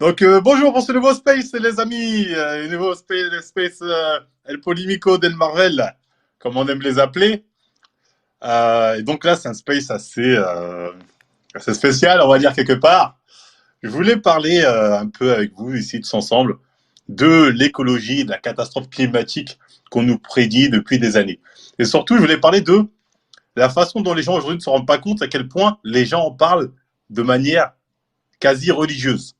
Bonjour pour ce nouveau space, les amis. Nouveau space El Polimico del Marvel, comme on aime les appeler. Et donc là, c'est un space assez spécial, on va dire quelque part. Je voulais parler un peu avec vous ici tous ensemble de l'écologie, de la catastrophe climatique qu'on nous prédit depuis des années. Et surtout, je voulais parler de la façon dont les gens aujourd'hui ne se rendent pas compte à quel point les gens en parlent de manière quasi religieuse.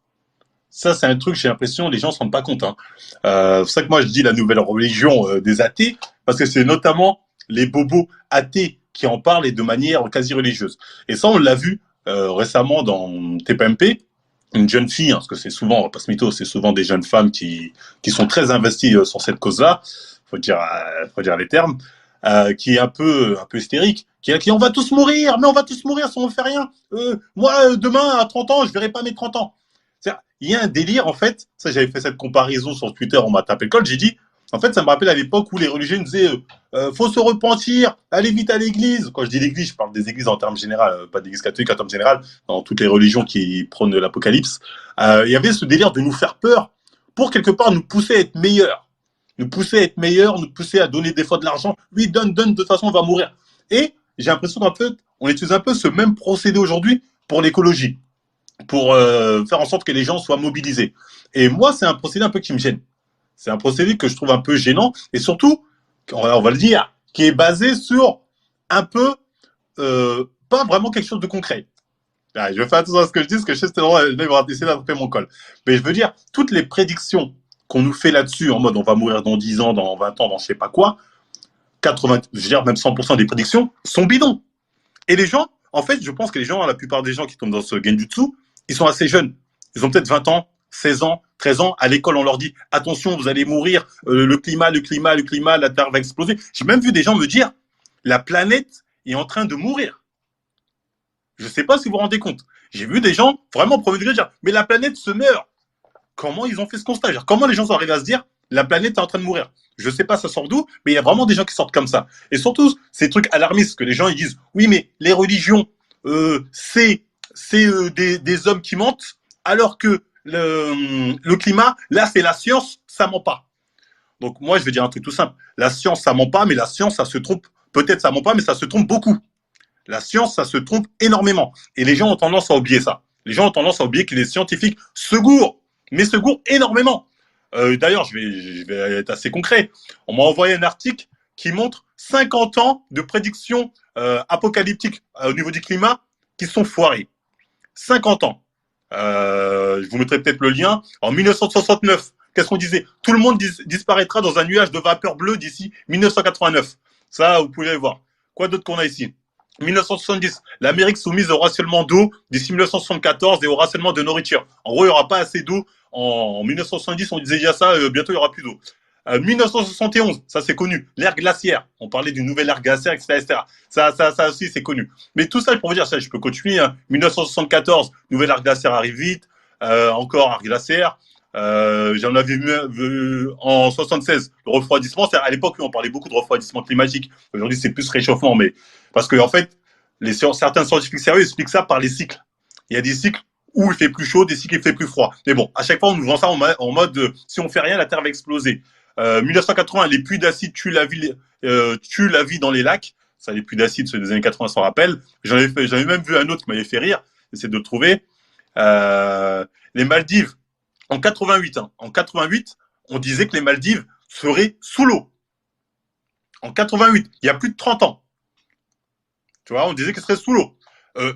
Ça, c'est un truc, j'ai l'impression, les gens ne se rendent pas compte. Hein. C'est pour ça que moi, je dis la nouvelle religion des athées, parce que c'est notamment les bobos athées qui en parlent et de manière quasi religieuse. Et ça, on l'a vu récemment dans TPMP, une jeune fille, hein, parce que c'est souvent, on va pas se mytho, c'est souvent des jeunes femmes qui sont très investies sur cette cause-là, faut dire les termes, qui est un peu hystérique, qui on va tous mourir, mais on va tous mourir si on ne fait rien. Moi, demain, à 30 ans, je verrai pas mes 30 ans. Il y a un délire, en fait, ça j'avais fait cette comparaison sur Twitter, on m'a tapé le col, j'ai dit, en fait, ça me rappelle à l'époque où les religieux nous disaient faut se repentir, allez vite à l'église. Quand je dis l'église, je parle des églises en termes général, pas d'église catholique en termes général, dans toutes les religions qui prônent l'apocalypse. Il y avait ce délire de nous faire peur pour quelque part nous pousser à être meilleurs. Nous pousser à être meilleurs, nous pousser à donner des fois de l'argent. Oui, donne, de toute façon, on va mourir. Et j'ai l'impression qu'en fait, on utilise un peu ce même procédé aujourd'hui pour l'écologie, pour faire en sorte que les gens soient mobilisés. Et moi, c'est un procédé un peu qui me gêne. C'est un procédé que je trouve un peu gênant et surtout, on va le dire, qui est basé sur un peu, pas vraiment quelque chose de concret. Ah, je vais faire attention à ce que je dis, parce que je sais que là, il va essayer d'attraper mon col. Mais je veux dire, toutes les prédictions qu'on nous fait là-dessus, en mode on va mourir dans 10 ans, dans 20 ans, dans je sais pas quoi, 80, je veux dire même 100% des prédictions sont bidons. Et les gens, en fait, je pense que les gens, la plupart des gens qui tombent dans ce genjutsu, ils sont assez jeunes. Ils ont peut-être 20 ans, 16 ans, 13 ans. À l'école, on leur dit attention, vous allez mourir, le climat, la Terre va exploser. J'ai même vu des gens me dire la planète est en train de mourir. Je ne sais pas si vous vous rendez compte. J'ai vu des gens vraiment premier degré dire mais la planète se meurt. Comment ils ont fait ce constat? Comment les gens sont arrivés à se dire la planète est en train de mourir? Je sais pas ça sort d'où, mais il y a vraiment des gens qui sortent comme ça. Et surtout, ces trucs alarmistes que les gens ils disent oui, mais les religions, c'est des hommes qui mentent, alors que le climat, là, c'est la science, ça ment pas. Donc moi, je vais dire un truc tout simple. La science, ça ment pas, mais la science, ça se trompe. Peut-être ça ment pas, mais ça se trompe beaucoup. La science, ça se trompe énormément. Et les gens ont tendance à oublier ça. Les gens ont tendance à oublier que les scientifiques se gourent, mais se gourent énormément. D'ailleurs, je vais être assez concret. On m'a envoyé un article qui montre 50 ans de prédictions apocalyptiques au niveau du climat qui sont foirées. 50 ans. Je vous mettrai peut-être le lien. En 1969, qu'est-ce qu'on disait? Tout le monde disparaîtra dans un nuage de vapeur bleue d'ici 1989. Ça, vous pouvez le voir. Quoi d'autre qu'on a ici? 1970, l'Amérique soumise au rationnement d'eau d'ici 1974 et au rationnement de nourriture. En gros, il n'y aura pas assez d'eau. En 1970, on disait déjà ça, bientôt il n'y aura plus d'eau. 1971, ça c'est connu, l'ère glaciaire. On parlait d'une nouvelle ère glaciaire, etc. etc. Ça aussi c'est connu. Mais tout ça, pour vous dire, ça, je peux continuer. Hein. 1974, nouvelle ère glaciaire arrive vite. Encore ère glaciaire. J'en avais vu en 76, le refroidissement. À l'époque, on parlait beaucoup de refroidissement climatique. Aujourd'hui, c'est plus réchauffement, mais parce que en fait, certains scientifiques sérieux expliquent ça par les cycles. Il y a des cycles où il fait plus chaud, des cycles où il fait plus froid. Mais bon, à chaque fois, on nous vend ça en mode si on fait rien, la Terre va exploser. 1980, les puits d'acide tuent la vie dans les lacs. Ça, les puits d'acide, ceux des années 80 s'en rappellent. J'avais même vu un autre qui m'avait fait rire. J'essaie de le trouver. Les Maldives, en 88, hein, en 88, on disait que les Maldives seraient sous l'eau. En 88, il y a plus de 30 ans. Tu vois, on disait qu'elles seraient sous l'eau.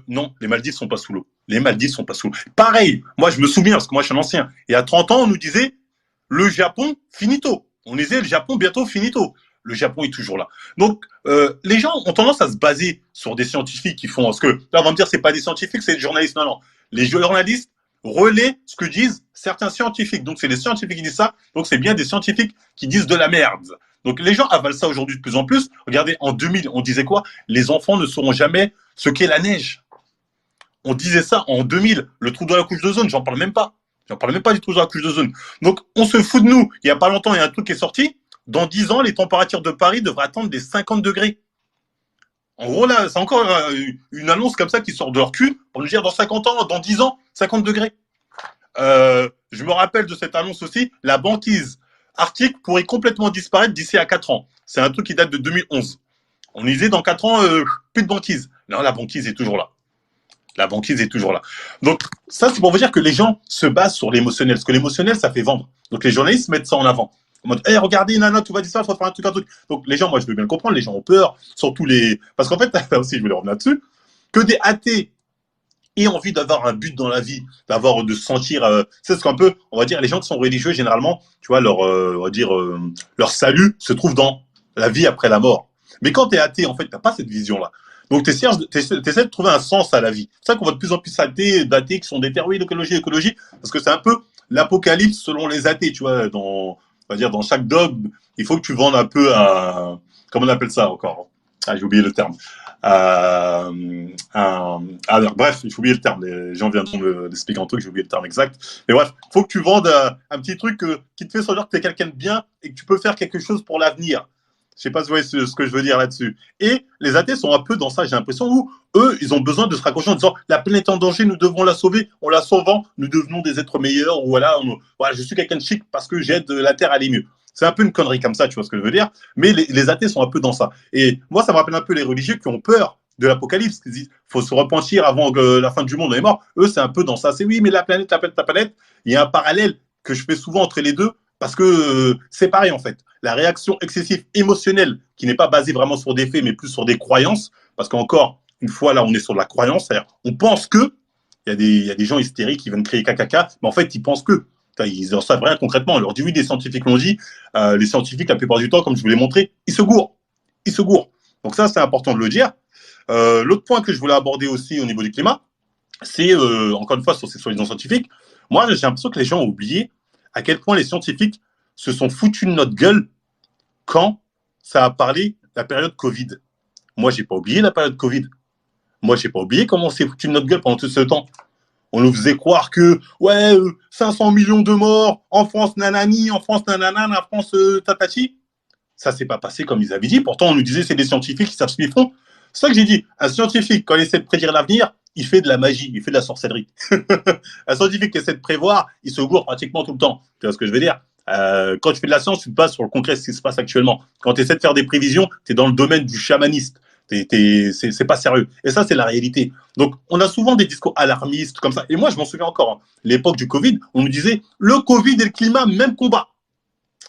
Non, les Maldives sont pas sous l'eau. Les Maldives sont pas sous l'eau. Pareil, moi je me souviens, parce que moi je suis un ancien, il y a 30 ans, on nous disait le Japon, finito. On disait le Japon, bientôt finito. Le Japon est toujours là. Donc, les gens ont tendance à se baser sur des scientifiques qui font... Parce que là, on va me dire, c'est pas des scientifiques, c'est des journalistes. Non, non. Les journalistes relaient ce que disent certains scientifiques. Donc, c'est les scientifiques qui disent ça. Donc, c'est bien des scientifiques qui disent de la merde. Donc, les gens avalent ça aujourd'hui de plus en plus. Regardez, en 2000, on disait quoi? Les enfants ne sauront jamais ce qu'est la neige. On disait ça en 2000. Le trou de la couche d'ozone, j'en parle même pas. J'en parle même pas du trou de la couche d'ozone. Donc, on se fout de nous. Il y a pas longtemps, il y a un truc qui est sorti. Dans 10 ans, les températures de Paris devraient atteindre des 50 degrés. En gros, là, c'est encore une annonce comme ça qui sort de leur cul pour nous dire dans 50 ans, dans 10 ans, 50 degrés. je me rappelle de cette annonce aussi, la banquise arctique pourrait complètement disparaître d'ici à 4 ans. C'est un truc qui date de 2011. On disait dans 4 ans, plus de banquise. Non, la banquise est toujours là. La banquise est toujours là. Donc, ça, c'est pour vous dire que les gens se basent sur l'émotionnel. Parce que l'émotionnel, ça fait vendre. Donc, les journalistes mettent ça en avant. En mode, hey, regardez, nana, tout va dire ça, il faut faire un truc, un truc. Donc, les gens, moi, je veux bien le comprendre, les gens ont peur. Surtout les. Parce qu'en fait, là aussi, je voulais revenir là-dessus, que des athées aient envie d'avoir un but dans la vie, de se sentir. C'est ce qu'on peut, on va dire, les gens qui sont religieux, généralement, tu vois, on va dire, leur salut se trouve dans la vie après la mort. Mais quand tu es athée, en fait, tu n'as pas cette vision-là. Donc, tu essaies de trouver un sens à la vie. C'est ça qu'on voit de plus en plus d'athées qui sont déterminés, écologie, parce que c'est un peu l'apocalypse selon les athées, tu vois, on va dire, dans chaque dogme, il faut que tu vendes un peu à, comment on appelle ça encore? Ah, j'ai oublié le terme. Alors, bref, j'ai oublié le terme. Les gens viendront m'expliquer un truc, j'ai oublié le terme exact. Mais bref, il faut que tu vendes un petit truc qui te fait sentir que tu es quelqu'un de bien et que tu peux faire quelque chose pour l'avenir. Je sais pas si vous voyez ce que je veux dire là-dessus. Et les athées sont un peu dans ça, j'ai l'impression, où eux, ils ont besoin de se raccrocher en disant la planète est en danger, nous devons la sauver. En la sauvant, nous devenons des êtres meilleurs. Ou voilà, je suis quelqu'un de chic parce que j'aide la Terre à aller mieux. C'est un peu une connerie comme ça, tu vois ce que je veux dire. Mais les athées sont un peu dans ça. Et moi, ça me rappelle un peu les religieux qui ont peur de l'apocalypse. Ils disent faut se repentir avant que la fin du monde est mort. Eux, c'est un peu dans ça. C'est oui, mais la planète. Il y a un parallèle que je fais souvent entre les deux parce que c'est pareil en fait. La réaction excessive émotionnelle qui n'est pas basée vraiment sur des faits, mais plus sur des croyances. Parce qu'encore une fois, là, on est sur de la croyance. C'est-à-dire, on pense que il y a des gens hystériques qui viennent créer caca, mais en fait, ils pensent que. Ils n'en savent rien concrètement. On leur dit oui, des scientifiques l'ont dit. Les scientifiques, la plupart du temps, comme je vous l'ai montré, ils se gourrent. Ils se gourrent. Donc ça, c'est important de le dire. L'autre point que je voulais aborder aussi au niveau du climat, c'est, encore une fois, sur ces soi-disant scientifiques, moi, j'ai l'impression que les gens ont oublié à quel point les scientifiques se sont foutus de notre gueule quand ça a parlé de la période Covid. Moi, j'ai pas oublié la période Covid. Moi, j'ai pas oublié comment on s'est foutu de notre gueule pendant tout ce temps. On nous faisait croire que, ouais, 500 millions de morts, en France, nanani, en France, nanana, en France, tatati. Ça s'est pas passé comme ils avaient dit. Pourtant, on nous disait, c'est des scientifiques qui savent ce qu'ils font. C'est ça que j'ai dit. Un scientifique, quand il essaie de prédire l'avenir, il fait de la magie, il fait de la sorcellerie. Un scientifique qui essaie de prévoir, il se gourre pratiquement tout le temps. Tu vois ce que je veux dire? Quand tu fais de la science, tu te bases sur le concret, ce qui se passe actuellement. Quand tu essaies de faire des prévisions, tu es dans le domaine du chamaniste. C'est pas sérieux. Et ça, c'est la réalité. Donc, on a souvent des discours alarmistes comme ça. Et moi, je m'en souviens encore. Hein. L'époque du Covid, on nous disait le Covid et le climat, même combat.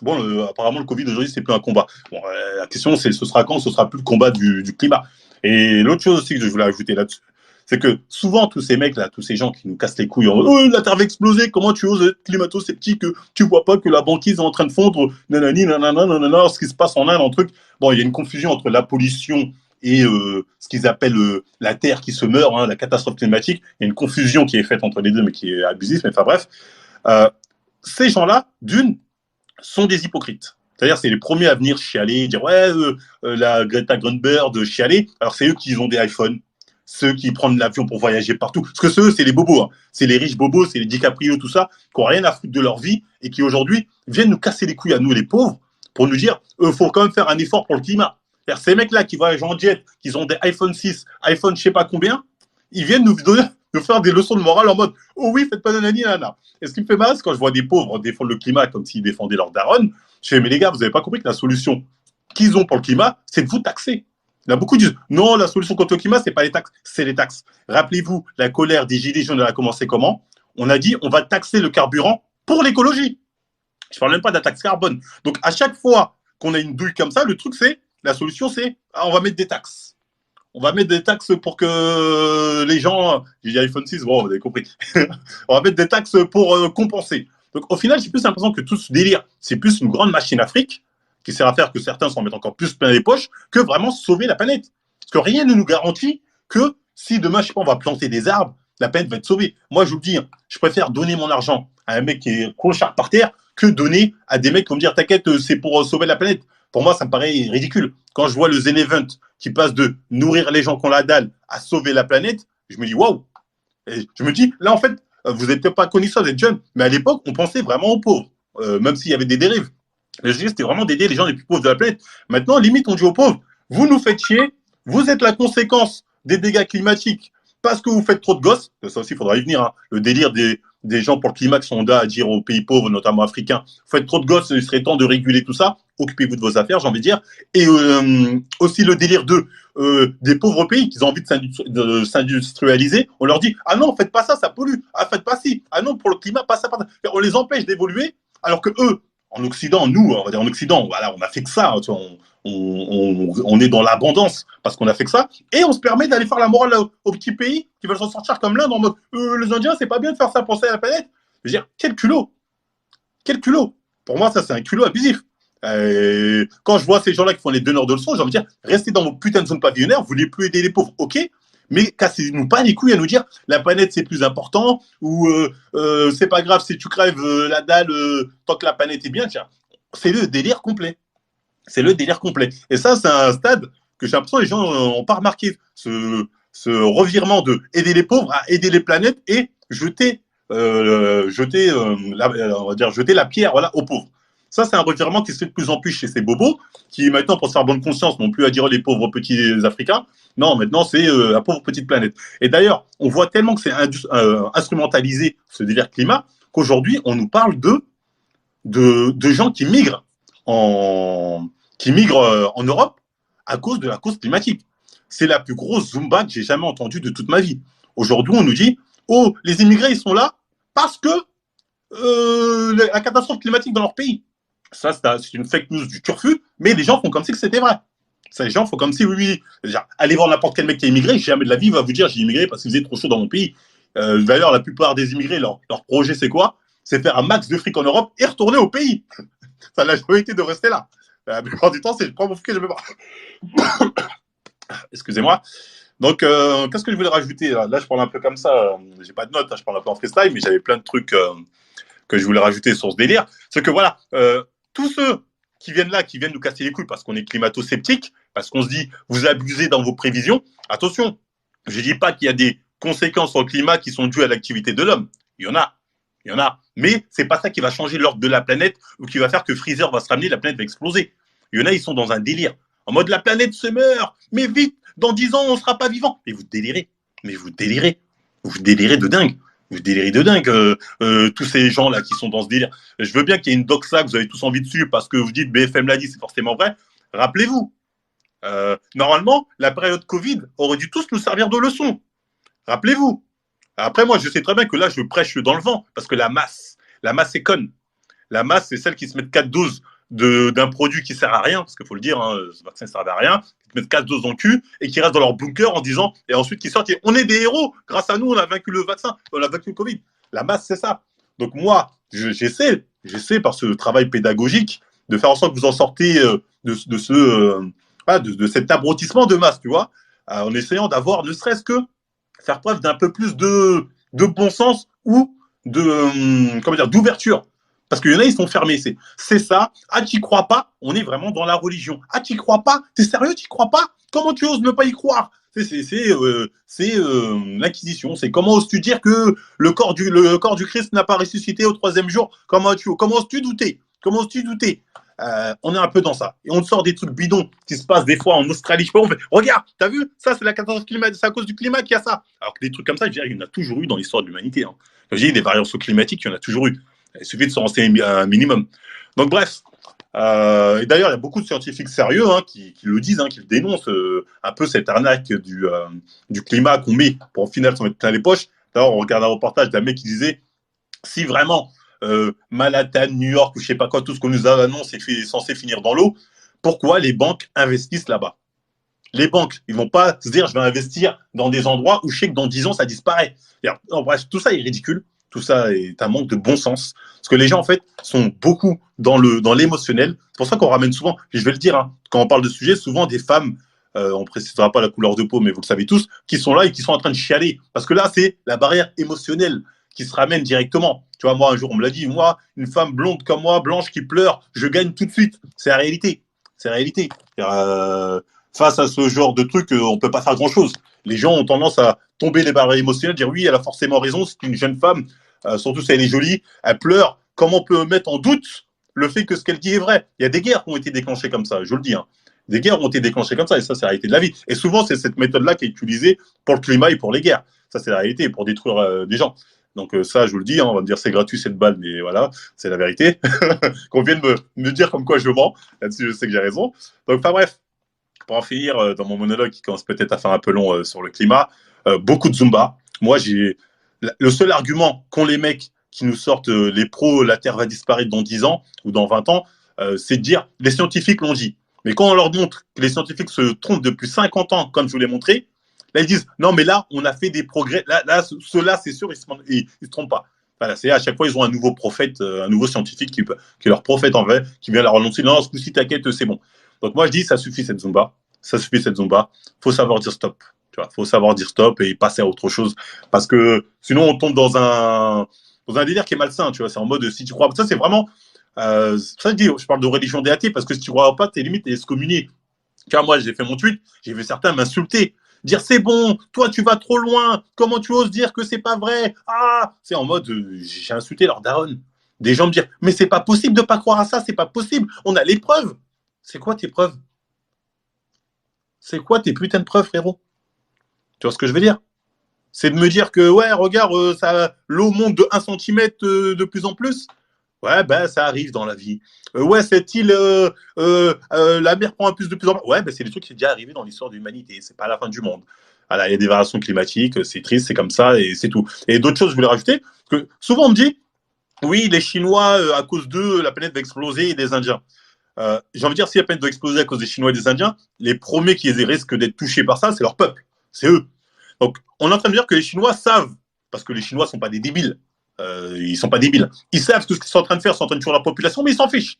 Bon, apparemment, le Covid aujourd'hui, c'est plus un combat. Bon, la question, c'est ce sera quand? Ce sera plus le combat du climat. Et l'autre chose aussi que je voulais ajouter là-dessus, c'est que souvent, tous ces mecs-là, tous ces gens qui nous cassent les couilles, la Terre va exploser, comment tu oses être climato-sceptique, tu vois pas que la banquise est en train de fondre, nanani, nanana, nanana, ce qui se passe en Inde, un truc. Bon, il y a une confusion entre la pollution et ce qu'ils appellent la Terre qui se meurt, hein, la catastrophe climatique. Il y a une confusion qui est faite entre les deux, mais qui est abusive. Mais enfin bref, ces gens-là, d'une, sont des hypocrites. C'est-à-dire, c'est les premiers à venir chialer, dire ouais, la Greta Thunberg chialer. Alors, c'est eux qui ont des iPhones, ceux qui prennent l'avion pour voyager partout. Parce que ceux, c'est les bobos. Hein. C'est les riches bobos, c'est les DiCaprio, tout ça, qui n'ont rien à foutre de leur vie et qui aujourd'hui viennent nous casser les couilles à nous, les pauvres, pour nous dire faut quand même faire un effort pour le climat. C'est-à-dire, ces mecs-là qui voyagent en jet, qui ont des iPhone 6, iPhone je sais pas combien, ils viennent nous faire des leçons de morale en mode oh oui, faites pas nanani nana. Et ce qui me fait mal, c'est quand je vois des pauvres défendre le climat comme s'ils défendaient leur daronne. Je fais mais les gars, vous n'avez pas compris que la solution qu'ils ont pour le climat, c'est de vous taxer. Il y a beaucoup qui disent non, la solution contre le climat, c'est pas les taxes, c'est les taxes. Rappelez-vous, la colère des Gilets jaunes, elle a commencé comment? On a dit on va taxer le carburant pour l'écologie. Je parle même pas de la taxe carbone. Donc à chaque fois qu'on a une douille comme ça, le truc c'est, la solution c'est on va mettre des taxes. On va mettre des taxes pour que les gens, j'ai dit iPhone 6, bon, vous avez compris. On va mettre des taxes pour compenser. Donc au final, j'ai plus l'impression que tout ce délire, c'est plus une grande machine à fric qui sert à faire que certains s'en mettent encore plus plein les poches que vraiment sauver la planète. Parce que rien ne nous garantit que si demain, je sais pas, on va planter des arbres, la planète va être sauvée. Moi, je vous le dis, je préfère donner mon argent à un mec qui est clochard par terre que donner à des mecs qui vont me dire t'inquiète, c'est pour sauver la planète. Pour moi, ça me paraît ridicule. Quand je vois le Zen Event qui passe de nourrir les gens qu'on la dalle à sauver la planète, je me dis waouh. Je me dis là en fait, vous n'êtes peut-être pas connu ça, vous êtes jeune, mais à l'époque, on pensait vraiment aux pauvres, même s'il y avait des dérives. Mais je dis c'était vraiment d'aider les gens les plus pauvres de la planète. Maintenant, limite, on dit aux pauvres, vous nous faites chier, vous êtes la conséquence des dégâts climatiques parce que vous faites trop de gosses. Ça aussi, il faudra y venir. Hein. Le délire des gens pour le climat qui sont là à dire aux pays pauvres, notamment africains, vous faites trop de gosses, il serait temps de réguler tout ça, occupez-vous de vos affaires, j'ai envie de dire. Et aussi le délire des pauvres pays qui ont envie de s'industrialiser, on leur dit ah non, faites pas ça, ça pollue, ah faites pas ci, ah non, pour le climat, pas ça, pas ça. On les empêche d'évoluer, alors que eux, en Occident, nous, on va dire en Occident, voilà, on a fait que ça, on est dans l'abondance parce qu'on a fait que ça, et on se permet d'aller faire la morale aux petits pays qui veulent s'en sortir comme l'Inde en mode les Indiens, c'est pas bien de faire ça, penser à la planète. Je veux dire, quel culot. Quel culot. Pour moi, ça, c'est un culot abusif. Quand je vois ces gens-là qui font les donneurs de leçons, j'ai envie de dire, restez dans vos putains de zones pavillonnaires, vous voulez plus aider les pauvres, ok, mais cassez-nous pas les couilles à nous dire la planète c'est plus important ou c'est pas grave si tu crèves la dalle tant que la planète est bien. Tiens, c'est le délire complet. C'est le délire complet. Et ça, c'est un stade que j'ai l'impression que les gens n'ont pas remarqué. Ce revirement de aider les pauvres à aider les planètes et jeter on va dire, jeter la pierre voilà, aux pauvres. Ça, c'est un revirement qui se fait de plus en plus chez ces bobos, qui maintenant, pour se faire bonne conscience, n'ont plus à dire les pauvres petits Africains. Non, maintenant, c'est la pauvre petite planète. Et d'ailleurs, on voit tellement que c'est instrumentalisé, ce délire climat, qu'aujourd'hui, on nous parle de gens qui migrent en Europe à cause de la cause climatique. C'est la plus grosse Zumba que j'ai jamais entendue de toute ma vie. Aujourd'hui, on nous dit oh, les immigrés, ils sont là parce que la catastrophe climatique dans leur pays. Ça, c'est une fake news du turfu, mais les gens font comme si c'était vrai. Ça, les gens font comme si, oui. Déjà, allez voir n'importe quel mec qui a immigré, jamais de la vie il va vous dire j'ai immigré parce qu'il faisait trop chaud dans mon pays. D'ailleurs, la plupart des immigrés, leur projet, c'est quoi? C'est faire un max de fric en Europe et retourner au pays. Ça n'a jamais été de rester là. La plupart du temps, c'est je prends mon fric et je me barre. Excusez-moi. Donc, qu'est-ce que je voulais rajouter là, je parle un peu comme ça. J'ai pas de notes, je parle un peu en freestyle, mais j'avais plein de trucs que je voulais rajouter sur ce délire. C'est que voilà, tous ceux qui viennent là, qui viennent nous casser les couilles parce qu'on est climato-sceptique, parce qu'on se dit vous abusez dans vos prévisions. Attention, je dis pas qu'il y a des conséquences sur le climat qui sont dues à l'activité de l'homme. Il y en a. Mais c'est pas ça qui va changer l'ordre de la planète ou qui va faire que Freezer va se ramener, la planète va exploser. Il y en a, ils sont dans un délire. En mode la planète se meurt, mais vite, dans 10 ans, on ne sera pas vivant. Mais vous délirez. Vous délirez de dingue. Vous délirez de dingue, tous ces gens-là qui sont dans ce délire. Je veux bien qu'il y ait une doxa que vous avez tous envie dessus parce que vous dites BFM l'a dit, c'est forcément vrai. Rappelez-vous, normalement, la période Covid aurait dû tous nous servir de leçon. Rappelez-vous. Après, moi, je sais très bien que là, je prêche dans le vent parce que la masse est conne. La masse, c'est celle qui se met 4 doses d'un produit qui sert à rien, parce qu'il faut le dire, hein, ce vaccin ne servait à rien, qui mettent 4 doses dans le cul et qui restent dans leur bunker en disant, et ensuite qui sortent, et on est des héros, grâce à nous, on a vaincu le vaccin, on a vaincu le Covid. La masse, c'est ça. Donc moi, j'essaie par ce travail pédagogique de faire en sorte que vous en sortez de cet abrutissement de masse, tu vois, en essayant d'avoir, ne serait-ce que, faire preuve d'un peu plus de bon sens ou d'ouverture. Parce qu'il y en a, ils sont fermés. C'est ça. Ah, tu crois pas? On est vraiment dans la religion. Ah, tu crois pas? T'es sérieux? Tu crois pas? Comment tu oses ne pas y croire? C'est l'Inquisition. C'est comment oses-tu dire que le corps du Christ n'a pas ressuscité au 3e jour? Comment oses-tu douter? On est un peu dans ça. Et on sort des trucs bidons qui se passent des fois en Australie. On fait, regarde, t'as vu? Ça, c'est la catastrophe climatique. C'est à cause du climat qu'il y a ça. Alors que des trucs comme ça, je dirais, il y en a toujours eu dans l'histoire de l'humanité. Hein. Je dis, des variations climatiques, il y en a toujours eu. Il suffit de se renseigner un minimum. Donc, bref. Et d'ailleurs, il y a beaucoup de scientifiques sérieux qui le disent, qui le dénoncent, un peu cette arnaque du climat qu'on met pour au final s'en mettre plein les poches. D'ailleurs, on regarde un reportage d'un mec qui disait si vraiment Manhattan, New York ou je sais pas quoi, tout ce qu'on nous annonce est censé finir dans l'eau, pourquoi les banques investissent là-bas? Les banques, ils vont pas se dire je vais investir dans des endroits où je sais que dans 10 ans ça disparaît. En bref, tout ça est ridicule. Tout ça est un manque de bon sens. Parce que les gens, en fait, sont beaucoup dans l'émotionnel. C'est pour ça qu'on ramène souvent, et je vais le dire, quand on parle de sujet, souvent des femmes, on ne précisera pas la couleur de peau, mais vous le savez tous, qui sont là et qui sont en train de chialer. Parce que là, c'est la barrière émotionnelle qui se ramène directement. Tu vois, moi, un jour, on me l'a dit, moi, une femme blonde comme moi, blanche, qui pleure, je gagne tout de suite. C'est la réalité. Face à ce genre de truc, on ne peut pas faire grand-chose. Les gens ont tendance à tomber les barrières émotionnelles, dire oui, elle a forcément raison, c'est une jeune femme, surtout si elle est jolie, elle pleure. Comment on peut mettre en doute le fait que ce qu'elle dit est vrai? Il y a des guerres qui ont été déclenchées comme ça, je le dis. Des guerres ont été déclenchées comme ça, et ça, c'est la réalité de la vie. Et souvent, c'est cette méthode-là qui est utilisée pour le climat et pour les guerres. Ça, c'est la réalité, pour détruire des gens. Donc ça, je vous le dis, hein, on va me dire c'est gratuit, c'est de balle, mais voilà, c'est la vérité. Qu'on vienne me dire comme quoi je mens. Là-dessus, je sais que j'ai raison. Donc, enfin bref, pour en finir, dans mon monologue qui commence peut-être à faire un peu long sur le climat, beaucoup de Zumba. Moi, j'ai le seul argument qu'ont les mecs qui nous sortent les pros, la Terre va disparaître dans 10 ans ou dans 20 ans, c'est de dire les scientifiques l'ont dit. Mais quand on leur montre que les scientifiques se trompent depuis 50 ans, comme je vous l'ai montré, là, ils disent non, mais là, on a fait des progrès. Là ceux-là, c'est sûr, ils se trompent pas. Voilà, c'est à chaque fois, ils ont un nouveau prophète, un nouveau scientifique qui est leur prophète en vrai, qui vient leur annoncer non, ce coup-ci, t'inquiète, c'est bon. Donc moi, je dis ça suffit cette Zumba. Ça suffit cette Zumba. Faut savoir dire stop. Tu vois, faut savoir dire stop et passer à autre chose. Parce que sinon, on tombe dans un délire qui est malsain. Tu vois, c'est en mode si tu crois. Ça, c'est vraiment. Ça, je parle de religion des athées parce que si tu crois pas, t'es limite excommunié. Car moi, j'ai fait mon tweet, j'ai vu certains m'insulter. Dire c'est bon, toi tu vas trop loin, comment tu oses dire que c'est pas vrai? Ah, c'est en mode j'ai insulté leur daronne. Des gens me dire mais c'est pas possible de pas croire à ça, c'est pas possible, on a les preuves. C'est quoi tes preuves? C'est quoi tes putains de preuves, frérot? Tu vois ce que je veux dire? C'est de me dire que ouais, regarde, l'eau monte de 1 centimètre de plus en plus. Ouais, ben ça arrive dans la vie. Ouais, cette île, la mer prend un plus de plus en plus. Ouais, ben c'est des trucs qui sont déjà arrivés dans l'histoire de l'humanité. C'est pas la fin du monde. Voilà, il y a des variations climatiques, c'est triste, c'est comme ça et c'est tout. Et d'autres choses, je voulais rajouter. Parce que souvent on me dit, oui, les Chinois, à cause d'eux, la planète va exploser et des Indiens. J'ai envie de dire, si la planète va exploser à cause des Chinois et des Indiens, les premiers qui risquent d'être touchés par ça, c'est leur peuple. C'est eux. Donc, on est en train de dire que les Chinois savent, parce que les Chinois ne sont pas des débiles. Ils ne sont pas débiles. Ils savent ce qu'ils sont en train de faire, ils sont en train de tuer leur population, mais ils s'en fichent.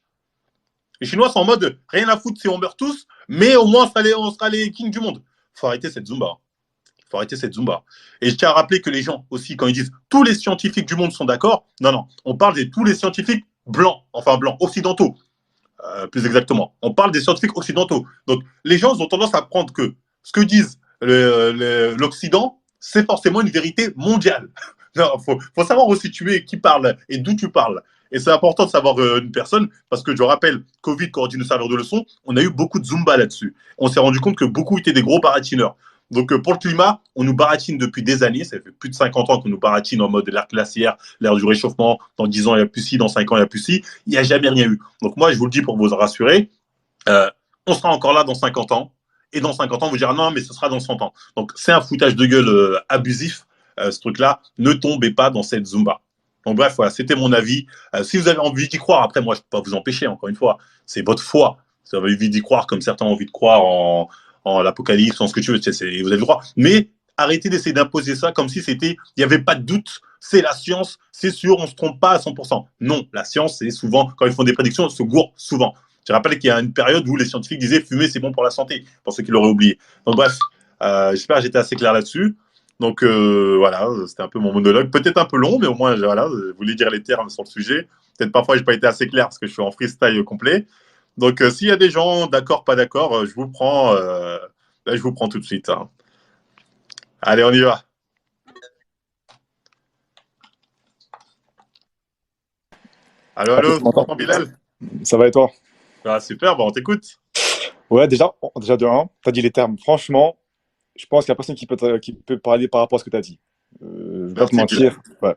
Les Chinois sont en mode rien à foutre si on meurt tous, mais au moins on sera les kings du monde. Il faut arrêter cette Zumba. Il faut arrêter cette Zumba. Et je tiens à rappeler que les gens aussi, quand ils disent tous les scientifiques du monde sont d'accord, non, non, on parle de tous les scientifiques blancs, enfin blancs, occidentaux, plus exactement. On parle des scientifiques occidentaux. Donc les gens ont tendance à prendre que ce que disent l'Occident, c'est forcément une vérité mondiale. Non, faut savoir aussi tu es, qui parle et d'où tu parles. Et c'est important de savoir une personne, parce que je rappelle, Covid, quand on dit nous servir de leçon, on a eu beaucoup de Zumba là-dessus. On s'est rendu compte que beaucoup étaient des gros baratineurs. Donc pour le climat, on nous baratine depuis des années, ça fait plus de 50 ans qu'on nous baratine en mode l'ère glaciaire, l'ère du réchauffement, dans 10 ans il n'y a plus ci, dans 5 ans il n'y a plus ci, il n'y a jamais rien eu. Donc moi je vous le dis pour vous rassurer, on sera encore là dans 50 ans, et dans 50 ans, on vous dira non, mais ce sera dans 100 ans. Donc, c'est un foutage de gueule abusif, ce truc-là. Ne tombez pas dans cette Zumba. Donc, bref, voilà, c'était mon avis. Si vous avez envie d'y croire, après, moi, je ne peux pas vous empêcher, encore une fois. C'est votre foi. Si vous avez envie d'y croire, comme certains ont envie de croire en l'apocalypse, en ce que tu veux, vous avez le droit. Mais arrêtez d'essayer d'imposer ça comme si il n'y avait pas de doute. C'est la science, c'est sûr, on ne se trompe pas à 100%. Non, la science, c'est souvent, quand ils font des prédictions, ils se gourrent souvent. Je rappelle qu'il y a une période où les scientifiques disaient fumer c'est bon pour la santé, pour ceux qui l'auraient oublié. Donc bref, j'espère que j'étais assez clair là-dessus. Donc voilà, c'était un peu mon monologue, peut-être un peu long, mais au moins voilà, je voulais dire les termes sur le sujet. Peut-être parfois j'ai pas été assez clair parce que je suis en freestyle complet. Donc s'il y a des gens d'accord, pas d'accord, je vous prends tout de suite. Hein. Allez, on y va. Allô, Allô, allô, tu tu m'entends? m'entends Bilal? Ça va et toi? Ah, super, bon, on t'écoute. Ouais, déjà de un, tu as dit les termes. Franchement, je pense qu'il y a personne qui peut parler par rapport à ce que tu as dit. Je vais pas te Merci Bilal. mentir. Ouais.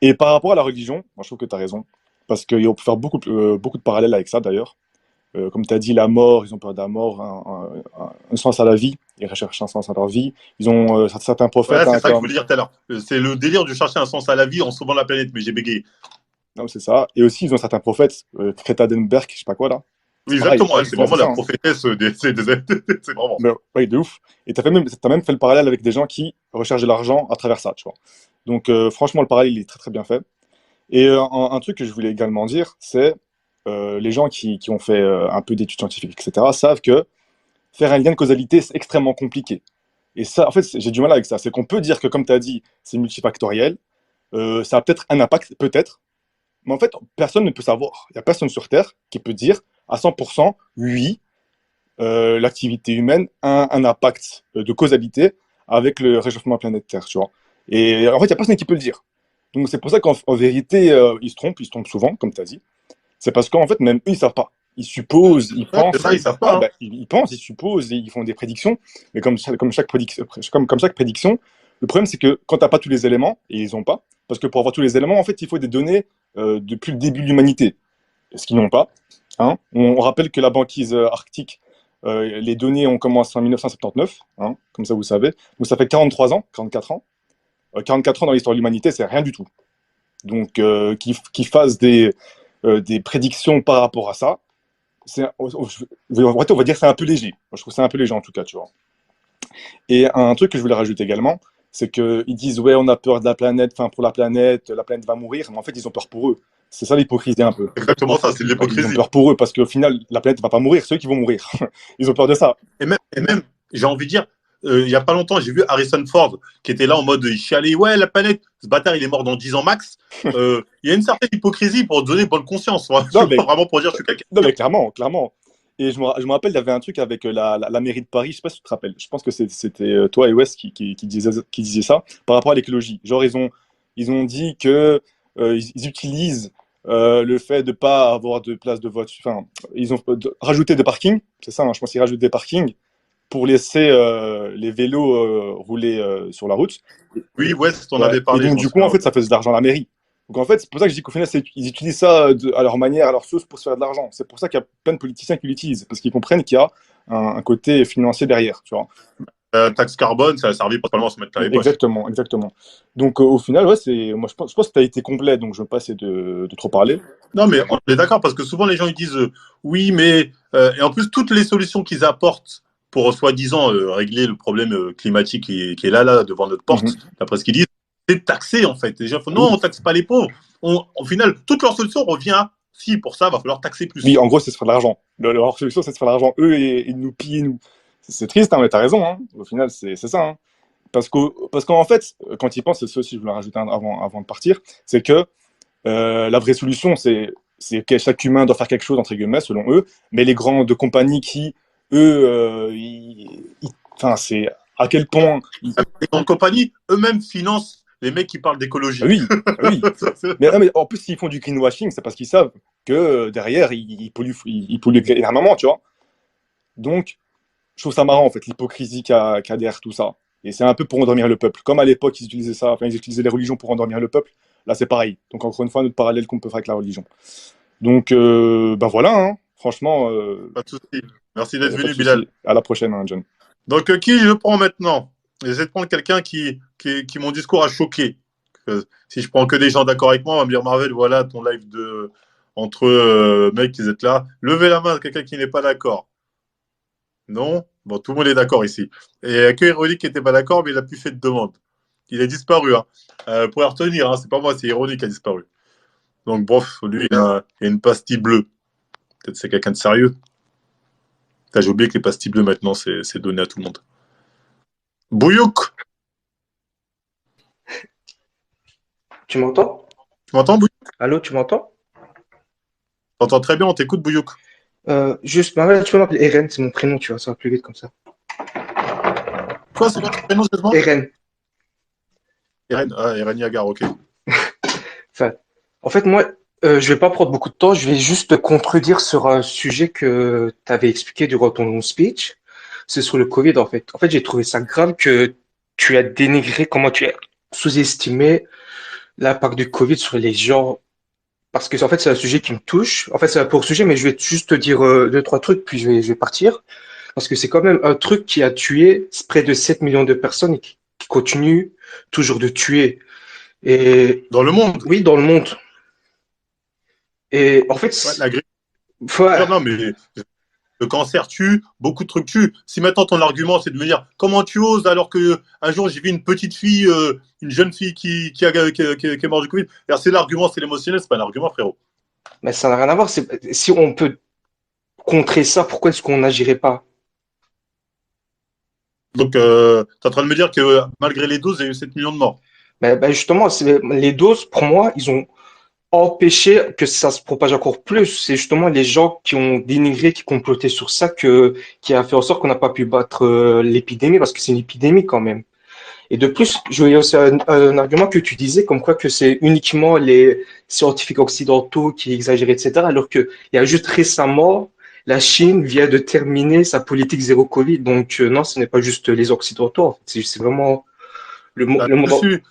Et par rapport à la religion, moi, je trouve que tu as raison. Parce qu'on peut faire beaucoup de parallèles avec ça d'ailleurs. Comme tu as dit, la mort, ils ont peur de la mort, un sens à la vie. Ils recherchent un sens à leur vie. Ils ont certains prophètes, Voilà, c'est hein, ça que je comme. voulais dire tout à l'heure. C'est le délire de chercher un sens à la vie en sauvant la planète, mais j'ai bégayé. Non, c'est ça. Et aussi, ils ont certains prophètes, Greta Thunberg, je sais pas quoi là. C'est pareil, Exactement, elle, c'est ouais, vraiment c'est ça, la hein. prophétesse c'est vraiment. Ouais, de ouf. Et t'as même fait le parallèle avec des gens qui recherchent de l'argent à travers ça, tu vois. Donc, franchement, le parallèle, il est très, très bien fait. Et un truc que je voulais également dire, c'est les gens qui ont fait un peu d'études scientifiques, etc., savent que faire un lien de causalité, c'est extrêmement compliqué. Et ça, en fait, j'ai du mal avec ça. C'est qu'on peut dire que, comme tu as dit, c'est multifactoriel, ça a peut-être un impact, peut-être, mais en fait, personne ne peut savoir. Il n'y a personne sur Terre qui peut dire à 100%, oui, l'activité humaine a un impact de causalité avec le réchauffement planétaire, tu vois. Et en fait, il n'y a personne qui peut le dire. Donc c'est pour ça qu'en vérité, ils se trompent souvent, comme tu as dit. C'est parce qu'en fait, même eux, ils ne savent pas. Ils supposent, ils Ouais, c'est pensent, ça, ils savent pas. ouais, Hein. bah, ils pensent, ils supposent, et ils font des prédictions. Mais comme chaque prédiction, comme chaque prédiction, le problème, c'est que quand tu n'as pas tous les éléments, et ils n'ont pas, Parce que pour avoir tous les éléments, en fait, il faut des données depuis le début de l'humanité, ce qu'ils n'ont pas. Hein. On rappelle que la banquise arctique, les données ont commencé en 1979, hein, comme ça vous savez. Donc ça fait 43 ans, 44 ans. 44 ans dans l'histoire de l'humanité, c'est rien du tout. Donc qu'ils fassent des prédictions par rapport à ça, on va dire que c'est un peu léger. Moi, je trouve que c'est un peu léger en tout cas, tu vois. Et un truc que je voulais rajouter également, c'est qu'ils disent ouais, on a peur de enfin pour la planète va mourir, mais en fait ils ont peur pour eux. C'est ça l'hypocrisie un peu. Exactement ça, c'est de Ouais, ils ont l'hypocrisie. peur pour eux parce qu'au final la planète va pas mourir, c'est eux qui vont mourir. Ils ont peur de ça. Et même j'ai envie de dire, il y a pas longtemps, j'ai vu Harrison Ford qui était là en mode il chialait, ouais, la planète, ce bâtard, il est mort dans 10 ans max. Il y a une certaine hypocrisie pour donner bonne conscience. Non mais, Vraiment pour dire je suis quelqu'un. non, mais clairement, clairement. Et je me rappelle, il y avait un truc avec la mairie de Paris, je sais pas si tu te rappelles. Je pense que c'était toi et Wes qui disiez ça par rapport à l'écologie. Genre ils ont dit que ils utilisent le fait de pas avoir de place de voiture. Enfin, ils ont rajouté des parkings, c'est ça, hein, je pense qu'ils rajoutent des parkings pour laisser les vélos rouler sur la route. Oui, ouais, on Ouais. avait Et parlé, je donc, m'en du coup, en souviens. fait, ça faisait de l'argent à la mairie. Donc, en fait, c'est pour ça que je dis qu'au final, ils utilisent ça à leur manière, à leur sauce pour se faire de l'argent. C'est pour ça qu'il y a plein de politiciens qui l'utilisent, parce qu'ils comprennent qu'il y a un côté financier derrière, tu vois. Taxe carbone, ça a servi principalement à se mettre dans les poches. Exactement, exactement. Donc, au final, ouais, moi, je pense que tu as été complet, donc je ne veux pas essayer de trop parler. Non, mais on est d'accord parce que souvent les gens ils disent oui, mais et en plus toutes les solutions qu'ils apportent pour soi-disant régler le problème climatique qui est là devant notre porte, Mhm. d'après ce qu'ils disent, c'est de taxer en fait. Les gens font non, Oui. on taxe pas les pauvres. Au final, toute leur solution revient à si pour ça va falloir taxer Oui, plus. en gros, c'est se faire de l'argent. Leur solution, c'est de se faire de l'argent, eux, et de nous piller, nous. C'est triste, hein, mais tu as raison. Hein. Au final, c'est ça. Hein. Parce qu'en fait, quand ils pensent, c'est ça aussi, je voulais rajouter avant de partir, c'est que la vraie solution, c'est que chaque humain doit faire quelque chose, entre guillemets, selon eux, mais les grandes compagnies qui, eux, enfin, c'est à quel point. Les grandes compagnies eux-mêmes financent les mecs qui parlent d'écologie. Oui, oui. Mais en plus, s'ils font du greenwashing, c'est parce qu'ils savent que derrière, ils polluent énormément, tu vois. Donc, je trouve ça marrant, en fait, l'hypocrisie qu'il y a derrière tout ça. Et c'est un peu pour endormir le peuple. Comme à l'époque, ils utilisaient ça, enfin, ils utilisaient les religions pour endormir le peuple. Là, c'est pareil. Donc, encore une fois, notre parallèle qu'on peut faire avec la religion. Donc, ben voilà, hein. Franchement, Pas de souci. Merci il d'être n'y a pas de venu, Bilal. souci. À la prochaine, hein, John. Donc, qui je prends maintenant? J'essaie de prendre quelqu'un qui mon discours a choqué. Si je prends que des gens d'accord avec moi, on va me dire Marvel, voilà ton live entre mecs qui êtes là. Levez la main, quelqu'un qui n'est pas d'accord. Non? Bon, tout le monde est d'accord ici. Et il n'y a que Ironique qui n'était pas d'accord, mais il n'a plus fait de demande. Il a disparu. Hein. Pour la retenir, hein, c'est pas moi, c'est Ironique qui a disparu. Donc, bref, lui, il a une pastille bleue. Peut-être c'est quelqu'un de sérieux. J'ai oublié que les pastilles bleues, maintenant, c'est donné à tout le monde. Bouyouk! Tu m'entends? Tu m'entends, Bouyouk? Allô, tu m'entends? T'entends très bien, on t'écoute, Bouyouk. Juste, bah ouais, tu peux m'appeler Eren, c'est mon prénom, tu vois, ça va plus vite comme ça. Quoi, c'est quoi ton prénom, excuse-moi? Eren. Eren Yagar, ok. Enfin, en fait, moi, je vais pas prendre beaucoup de temps, je vais juste te contredire sur un sujet que tu avais expliqué durant ton speech. C'est sur le Covid, en fait. En fait, j'ai trouvé ça grave que tu as dénigré, comment tu as sous-estimé l'impact du Covid sur les gens. Parce que, en fait, c'est un sujet qui me touche. En fait, c'est un pour sujet, mais je vais juste te dire deux, trois trucs, puis je vais partir. Parce que c'est quand même un truc qui a tué près de 7 millions de personnes et qui continue toujours de tuer. Et Dans le monde? oui, dans le monde. Et en fait, Ouais, la grippe. faut- Non, mais le cancer tue, beaucoup de trucs tuent. Si maintenant ton argument c'est de me dire comment tu oses alors que un jour j'ai vu une petite fille, une jeune fille qui est morte du Covid. Alors, c'est l'argument, c'est l'émotionnel, c'est pas un argument, frérot. mais ça n'a rien à voir. Si on peut contrer ça, pourquoi est-ce qu'on n'agirait pas? Donc, tu es en train de me dire que malgré les doses, il y a eu 7 millions de morts. Justement, les doses, pour moi, ils ont empêché que ça se propage encore plus. C'est justement les gens qui ont dénigré, qui complotaient sur ça, qui a fait en sorte qu'on n'a pas pu battre l'épidémie, parce que c'est une épidémie quand même. Et de plus, je voyais aussi un argument que tu disais, comme quoi que c'est uniquement les scientifiques occidentaux qui exagèrent, etc., alors qu'il y a juste récemment, la Chine vient de terminer sa politique zéro Covid. Donc, non, ce n'est pas juste les Occidentaux. En fait. C'est vraiment le monde. Là-dessus,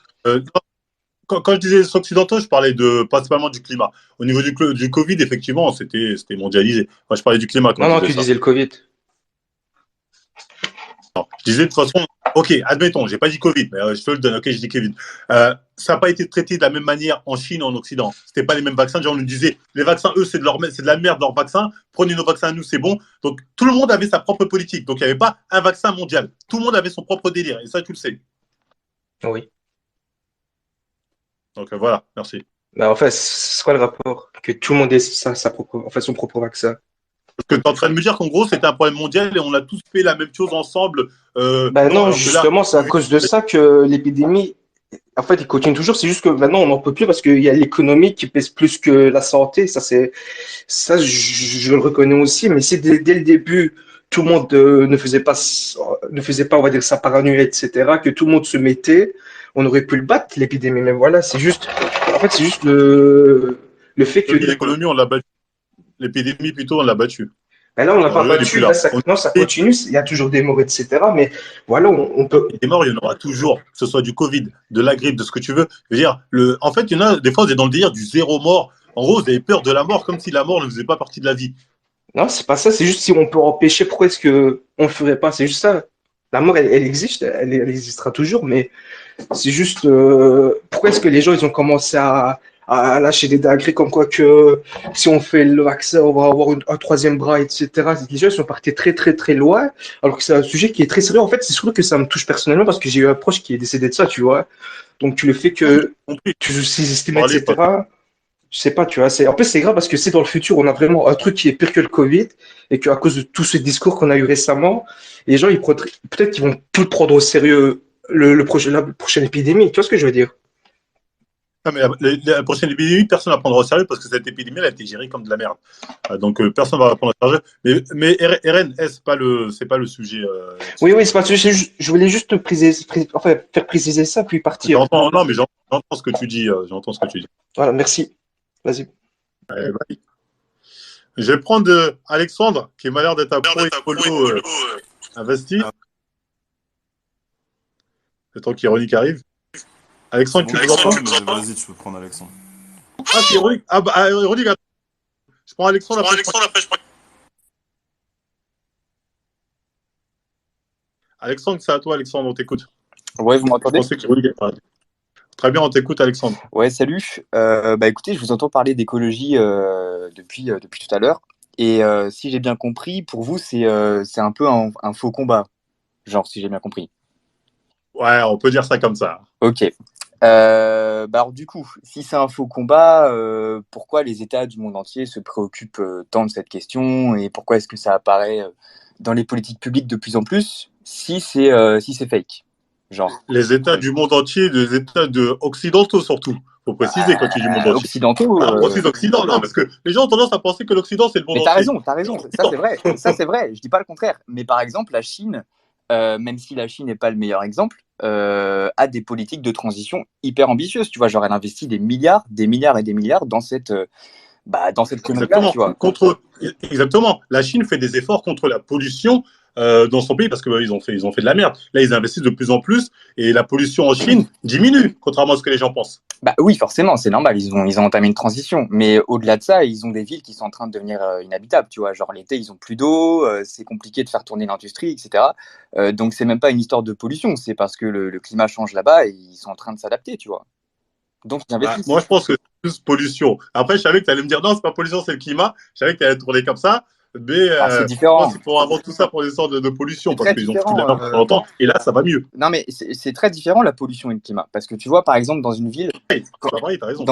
quand je disais les occidentaux, je parlais principalement du climat. Au niveau du Covid, effectivement, c'était mondialisé. Moi, je parlais du climat quand Non, je non, disais tu ça. disais le Covid. Non, je disais de toute façon, ok, admettons, j'ai pas dit Covid, mais je te le donne, ok, je dis Covid. Ça n'a pas été traité de la même manière en Chine et en Occident. C'était pas les mêmes vaccins. Genre, on nous disait, les vaccins, eux, c'est de la merde, leurs vaccins. Prenez nos vaccins à nous, c'est bon. Donc, tout le monde avait sa propre politique. Donc, il n'y avait pas un vaccin mondial. Tout le monde avait son propre délire. Et ça, tu le sais. Oui. Donc, voilà, merci. Mais en fait, c'est quoi le rapport? Que tout le monde ait son propre vaccin. Parce que tu es en train de me dire qu'en gros, c'était un problème mondial et on a tous fait la même chose ensemble. Ben Non, non, alors que là, justement, c'est à cause de ça que l'épidémie, en fait, il continue toujours. C'est juste que maintenant, on n'en peut plus parce qu'il y a l'économie qui pèse plus que la santé. Ça, je le reconnais aussi. Mais si dès le début, tout le monde ne faisait pas, on va dire ça par annuel, etc., que tout le monde se mettait, on aurait pu le battre, l'épidémie. Mais voilà, en fait, c'est juste le fait que, l'économie, on l'a battu. L'épidémie, plutôt, on l'a battu. ben là, on l'a pas Alors là, elle n'est battu. plus Là, là. non, ça continue. Il y a toujours des morts, etc. Mais voilà, on peut. Des morts, il y en aura toujours, que ce soit du Covid, de la grippe, de ce que tu veux. Je veux dire, en fait, il y en a, des fois, vous êtes dans le délire du zéro mort. En gros, vous avez peur de la mort comme si la mort ne faisait pas partie de la vie. Non, c'est pas ça. C'est juste si on peut empêcher, pourquoi est-ce que on le ferait pas? C'est juste ça. La mort, elle existe, elle existera toujours, mais c'est juste pourquoi est-ce que les gens ils ont commencé à lâcher des dingueries comme quoi que si on fait le vaccin, on va avoir un troisième bras, etc. Les gens ils sont partis très très très loin, alors que c'est un sujet qui est très sérieux. En fait, c'est surtout que ça me touche personnellement parce que j'ai eu un proche qui est décédé de ça, tu vois. Donc tu le fais Ah, j'ai que compris. tu sous-estimes, Parlez pas. etc. Je sais pas, tu vois. En plus, c'est grave parce que c'est dans le futur, on a vraiment un truc qui est pire que le Covid et qu'à cause de tout ce discours qu'on a eu récemment, les gens, peut-être qu'ils vont plus prendre au sérieux la prochaine épidémie. Tu vois ce que je veux dire? Ah, mais la prochaine épidémie, personne ne va prendre au sérieux parce que cette épidémie, elle a été gérée comme de la merde. Donc, personne ne va la prendre au sérieux. Mais RN, c'est pas le sujet. Oui, oui, c'est pas je voulais juste enfin, faire préciser ça, puis partir. J'entends, non, mais j'entends ce que tu dis. J'entends ce que tu dis. Voilà, merci. Vas-y. Vas-y. Je vais prendre Alexandre, qui m'a l'air d'être un pro écolo investi. Le temps qu'Ironique arrive. Alexandre, tu nous entends? Vas-y, tu peux prendre Alexandre. Ah, c'est Ironique. Ah, bah, Ironique, attends. Je prends Alexandre, après, Alexandre, c'est à toi, Alexandre, on t'écoute. Ouais, vous Je m'entendez? pensais qu'Ironique avait parlé. Très bien, on t'écoute, Alexandre. Ouais, salut. Bah écoutez, je vous entends parler d'écologie depuis tout à l'heure. Et si j'ai bien compris, pour vous, c'est un peu un faux combat. Genre, si j'ai bien compris. Ouais, on peut dire ça comme ça. Ok. Bah alors du coup, si c'est un faux combat, pourquoi les États du monde entier se préoccupent tant de cette question et pourquoi est-ce que ça apparaît dans les politiques publiques de plus en plus si c'est fake? Genre. Les États du monde entier, les États occidentaux surtout. Faut préciser quand tu dis monde entier. Occidentaux. Ah, on dit Occident, non, parce que les gens ont tendance à penser que l'Occident, c'est le monde Mais t'as entier. raison, ça c'est vrai, je dis pas le contraire. Mais par exemple, la Chine, même si la Chine n'est pas le meilleur exemple, a des politiques de transition hyper ambitieuses. Tu vois, genre elle investit des milliards et des milliards dans cette connerie-là, tu vois. Exactement. La Chine fait des efforts contre la pollution dans son pays parce que ils ont fait de la merde. Là, ils investissent de plus en plus et la pollution en Chine diminue, contrairement à ce que les gens pensent. Bah oui, forcément, c'est normal. Ils ont entamé une transition, mais au-delà de ça, ils ont des villes qui sont en train de devenir inhabitables. Tu vois, genre l'été, ils ont plus d'eau, c'est compliqué de faire tourner l'industrie, etc. Donc c'est même pas une histoire de pollution, c'est parce que le climat change là-bas et ils sont en train de s'adapter, tu vois. Donc ils investissent. Moi, je pense que c'est plus pollution. Après, je savais que tu allais me dire non, c'est pas pollution, c'est le climat. Je savais que tu allais tourner comme ça. Mais c'est je différent. pense qu'il faut avant tout ça pour des sortes de pollution parce qu'ils ont foutu de la merde différent. pendant longtemps. Et là, ça va mieux. Non, mais c'est très différent la pollution et le climat. Parce que tu vois, par exemple, dans une ville, T'as raison.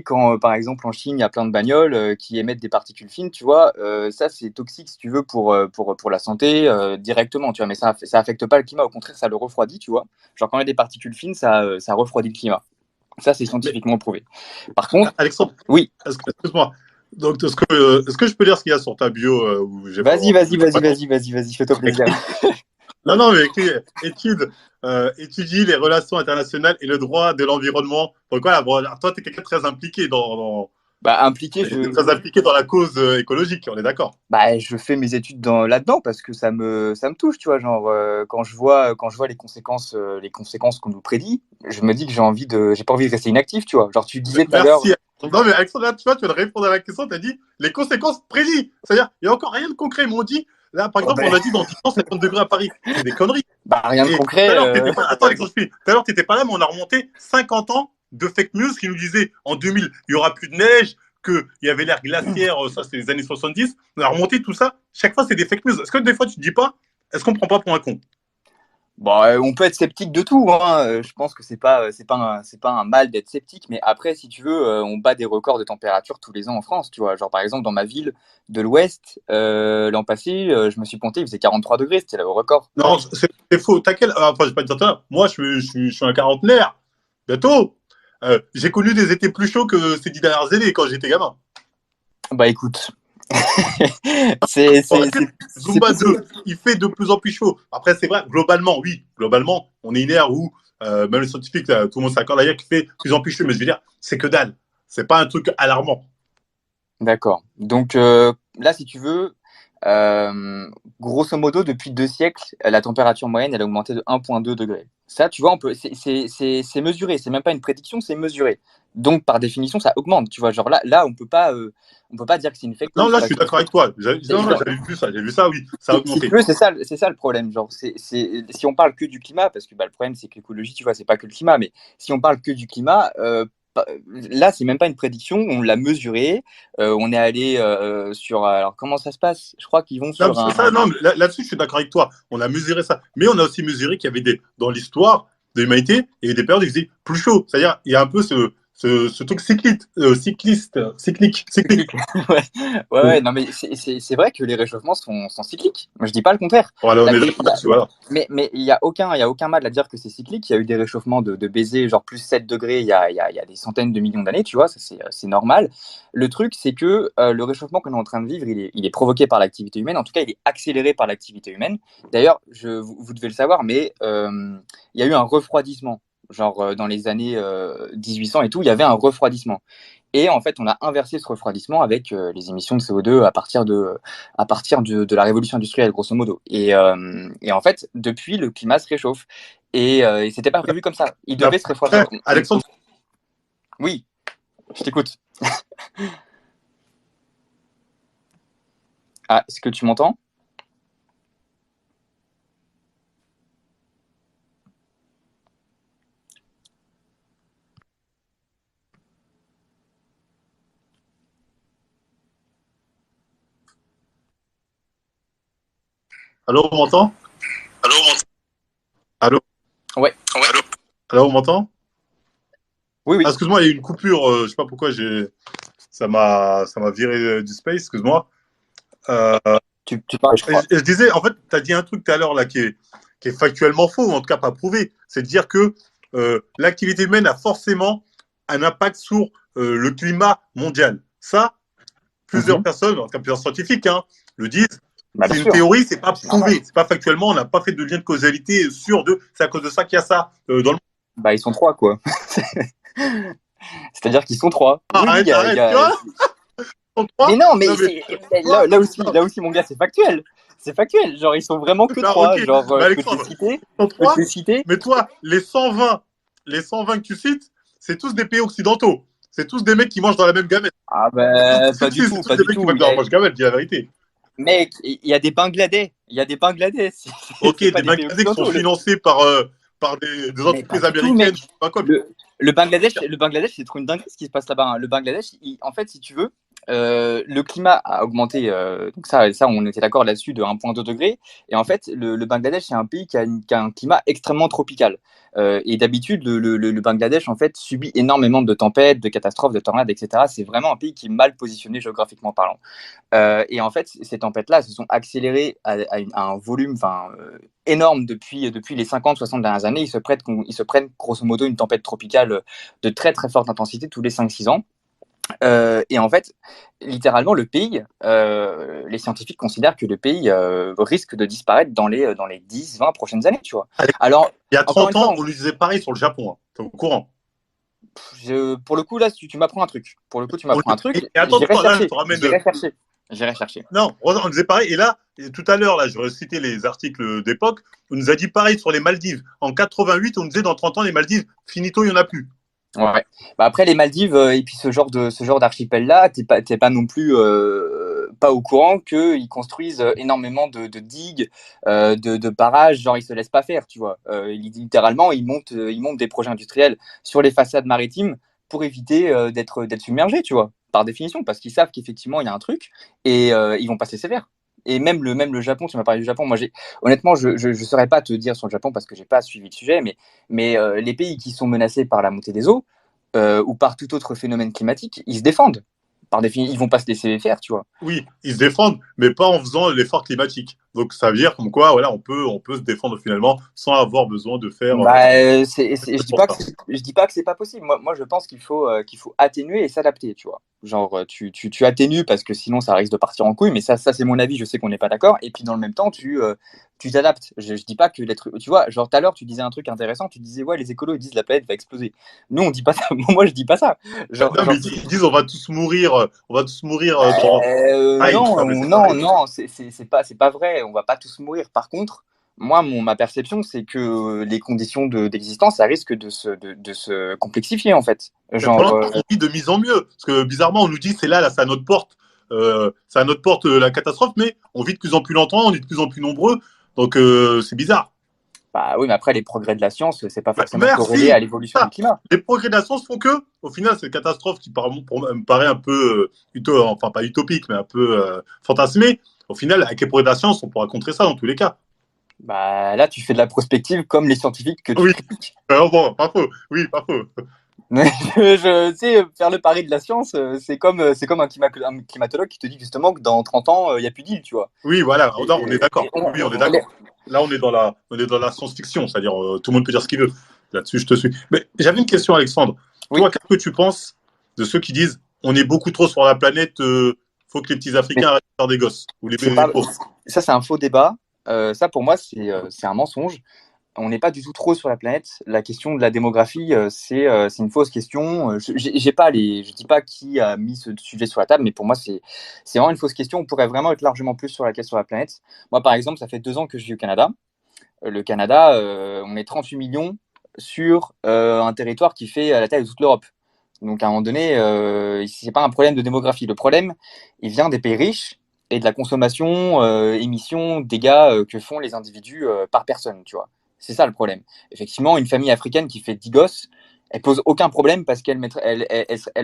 quand par exemple en Chine, il y a plein de bagnoles qui émettent des particules fines, tu vois, ça c'est toxique si tu veux pour la santé directement, tu vois, mais ça affecte pas le climat, au contraire, ça le refroidit, tu vois. Genre quand il y a des particules fines, ça refroidit le climat. Ça, c'est scientifiquement prouvé. Par contre, Alexandre, oui. Excuse-moi. Donc, est-ce que je peux lire ce qu'il y a sur ta bio Vas-y, fais-toi plaisir. Non, mais écrit étudie les relations internationales et le droit de l'environnement. Donc voilà, bon, toi, tu es quelqu'un de très impliqué Bah, impliqué, Tu es très impliqué dans la cause écologique, on est d'accord. bah, je fais mes études là-dedans parce que ça me touche, tu vois. Genre, quand je vois les conséquences qu'on nous prédit, je me dis que j'ai pas envie de rester inactif, tu vois. Genre, tu disais tout à l'heure. Merci. Non, mais Alexandre, tu vois, tu viens de répondre à la question, tu as dit les conséquences prédites. C'est-à-dire, il n'y a encore rien de concret. Ils m'ont dit, là, par exemple, on a dit dans 10 ans, 50 degrés à Paris. C'est des conneries. Bah, rien de Et tout concret. à l'heure, t'étais pas. Attends, Alexandre, tout à l'heure, tu n'étais pas là, mais on a remonté 50 ans de fake news qui nous disaient en 2000, il n'y aura plus de neige, qu'il y avait l'ère glaciaire, ça, c'était les années 70. On a remonté tout ça. Chaque fois, c'est des fake news. Est-ce que des fois, tu te dis pas, est-ce qu'on ne prend pas pour un con? Bon, on peut être sceptique de tout, hein. Je pense que c'est pas un mal d'être sceptique, mais après, si tu veux, on bat des records de température tous les ans en France, tu vois. Genre, par exemple, dans ma ville de l'Ouest, l'an passé, je me suis pointé, il faisait 43 degrés, c'était le record. Non, c'est faux. T'as quel. Enfin, je vais pas te dire ça. Moi, je suis un quarantenaire. Bientôt. J'ai connu des étés plus chauds que ces 10 dernières années quand j'étais gamin. Bah, écoute, c'est Bon, c'est- c'est- c'est Zumba possible. 2, il fait de plus en plus chaud. Après, c'est vrai, globalement, oui. Globalement, on est une ère où, même les scientifiques, là, tout le monde s'accorde d'ailleurs, qu'il fait de plus en plus chaud. Mais je veux dire, c'est que dalle. C'est pas un truc alarmant. D'accord. Donc là, si tu veux, grosso modo, depuis 2 siècles, la température moyenne, elle a augmenté de 1,2 degrés. Ça, tu vois, c'est mesuré. C'est même pas une prédiction, c'est mesuré. Donc, par définition, ça augmente. Tu vois, genre là, on peut pas dire que c'est une fake Non, news là, je parce suis que d'accord avec toi. Non, non, genre, j'avais vu ça. J'ai vu ça, oui. Ça a si tu augmenté. veux, c'est ça le problème. Genre, si on parle que du climat, parce que bah, le problème, c'est que l'écologie, tu vois, c'est pas que le climat, mais si on parle que du climat, là, c'est même pas une prédiction, on l'a mesuré, on est allé sur. Alors, comment ça se passe? Je crois qu'ils vont Non, sur ça, non, là-dessus, je suis d'accord avec toi. On a mesuré ça. Mais on a aussi mesuré qu'il y avait dans l'histoire de l'humanité, il y a des périodes où il faisait plus chaud. C'est-à-dire, il y a un peu ce truc cyclique. cyclique. Ouais, ouais, ouais, non, mais c'est vrai que les réchauffements sont cycliques. Moi, je dis pas le contraire. Voilà, on La- est il d'accord y a- là-dessus. Voilà. mais il y a aucun mal à dire que c'est cyclique. Il y a eu des réchauffements de baisers, genre plus 7 degrés, il y a des centaines de millions d'années, tu vois, ça c'est normal. Le truc, c'est que le réchauffement qu'on est en train de vivre, il est provoqué par l'activité humaine. En tout cas, il est accéléré par l'activité humaine. D'ailleurs, vous devez le savoir, mais il y a eu un refroidissement. Genre dans les années 1800 et tout, il y avait un refroidissement. Et en fait, on a inversé ce refroidissement avec les émissions de CO2 à partir de la révolution industrielle, grosso modo. Et en fait, depuis, le climat se réchauffe. Et c'était pas prévu comme ça. Il devait se refroidir. Après, Alexandre, Oui, je t'écoute. Ah, est-ce que tu m'entends? allô, on m'entend? Allô? Ouais. Allô, on m'entend? Oui, Ah, oui. excuse-moi, il y a eu une coupure. Je sais pas pourquoi ça m'a viré du space, excuse-moi. Euh, Tu parles, je crois. je disais, en fait, tu as dit un truc tout à l'heure là qui est factuellement faux, ou en tout cas pas prouvé. C'est de dire que l'activité humaine a forcément un impact sur le climat mondial. Ça, plusieurs Mhm. personnes, en tout cas plusieurs scientifiques, hein, le disent. Bah, bien C'est une sûr, théorie, c'est pas c'est normal. prouvé, c'est pas factuellement, on n'a pas fait de lien de causalité sûr de. C'est à cause de ça qu'il y a ça dans le monde. Bah, ils sont trois, quoi. C'est-à-dire qu'ils sont trois. Oui, oui, Arrête, tu vois, on Mais croit. non, mais, Non mais mais toi, là aussi, mon gars, c'est factuel. C'est factuel. Genre, ils sont vraiment que bah, trois. ok, Genre, bah, je peux te les Alexandre, citer. Je peux te 103, les citer. mais toi, les 120 que tu cites, c'est tous des pays occidentaux. C'est tous des mecs qui mangent dans la même gamelle. Ah C'est ben, c'est- pas du c'est tout, tous pas des du mecs qui tout. mangent dans la même gamelle, dis la vérité. Mec, il y a des Bangladais. Il y a des Bangladais. Ok, C'est pas des des pays Bangladais qui sont occidentaux. financés par des Mais pas entreprises du tout, américaines, mec. je sais pas quoi. Le Bangladesh, c'est trop une dinguerie ce qui se passe là-bas, hein. Le Bangladesh, en fait, si tu veux, le climat a augmenté. Donc ça, on était d'accord là-dessus de 1,2 degré. Et en fait, le Bangladesh, c'est un pays qui a un climat extrêmement tropical. Et d'habitude, le Bangladesh, en fait, subit énormément de tempêtes, de catastrophes, de tornades, etc. C'est vraiment un pays qui est mal positionné géographiquement parlant. Et en fait, ces tempêtes-là se sont accélérées à un volume énorme depuis les 50-60 dernières années. Ils se prennent grosso modo une tempête tropicale de très très forte intensité tous les 5-6 ans. Et en fait, littéralement, le pays, les scientifiques considèrent que le pays risque de disparaître dans les 10-20 prochaines années, tu vois. Allez, Alors, il y a encore 30 une fois, ans, on lui disait pareil sur le Japon. Hein. T'es au courant. Pour le coup, là, tu m'apprends un truc. Pour le coup, tu m'apprends un truc. Et attends, là, je te ramène. J'irai chercher. Non, on disait pareil. Et là, tout à l'heure, là, je vais citer les articles d'époque. On nous a dit pareil sur les Maldives. En 88, on nous disait dans 30 ans, les Maldives, finito, il n'y en a plus. Ouais. Bah après les Maldives et puis ce genre d'archipel là, t'es pas non plus pas au courant qu'ils construisent énormément de digues, de barrages, genre ils se laissent pas faire, tu vois. Littéralement ils montent des projets industriels sur les façades maritimes pour éviter d'être submergés, tu vois, par définition, parce qu'ils savent qu'effectivement il y a un truc et ils vont pas se laisser faire. Et même le Japon, tu m'as parlé du Japon, moi honnêtement je saurais pas te dire sur le Japon parce que j'ai pas suivi le sujet, mais les pays qui sont menacés par la montée des eaux ou par tout autre phénomène climatique, ils se défendent. Par définition, ils vont pas se laisser faire, tu vois. Oui, ils se défendent, mais pas en faisant l'effort climatique. Donc ça veut dire comme quoi, voilà, on peut se défendre finalement sans avoir besoin de faire. Je dis pas que c'est pas possible. Moi, je pense qu'il faut atténuer et s'adapter, tu vois. Genre, tu atténues parce que sinon ça risque de partir en couille. Mais ça c'est mon avis. Je sais qu'on n'est pas d'accord. Et puis dans le même temps, tu t'adaptes. Je dis pas que l'être, tu vois, genre tout à l'heure tu disais un truc intéressant. Tu disais ouais, les écolos ils disent la planète va exploser. Nous on dit pas ça. Moi je dis pas ça. Mais ils disent on va tous mourir. Non, c'est pas vrai. On va pas tous mourir. Par contre, moi, ma perception, c'est que les conditions d'existence, ça risque de se complexifier, en fait. Genre, on vit de mieux en mieux. Parce que bizarrement, on nous dit c'est là, c'est à notre porte. C'est à notre porte la catastrophe, mais on vit de plus en plus longtemps, on est de plus en plus nombreux. Donc, c'est bizarre. Bah oui, mais après, les progrès de la science, c'est pas forcément corrélé à l'évolution du climat. Les progrès de la science font que, au final, cette catastrophe qui me paraît un peu, enfin pas utopique, mais un peu fantasmée, au final, avec les progrès de la science, on pourra contrer ça dans tous les cas. Bah là, tu fais de la prospective comme les scientifiques que tu critiques. Bon, pas faux. Oui, pas faux. Je sais, faire le pari de la science, c'est comme un climatologue qui te dit justement que dans 30 ans, il n'y a plus d'îles, tu vois. Oui, voilà, on est d'accord. Oui, on est d'accord. Là, on est dans la science-fiction, c'est-à-dire tout le monde peut dire ce qu'il veut. Là-dessus, je te suis. Mais j'avais une question, Alexandre. Oui. Toi, qu'est-ce que tu penses de ceux qui disent on est beaucoup trop sur la planète, faut que les petits Africains arrêtent de faire des gosses ou les Ça, c'est un faux débat. Ça, pour moi, c'est un mensonge. On n'est pas du tout trop sur la planète. La question de la démographie, c'est une fausse question. Je dis pas qui a mis ce sujet sur la table, mais pour moi, c'est vraiment une fausse question. On pourrait vraiment être largement plus sur la planète. Moi, par exemple, ça fait 2 ans que je vis au Canada. Le Canada, on est 38 millions sur un territoire qui fait la taille de toute l'Europe. Donc, à un moment donné, c'est pas un problème de démographie. Le problème, il vient des pays riches et de la consommation, émissions, dégâts que font les individus par personne, tu vois. C'est ça le problème. Effectivement, une famille africaine qui fait 10 gosses, elle pose aucun problème parce qu'elle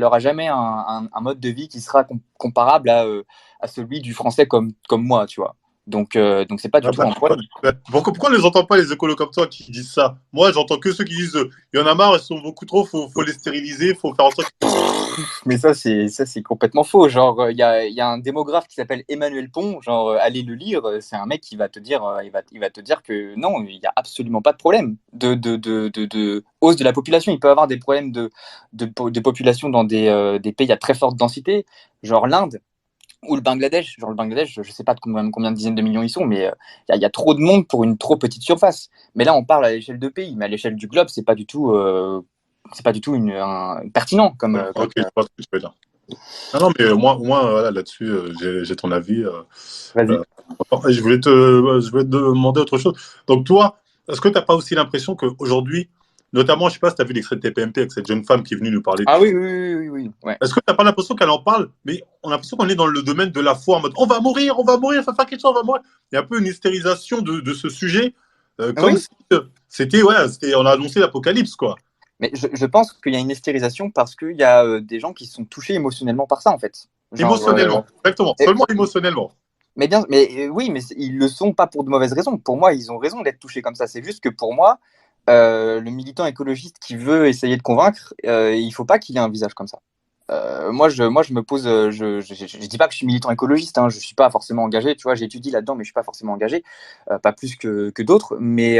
aura jamais un mode de vie qui sera comparable à celui du français comme moi, tu vois. Donc c'est pas du tout un problème. Pourquoi on ne les entend pas, les écolos comme toi, qui disent ça? Moi, j'entends que ceux qui disent il y en a marre, ils sont beaucoup trop, faut les stériliser, faut faire en sorte. Mais ça, c'est complètement faux. Genre, il y a un démographe qui s'appelle Emmanuel Pont. Genre, allez le lire. C'est un mec qui va te dire, il va te dire que non, il n'y a absolument pas de problème de hausse de la population. Il peut y avoir des problèmes de population dans des pays à très forte densité, genre l'Inde. Ou le Bangladesh, je ne sais pas de combien de dizaines de millions ils sont, mais il y a trop de monde pour une trop petite surface. Mais là, on parle à l'échelle de pays, mais à l'échelle du globe, c'est pas du tout pertinent comme. Ok, je vois ce que tu veux dire. Non, mais moi voilà, là-dessus, j'ai ton avis. Vas-y. Je voulais te demander autre chose. Donc toi, est-ce que tu n'as pas aussi l'impression qu'aujourd'hui, notamment, je ne sais pas si tu as vu l'extrait de TPMP avec cette jeune femme qui est venue nous parler. Ah oui. Ouais. Est-ce que tu n'as pas l'impression qu'elle en parle, mais on a l'impression qu'on est dans le domaine de la foi, en mode on va mourir, faut faire quelque chose, on va mourir. Il y a un peu une hystérisation de ce sujet, comme si c'était, on a annoncé l'apocalypse, quoi. Mais je pense qu'il y a une hystérisation parce qu'il y a des gens qui sont touchés émotionnellement par ça, en fait. Genre, émotionnellement, exactement, seulement émotionnellement. Mais oui, mais ils le sont pas pour de mauvaises raisons. Pour moi, ils ont raison d'être touchés comme ça. C'est juste que pour moi, le militant écologiste qui veut essayer de convaincre, il faut pas qu'il ait un visage comme ça. Moi, je me pose, je dis pas que je suis militant écologiste, hein, je suis pas forcément engagé, tu vois, j'étudie là-dedans, mais je suis pas forcément engagé, pas plus que d'autres. Mais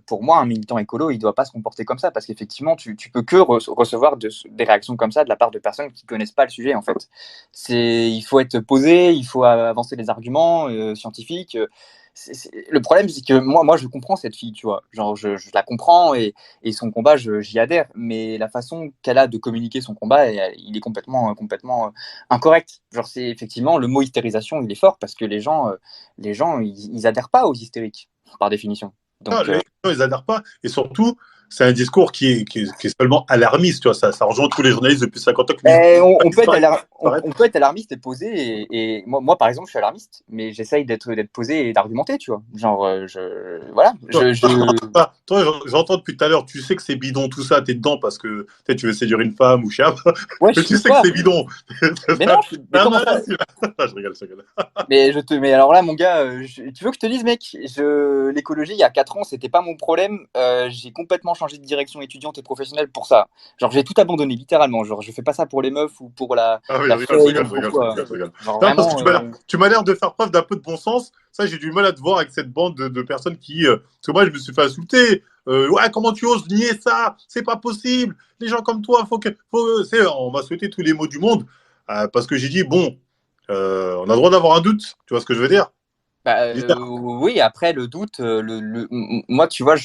pour moi, un militant écolo, il doit pas se comporter comme ça, parce qu'effectivement, tu peux que recevoir des réactions comme ça de la part de personnes qui connaissent pas le sujet, en fait. Il faut être posé, il faut avancer des arguments scientifiques. Le problème, c'est que moi, je comprends cette fille, tu vois. Genre, je la comprends et son combat, j'y adhère. Mais la façon qu'elle a de communiquer son combat, il est complètement incorrect. Genre, c'est effectivement le mot hystérisation, il est fort parce que les gens, ils adhèrent pas aux hystériques par définition. Non, Donc, les gens, ils adhèrent pas. Et surtout, c'est un discours qui est seulement alarmiste. Tu vois, ça rejoint tous les journalistes depuis 50 ans qui disent on peut être disparaître, disparaître. on peut être alarmiste et posé. Et moi, par exemple, je suis alarmiste, mais j'essaye d'être posé et d'argumenter, tu vois. Genre, voilà. Toi, j'entends depuis tout à l'heure, tu sais que c'est bidon tout ça, t'es dedans parce que peut-être tu veux séduire une femme ou je sais pas, Ouais, je mais tu suis sais que pas. c'est bidon. Mais non, mais comment ça? Je rigole, je rigole. Mais alors là, mon gars, tu veux que je te dise, mec, l'écologie, il y a 4 ans, c'était pas mon problème. J'ai complètement changé de direction étudiante et professionnelle pour ça. Genre, j'ai tout abandonné, littéralement. Genre, je fais pas ça pour les meufs ou pour Ah oui, la je rigole, je fame rigole, ou je rigole, pourquoi. je rigole. Genre, Non, parce que vraiment. tu m'as l'air de faire preuve d'un peu de bon sens. Ça, j'ai du mal à te voir avec cette bande de personnes qui. Parce que moi, je me suis fait insulter. Ouais, comment tu oses nier ça? C'est pas possible. Les gens comme toi, on m'a souhaité tous les mots du monde. Parce que j'ai dit, bon, on a le droit d'avoir un doute. Tu vois ce que je veux dire? Bah, oui, après, le doute, moi, tu vois, je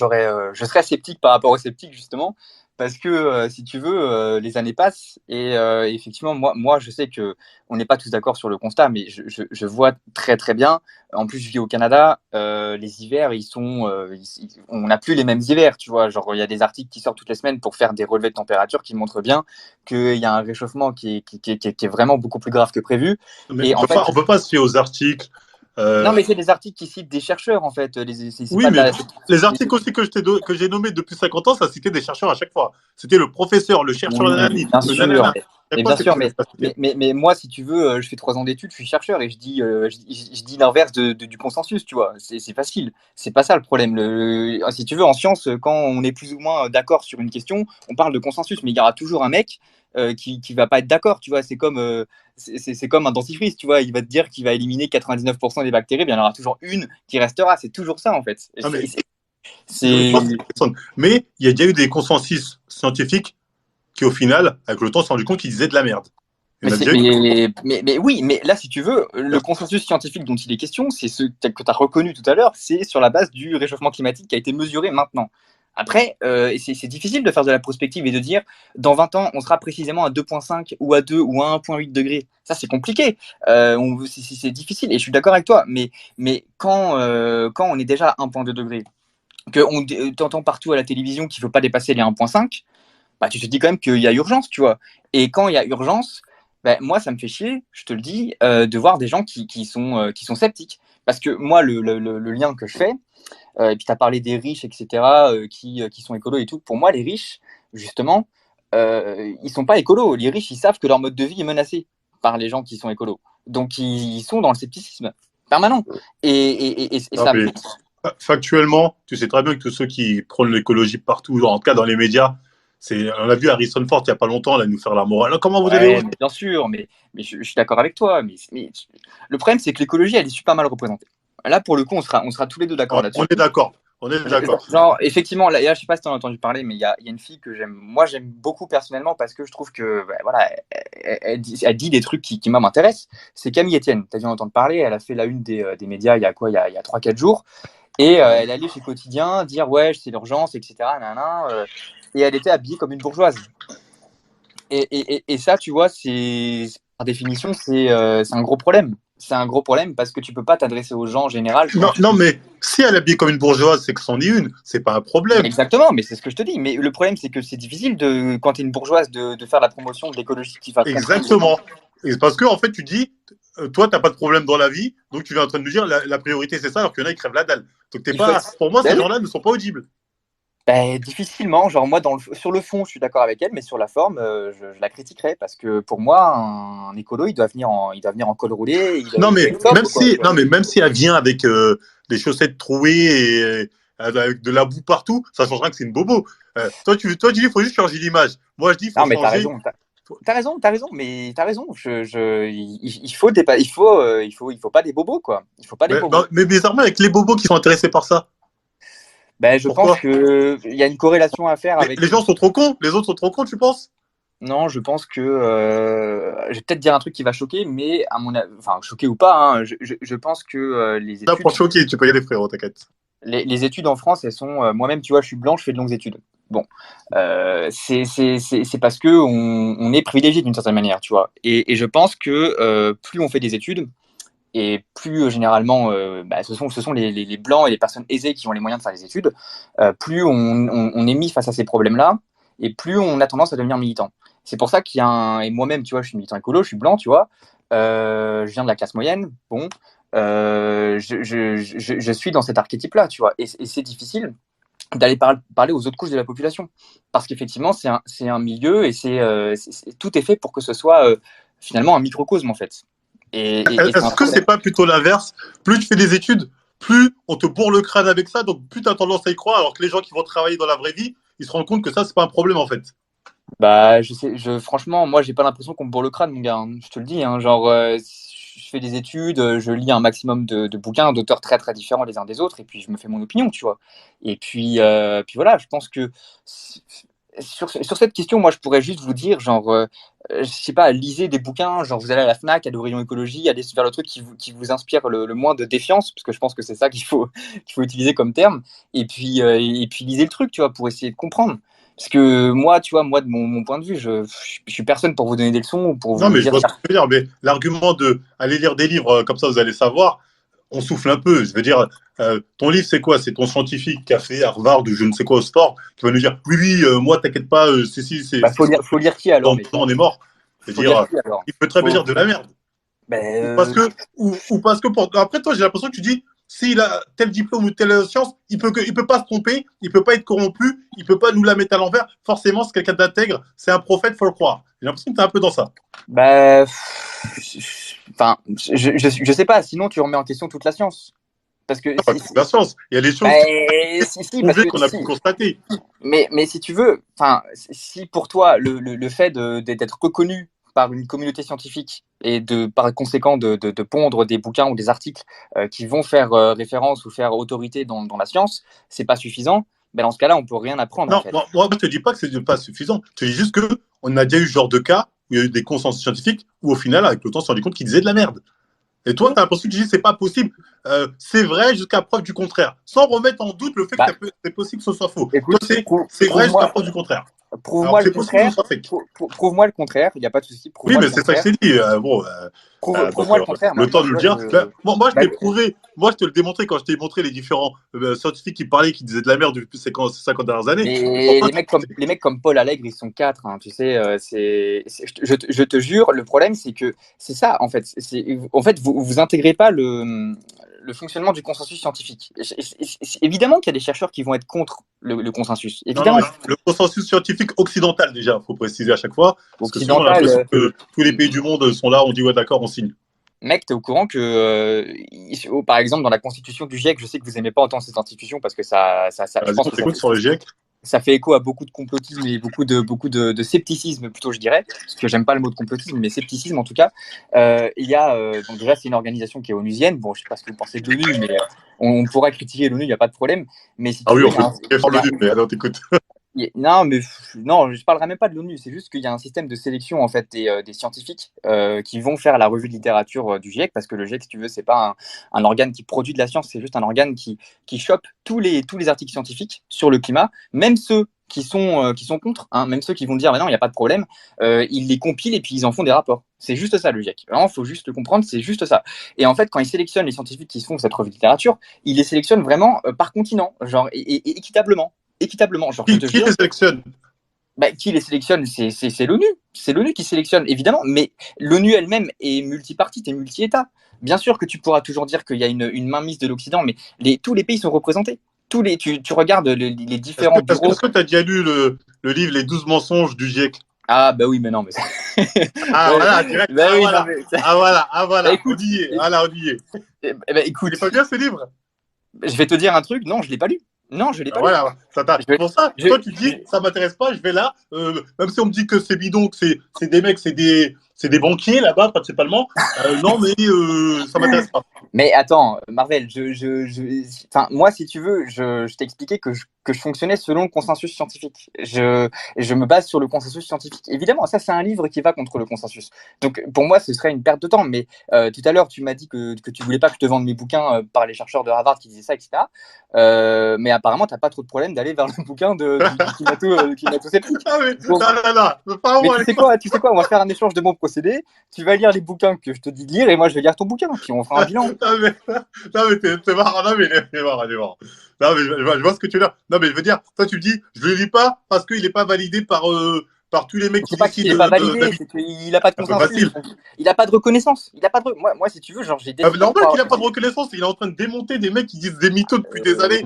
serais sceptique par rapport aux sceptiques, justement, parce que, si tu veux, les années passent et effectivement, moi, je sais que on n'est pas tous d'accord sur le constat, mais je vois très, très bien. En plus, je vis au Canada, les hivers, on n'a plus les mêmes hivers, tu vois. Genre, il y a des articles qui sortent toutes les semaines pour faire des relevés de température qui montrent bien qu'il y a un réchauffement qui est vraiment beaucoup plus grave que prévu. Mais Et en fait, on peut pas se fier aux articles. non, Euh, mais c'est des articles qui citent des chercheurs, en fait. C'est Oui, pas de mais la. les articles aussi que j'ai nommés depuis 50 ans, ça citait des chercheurs à chaque fois. C'était le professeur, le chercheur Oui, nanani, bien le sûr. nanana. À chaque Mais fois, bien c'était sûr, ça citait. mais moi, si tu veux, je fais 3 ans d'études, je suis chercheur et je dis l'inverse du consensus, tu vois. C'est facile. C'est pas ça le problème. Si tu veux, en science, quand on est plus ou moins d'accord sur une question, on parle de consensus, mais il y aura toujours un mec qui va pas être d'accord, tu vois. C'est comme un dentifrice, tu vois. Il va te dire qu'il va éliminer 99% des bactéries, mais il y en aura toujours une qui restera. C'est toujours ça, en fait. Non, mais je C'est. pense que personne. Mais il y a déjà eu des consensus scientifiques qui, au final, avec le temps, se sont rendus compte qu'ils disaient de la merde. Il y Mais, en a c'est- déjà eu. mais oui, mais là, si tu veux, le consensus scientifique dont il est question, c'est ce que tu as reconnu tout à l'heure, c'est sur la base du réchauffement climatique qui a été mesuré maintenant. Après, c'est difficile de faire de la prospective et de dire dans 20 ans, on sera précisément à 2,5 ou à 2 ou à 1,8 degrés. Ça, c'est compliqué. C'est difficile et je suis d'accord avec toi. Mais quand on est déjà à 1,2 degrés, que tu entends partout à la télévision qu'il ne faut pas dépasser les 1,5, bah, tu te dis quand même qu'il y a urgence, tu vois. Et quand il y a urgence, bah, moi, ça me fait chier, je te le dis, de voir des gens qui sont sceptiques. Parce que moi, le lien que je fais, et puis tu as parlé des riches, etc., qui sont écolos et tout, pour moi, les riches, justement, ils sont pas écolos. Les riches, ils savent que leur mode de vie est menacé par les gens qui sont écolos. Donc, ils sont dans le scepticisme permanent. Et Non, ça me. mais factuellement, tu sais très bien que tous ceux qui prônent l'écologie partout, en tout cas dans les médias, on a vu Harrison Ford il n'y a pas longtemps là, nous faire la morale. Comment vous avez Ouais, osé? mais bien sûr, mais je suis d'accord avec toi. Mais le problème, c'est que l'écologie, elle est super mal représentée. Là, pour le coup, on sera tous les deux d'accord On là-dessus. est d'accord. On est d'accord. Genre, effectivement, là, je sais pas si tu en as entendu parler, mais il y a une fille que j'aime beaucoup personnellement parce que je trouve que, bah, voilà, elle dit des trucs qui moi m'intéressent. C'est Camille Etienne. Tu as dû en entendre parler. Elle a fait la une des médias il y a quoi, il y a 3-4 jours. Et elle allait chez Quotidien dire, ouais, c'est l'urgence, etc. Et elle était habillée comme une bourgeoise. Et ça, tu vois, par définition, c'est un gros problème. C'est un gros problème parce que tu peux pas t'adresser aux gens en général quand Non, non, mais si elle est habillée comme une bourgeoise, c'est que c'en est une. C'est pas un Mais problème. exactement, mais c'est ce que je te dis. Mais le problème, c'est que c'est difficile quand tu es une bourgeoise de faire la promotion de l'écologie qui va comprendre les gens. Exactement. Et parce que, en fait, tu dis, toi, tu n'as pas de problème dans la vie, donc tu es en train de nous dire la priorité, c'est ça, alors qu'il y en a qui crèvent la dalle. Donc, Il faut être. pour moi, ces Ben oui. gens-là ne sont pas audibles. Ben, difficilement. Genre, moi, sur le fond, je suis d'accord avec elle, mais sur la forme, je la critiquerai parce que pour moi, un écolo, il doit venir en col roulé, Non, il doit mais être sobre, quoi, tu vois. même si elle vient avec des chaussettes trouées et avec de la boue partout, ça changera que c'est une bobo. Toi, tu dis, il faut juste changer l'image. Moi, je dis, il faut Non, mais t'as changer. raison. T'as raison, mais t'as raison. Il faut pas des bobos, quoi. Il faut pas des bobos. Mais bizarrement, avec les bobos qui sont intéressés par ça. Ben, je pense Pourquoi? que il y a une corrélation à faire Mais avec. les gens sont trop cons. Les autres sont trop cons, tu penses? Non, je pense que je vais peut-être dire un truc qui va choquer, mais à mon enfin choquer ou pas, hein, je pense que les Là, études, pour choquer, tu peux y aller, frérot, t'inquiète. les études en France, elles sont moi-même, tu vois, je suis blanc, je fais de longues études. Bon, c'est parce que on est privilégié d'une certaine manière, tu vois. Et je pense que plus on fait des études et plus généralement, bah, ce sont les blancs et les personnes aisées qui ont les moyens de faire des études, plus on est mis face à ces problèmes-là et plus on a tendance à devenir militant. C'est pour ça qu'il y a et moi-même, tu vois, je suis militant écolo, je suis blanc, tu vois, je viens de la classe moyenne, bon, je suis dans cet archétype-là, tu vois, et c'est difficile d'aller parler aux autres couches de la population. Parce qu'effectivement, c'est un milieu et tout est fait pour que ce soit finalement un microcosme, en fait. Et c'est un Est-ce que c'est problème. pas plutôt l'inverse? Plus tu fais des études, plus on te bourre le crâne avec ça, donc plus tu as tendance à y croire, alors que les gens qui vont travailler dans la vraie vie, ils se rendent compte que ça, c'est pas un problème en fait. Bah, franchement, moi, j'ai pas l'impression qu'on me bourre le crâne, mon gars, hein. Je te le dis, hein, genre, je fais des études, je lis un maximum de bouquins d'auteurs très très différents les uns des autres, et puis je me fais mon opinion, tu vois. Et puis voilà, je pense que sur cette question, moi, je pourrais juste vous dire, genre, je sais pas, lisez des bouquins, genre, vous allez à la Fnac, à l'Orion Écologie, allez vers le truc qui vous inspire le moins de défiance, parce que je pense que c'est ça qu'il faut utiliser comme terme, et puis lisez le truc, tu vois, pour essayer de comprendre. Parce que moi, tu vois, moi, de mon point de vue, je suis personne pour vous donner des leçons ou pour Non, vous mais je dire. vois ce que tu veux dire, mais l'argument de aller lire des livres, comme ça vous allez savoir, on souffle un peu. Je veux dire, ton livre, c'est quoi? C'est ton scientifique qui a fait Harvard ou je ne sais quoi au sport qui va nous dire oui, oui, moi, t'inquiète pas, Bah, faut lire qui alors, dans 2 ans, mettons. on est mort. Je veux Faut lire dire, qui alors? il peut très bien Faut, dire de la merde. ben, Ou parce que après toi, j'ai l'impression que tu dis s'il a tel diplôme ou telle science, il peut pas se tromper, il peut pas être corrompu, il peut pas nous la mettre à l'envers. Forcément, c'est quelqu'un d'intègre, c'est un prophète, faut le croire. J'ai l'impression que tu es un peu dans ça. bah, enfin, je sais pas. Sinon, tu remets en question toute la science. Parce que Pas toute la science. Il y a des bah, choses qui si, parce prouvées que qu'on a si. pu constater. Mais si tu veux, enfin, si pour toi le fait d'être reconnu par une communauté scientifique et par conséquent de pondre des bouquins ou des articles qui vont faire référence ou faire autorité dans la science, c'est pas suffisant. Ben dans ce cas-là, on peut rien apprendre en Non, fait. moi, je te dis pas que c'est pas suffisant. Je te dis juste que on a déjà eu ce genre de cas où il y a eu des consensus scientifiques où au final, avec le temps, on s'est rendu compte qu'ils disaient de la merde. Et toi, tu as l'impression que tu dis c'est pas possible. C'est vrai jusqu'à preuve du contraire. Sans remettre en doute le fait que Bah, c'est possible que ce soit faux. Toi, écoute, c'est vrai jusqu'à prouve-moi, preuve du contraire. Alors prouve-moi que le c'est possible que ce contraire. soit fake. Prouve-moi le contraire. Il n'y a pas de souci. Oui, Prouve-moi le mais c'est ça que je contraire. t'ai dit. Donc, Prouve-moi le contraire. le Moi, temps de tu le vois, dire. Ben, moi, je bah, t'ai prouvé. Moi, je te le démontrais quand je t'ai montré les différents scientifiques qui parlaient, qui disaient de la merde depuis ces 50 dernières années. Et mais pourtant, les mecs comme Paul Allègre, ils sont quatre, hein, tu sais. Je te jure, le problème, c'est que c'est ça, en fait. En fait, vous intégrez pas le fonctionnement du consensus scientifique. Évidemment qu'il y a des chercheurs qui vont être contre le consensus. non, non, Évidemment. le consensus scientifique occidental, déjà, il faut préciser à chaque fois. Parce que sinon, on a Occidental, l'impression que tous les pays du monde sont là, on dit ouais, d'accord, on signe. mec, tu es au courant que, par exemple, dans la constitution du GIEC, je sais que vous aimez pas entendre cette institution parce que je Vas-y, pense on que ça t'écoute sur le GIEC. ça fait écho à beaucoup de complotisme et beaucoup de scepticisme, plutôt, je dirais, parce que j'aime pas le mot de complotisme, mais scepticisme en tout cas. Il y a, donc déjà, c'est une organisation qui est onusienne. Bon, je sais pas ce que vous pensez de l'ONU, mais on pourra critiquer l'ONU, il n'y a pas de problème. Mais si Ah tu oui, veux, on peut défendre il y a- l'ONU, mais alors t'écoutes. non, mais non, je parlerai même pas de l'ONU. C'est juste qu'il y a un système de sélection en fait des scientifiques qui vont faire la revue de littérature du GIEC, parce que le GIEC, si tu veux, c'est pas un organe qui produit de la science, c'est juste un organe qui chope tous les articles scientifiques sur le climat, même ceux qui sont contre, hein, même ceux qui vont dire bah non, il n'y a pas de problème, ils les compilent et puis ils en font des rapports. C'est juste ça le GIEC. Vraiment, il faut juste le comprendre, c'est juste ça. Et en fait, quand ils sélectionnent les scientifiques qui font cette revue de littérature, ils les sélectionnent vraiment par continent, genre et équitablement. Équitablement, genre je te Qui jure, les sélectionne? bah, qui les sélectionne, c'est l'ONU. C'est l'ONU qui sélectionne, évidemment, mais l'ONU elle-même est multipartite et multi-État. Bien sûr que tu pourras toujours dire qu'il y a une mainmise de l'Occident, mais tous les pays sont représentés. Tu regardes les différents bureaux. Est-ce que tu as déjà lu le livre Les 12 mensonges du GIEC? Ah, bah oui, mais non, mais Ah ouais, voilà, direct. bah Ah oui, non, voilà. mais Ah voilà. Ah bah, voilà. On écoute, y est. Voilà, on y est. bah, Il écoute, est pas bien ce livre? je vais te dire un truc. Non, je l'ai pas lu. Non, je l'ai Ben pas lu. voilà. Je, C'est pour ça, je, toi tu dis, ça m'intéresse pas, je vais là. Même si on me dit que c'est bidon, que c'est des mecs, c'est des banquiers là-bas, principalement. Non, mais ça m'intéresse pas. Mais attends, Marvel, enfin, moi, si tu veux, je t'ai expliqué que je fonctionnais selon le consensus scientifique. Je me base sur le consensus scientifique. Évidemment, ça, c'est un livre qui va contre le consensus. Donc, pour moi, ce serait une perte de temps. Mais tout à l'heure, tu m'as dit que tu voulais pas que je te vende mes bouquins par les chercheurs de Harvard qui disaient ça, etc. Mais apparemment, tu n'as pas trop de problème d'aller vers le bouquin du climato-sceptique. Ah, mais, Donc, non, pas mais moi, Alexandre. tu sais quoi, on va faire un échange de bons procédés. Tu vas lire les bouquins que je te dis de lire et moi je vais lire ton bouquin. Puis on fera un bilan. Non, mais t'es marrant. Non, mais il est marrant, il est marrant. Non, mais je vois ce que tu veux dire. Non, mais je veux dire, toi, tu me dis, je le lis pas parce qu'il n'est pas validé par tous les mecs C'est qui pas qu'il n'est décident pas validé, c'est qu'il n'a pas de un peu consensus. facile. Il n'a pas de reconnaissance. Il a pas de... moi, si tu veux, genre, j'ai décidé. Normal qu'il n'a pas de reconnaissance. Il est en train de démonter des mecs qui disent des mythos depuis des années.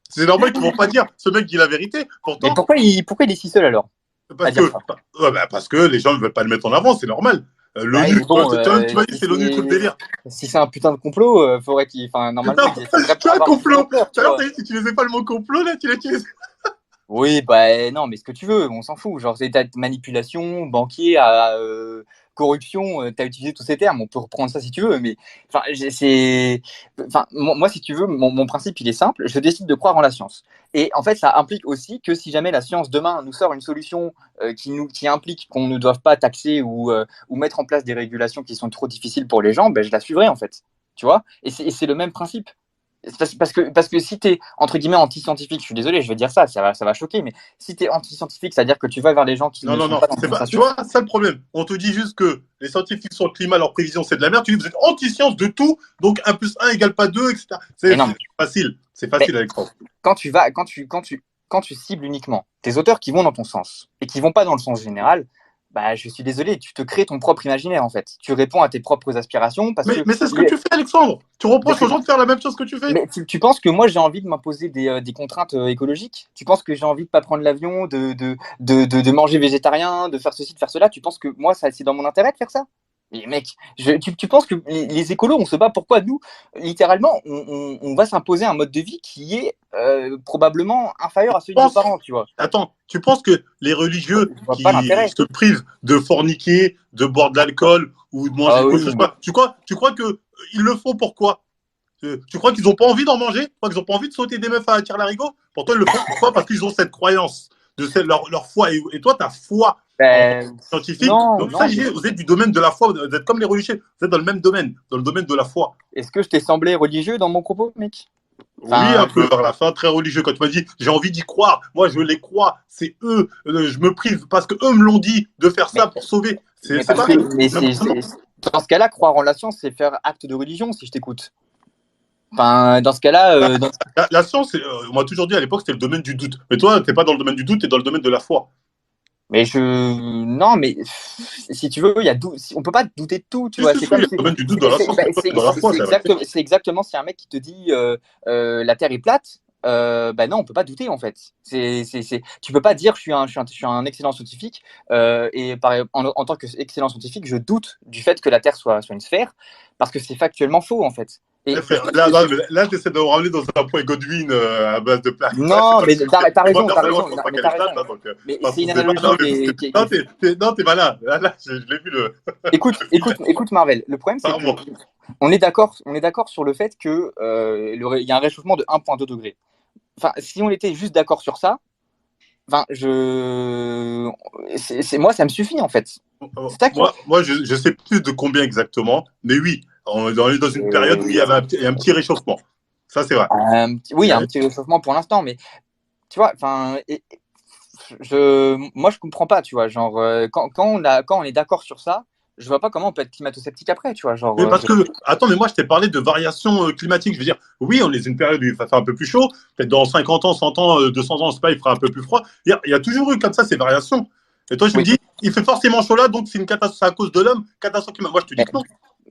C'est normal qu'ils vont pas dire ce mec dit la vérité. Mais Pourtant, pourquoi il est si seul alors à parce dire que, ça? parce que les gens ne veulent pas le mettre en avant, c'est normal. Bah, L'ONU, bon, tu m'as dit c'est l'ONU tout le délire. si c'est un putain de complot, faudrait qu'il. Enfin, normalement, Non, il devrait tu as un avoir plus complot. d'ampleur, Tout tu à l'heure, vois. t'as dit que tu n'utilisais pas le mot complot, là, tu l'as utilisé. Oui, bah non, mais ce que tu veux, on s'en fout. Genre, c'est manipulation, banquier, corruption, tu as utilisé tous ces termes, on peut reprendre ça si tu veux, mais enfin, moi, si tu veux, mon principe, il est simple, je décide de croire en la science. Et en fait, ça implique aussi que si jamais la science demain nous sort une solution qui implique qu'on ne doive pas taxer ou mettre en place des régulations qui sont trop difficiles pour les gens, ben, je la suivrai en fait. Tu vois. Et c'est le même principe. Parce que si tu es, entre guillemets, anti-scientifique, je suis désolé, je vais dire ça va choquer, mais si tu es anti-scientifique, c'est-à-dire que tu vas vers les gens qui Non, ne non, sont non. pas dans le C'est pas, tu consensus. vois, ça le problème. On te dit juste que les scientifiques sur le climat, leurs prévisions, c'est de la merde. Tu dis, vous êtes anti-science de tout, donc 1 plus 1 égale pas 2, etc. Mais non, Facile. C'est mais facile, Alexandre. quand tu cibles uniquement tes auteurs qui vont dans ton sens et qui vont pas dans le sens général, bah, je suis désolé, tu te crées ton propre imaginaire en fait. Tu réponds à tes propres aspirations parce que. Mais c'est ce que tu fais, Alexandre. Tu reproches aux gens de faire la même chose que tu fais. Mais tu penses que moi j'ai envie de m'imposer des contraintes écologiques? Tu penses que j'ai envie de pas prendre l'avion, de manger végétarien, de faire ceci, de faire cela? Tu penses que moi c'est dans mon intérêt de faire ça? Mais mec, tu penses que les écolos, on se bat pourquoi nous? Littéralement, on va s'imposer un mode de vie qui est probablement inférieur à celui de nos parents, tu vois. Attends, tu penses que les religieux Je vois qui pas l'intérêt. se privent de forniquer, de boire de l'alcool ou de manger Ah quoi oui, que ce soit, tu crois que ils le font pourquoi? Tu crois qu'ils n'ont pas envie d'en manger? Tu crois qu'ils n'ont pas envie de sauter des meufs à tir larigot? Pourtant, ils le font pourquoi? Parce qu'ils ont cette croyance, leur foi. Et toi, ta foi en scientifique. non, Donc, ça, non. vous êtes du domaine de la foi. Vous êtes comme les religieux. Vous êtes dans le même domaine, dans le domaine de la foi. Est-ce que je t'ai semblé religieux dans mon propos, mec? Oui, un peu vers la fin, très religieux. Quand tu m'as dit, j'ai envie d'y croire, moi je les crois, c'est eux, je me prive parce que eux me l'ont dit de faire ça pour sauver. C'est pas dans ce cas-là, croire en la science, c'est faire acte de religion, si je t'écoute. Enfin, dans ce cas-là, la science, on m'a toujours dit à l'époque, c'était le domaine du doute. Mais toi, t'es pas dans le domaine du doute, t'es dans le domaine de la foi. mais non, mais si tu veux, on peut pas douter de tout, tu vois. C'est comme le domaine du doute dans la science, dans la foi. C'est exactement si un mec qui te dit la Terre est plate. Bah non, on peut pas douter en fait. Tu peux pas dire je suis un excellent scientifique et en tant qu'excellent scientifique, je doute du fait que la Terre soit une sphère parce que c'est factuellement faux en fait. Et frère, là tu essaies de ramener dans un point Godwin à base de plaques. Non, mais t'as raison. Mais c'est une analogie Non, t'es malin. Là, je l'ai vu le. Écoute, Marvel. Le problème, c'est que on est d'accord sur le fait que il y a un réchauffement de 1,2 degré. Enfin, si on était juste d'accord sur ça, enfin, moi, ça me suffit en fait. Moi, je sais plus de combien exactement, mais oui, on est dans une période où il y avait un petit réchauffement. Ça, c'est vrai. Oui, il y a un petit réchauffement pour l'instant, mais tu vois, enfin, moi, je comprends pas, tu vois, genre, quand on est d'accord sur ça, je vois pas comment on peut être climato-sceptique après, tu vois, genre. Mais parce que, attends, mais moi, je t'ai parlé de variations climatiques. Je veux dire, oui, on est dans une période où il va faire un peu plus chaud. Peut-être dans 50 ans, 100 ans, 200 ans, c'est pas, il fera un peu plus froid. Il y a toujours eu comme ça ces variations. Et toi, je me dis, il fait forcément chaud là, donc c'est une catastrophe à cause de l'homme, catastrophe climatique. Moi, je te dis que non.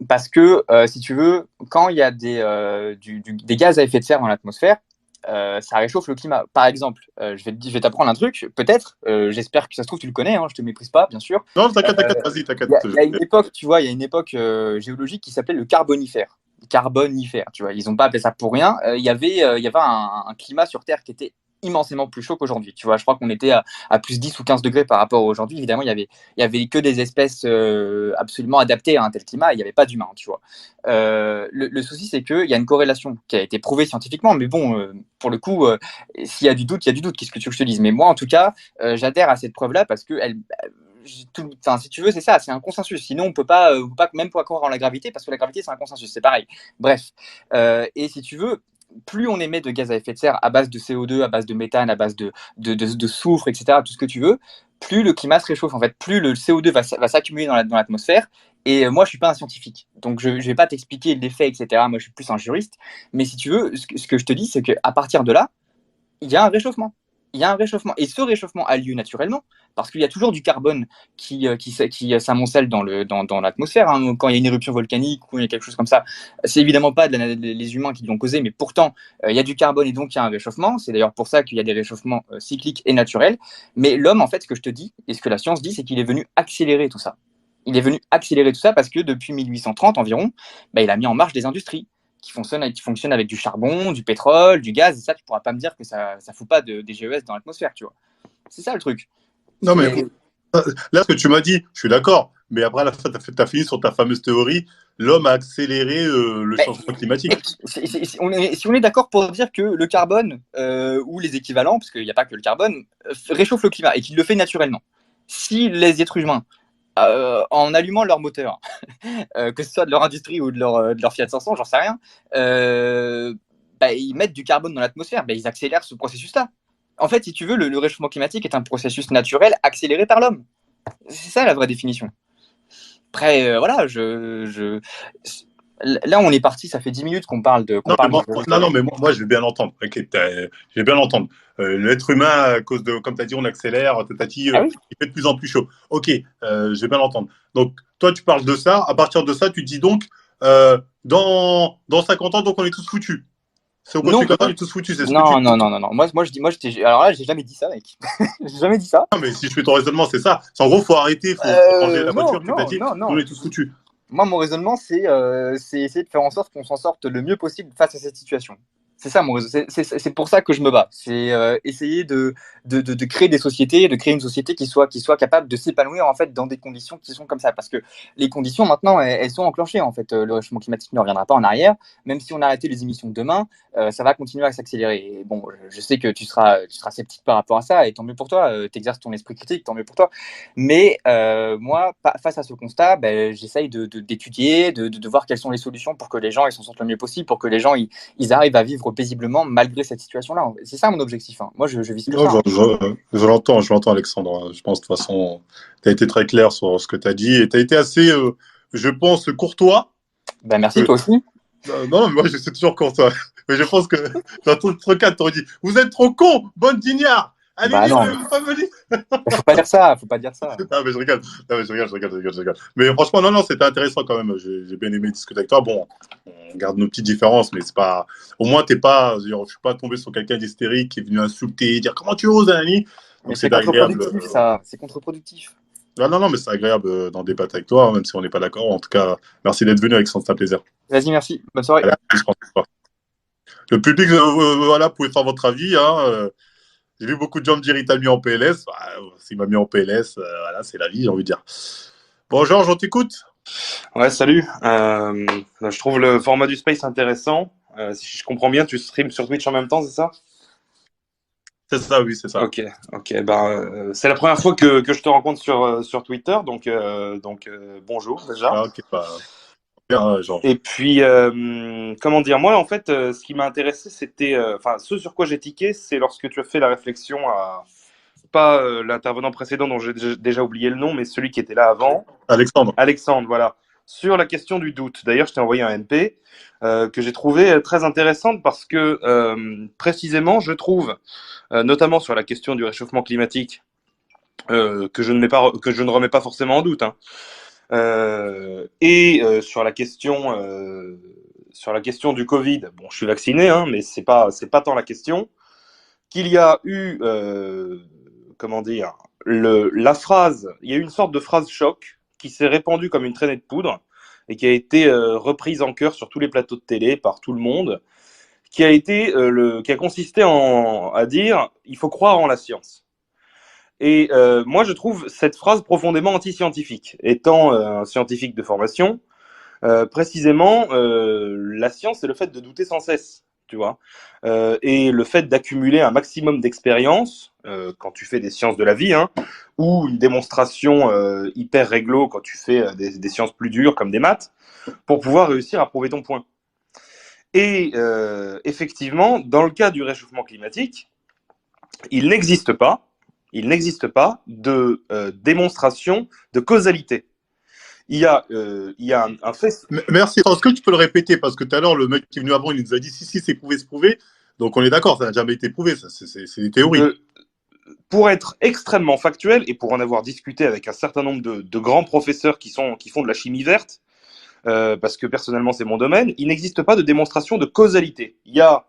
Parce que, si tu veux, quand il y a des gaz à effet de serre dans l'atmosphère, ça réchauffe le climat. Par exemple, je vais t'apprendre un truc, peut-être, j'espère que ça se trouve, tu le connais, hein, je te méprise pas, bien sûr. Non, t'inquiète, vas-y, t'inquiète. Il y a une époque, tu vois, il y a une époque géologique qui s'appelait le Carbonifère, tu vois, ils n'ont pas appelé ça pour rien. Il y avait un climat sur Terre qui était immensément plus chaud qu'aujourd'hui. Tu vois, je crois qu'on était à plus 10 ou 15 degrés par rapport à aujourd'hui. Évidemment, il y avait que des espèces absolument adaptées à un tel climat. Il n'y avait pas d'humains, tu vois. Le souci, c'est qu'il y a une corrélation qui a été prouvée scientifiquement. Mais bon, pour le coup, s'il y a du doute, il y a du doute. Qu'est-ce que tu veux que je te dise? Mais moi, en tout cas, j'adhère à cette preuve-là parce que si tu veux, c'est ça, c'est un consensus. Sinon, on peut pas même pas croire en la gravité parce que la gravité, c'est un consensus. C'est pareil. Bref. Et si tu veux, plus on émet de gaz à effet de serre à base de CO2, à base de méthane, à base de soufre, etc., tout ce que tu veux, plus le climat se réchauffe. En fait, plus le CO2 va s'accumuler dans l'atmosphère. Et moi, je suis pas un scientifique, donc je vais pas t'expliquer l'effet, etc. Moi, je suis plus un juriste. Mais si tu veux, ce que je te dis, c'est qu'à partir de là, il y a un réchauffement. Il y a un réchauffement. Et ce réchauffement a lieu naturellement, parce qu'il y a toujours du carbone qui s'amoncelle dans l'atmosphère. Hein. Quand il y a une éruption volcanique ou il y a quelque chose comme ça, c'est évidemment pas les humains qui l'ont causé, mais pourtant, il y a du carbone et donc il y a un réchauffement. C'est d'ailleurs pour ça qu'il y a des réchauffements cycliques et naturels. Mais l'homme, en fait, ce que je te dis, et ce que la science dit, c'est qu'il est venu accélérer tout ça. Il est venu accélérer tout ça parce que depuis 1830 environ, il a mis en marche des industries qui fonctionnent avec du charbon, du pétrole, du gaz, et ça, tu pourras pas me dire que ça fout pas des GES dans l'atmosphère, tu vois. C'est ça le truc. Non, mais là, ce que tu m'as dit, je suis d'accord. Mais après, à la fin, tu as fini sur ta fameuse théorie. L'homme a accéléré le changement climatique. Si on est d'accord pour dire que le carbone ou les équivalents, parce qu'il n'y a pas que le carbone, réchauffe le climat et qu'il le fait naturellement. Si les êtres humains, en allumant leur moteur, que ce soit de leur industrie ou de leur Fiat 500, j'en sais rien, ils mettent du carbone dans l'atmosphère, ils accélèrent ce processus-là. En fait, si tu veux, le réchauffement climatique est un processus naturel accéléré par l'homme. C'est ça la vraie définition. Après, voilà, là, on est parti, ça fait 10 minutes qu'on parle de. Non, mais moi, je vais bien l'entendre. Okay, je vais bien l'entendre. L'être humain, à cause de, comme tu as dit, on accélère, il fait de plus en plus chaud. Ok, je vais bien l'entendre. Donc, toi, tu parles de ça. À partir de ça, tu dis donc, dans 50 ans, donc on est tous foutus. C'est au continue comme ça, on est tous foutus. C'est non. Moi, alors là, j'ai jamais dit ça, mec. J'ai jamais dit ça. Non, mais si je fais ton raisonnement, c'est ça. C'est en gros, faut arrêter, faut changer la voiture. Tu t'as dit, on est tous foutus. Moi, mon raisonnement, c'est essayer de faire en sorte qu'on s'en sorte le mieux possible face à cette situation. C'est ça mon raisonnement. C'est pour ça que je me bats. C'est essayer de créer des sociétés, de créer une société qui soit capable de s'épanouir en fait dans des conditions qui sont comme ça. Parce que les conditions maintenant, elles sont enclenchées en fait. Le réchauffement climatique ne reviendra pas en arrière. Même si on arrêtait les émissions de demain, ça va continuer à s'accélérer. Et bon, je sais que tu seras sceptique par rapport à ça, et tant mieux pour toi. Tu exerces ton esprit critique, tant mieux pour toi. Mais moi, face à ce constat, j'essaye d'étudier, de voir quelles sont les solutions pour que les gens ils s'en sortent le mieux possible, pour que les gens ils arrivent à vivre paisiblement malgré cette situation-là. C'est ça mon objectif. Hein. Moi, je vis que ça. Je l'entends, Alexandre. Je pense de toute façon, tu as été très clair sur ce que tu as dit et tu as été assez, je pense, courtois. Merci, toi aussi. Non, mais moi, je suis toujours courtois. Mais je pense que dans ton cadre, tu aurais dit vous êtes trop con, bonne dignard. Allez, non. Faut pas dire ça, faut pas dire ça. Non, mais je rigole. Mais franchement, non, c'était intéressant quand même. J'ai bien aimé discuter avec toi. Bon, on garde nos petites différences, mais c'est pas. Au moins, je suis pas tombé sur quelqu'un d'hystérique qui est venu insulter, dire comment tu oses, Annie. Donc c'est contre-productif, ça. C'est contre-productif. Non, mais c'est agréable d'en débattre avec toi, même si on n'est pas d'accord. En tout cas, merci d'être venu, Alexandre, c'est un plaisir. Vas-y, merci. Bonne soirée. Allez, le public, voilà, vous pouvez faire votre avis. J'ai vu beaucoup de gens me dire il t'a mis en PLS. S'il m'a mis en PLS, voilà, c'est la vie, j'ai envie de dire. Bon, Georges, on t'écoute. Ouais, salut. Je trouve le format du Space intéressant. Si je comprends bien, tu streams sur Twitch en même temps, c'est ça? C'est ça, oui, c'est ça. Ok. C'est la première fois que je te rencontre sur Twitter, donc bonjour déjà. Ok, bien, Georges. Et puis, comment dire, moi, en fait, ce qui m'a intéressé, c'était, ce sur quoi j'ai tiqué, c'est lorsque tu as fait la réflexion à, pas l'intervenant précédent dont j'ai déjà oublié le nom, mais celui qui était là avant. Alexandre, voilà. Sur la question du doute. D'ailleurs, je t'ai envoyé un MP que j'ai trouvé très intéressante parce que, précisément, je trouve, notamment sur la question du réchauffement climatique, que je ne remets pas forcément en doute, hein. Sur la question du Covid, bon, je suis vacciné, hein, mais c'est pas tant la question. Qu'il y a eu, comment dire, la phrase, il y a eu une sorte de phrase choc qui s'est répandue comme une traînée de poudre et qui a été reprise en chœur sur tous les plateaux de télé par tout le monde, qui a consisté à dire il faut croire en la science. Et moi, je trouve cette phrase profondément anti-scientifique. Étant un scientifique de formation, précisément, la science, c'est le fait de douter sans cesse, tu vois. Et le fait d'accumuler un maximum d'expérience, quand tu fais des sciences de la vie, hein, ou une démonstration hyper réglo quand tu fais des sciences plus dures comme des maths, pour pouvoir réussir à prouver ton point. Et effectivement, dans le cas du réchauffement climatique, il n'existe pas de démonstration de causalité. Il y a un fait. Merci. Est-ce que tu peux le répéter? Parce que tout à l'heure, le mec qui est venu avant, il nous a dit si, c'est prouvé, c'est prouvé. Donc on est d'accord, ça n'a jamais été prouvé, ça, c'est des théories. Pour être extrêmement factuel et pour en avoir discuté avec un certain nombre de grands professeurs qui font de la chimie verte, parce que personnellement c'est mon domaine, il n'existe pas de démonstration de causalité. Il y a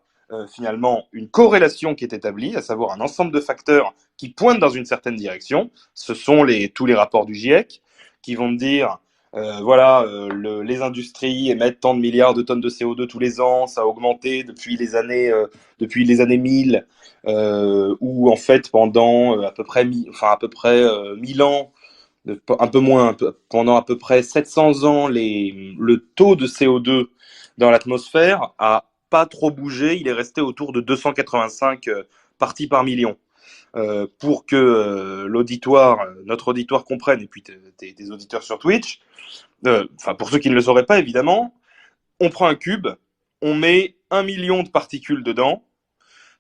finalement une corrélation qui est établie, à savoir un ensemble de facteurs qui pointent dans une certaine direction. Ce sont tous les rapports du GIEC qui vont te dire les industries émettent tant de milliards de tonnes de CO2 tous les ans, ça a augmenté depuis les années 1000, où en fait pendant à peu près 1000 ans, un peu moins, pendant à peu près 700 ans, le taux de CO2 dans l'atmosphère a pas trop bougé, il est resté autour de 285 parties par million. Pour que notre auditoire comprenne, et puis tes auditeurs sur Twitch, pour ceux qui ne le sauraient pas évidemment, on prend un cube, on met 1 million de particules dedans.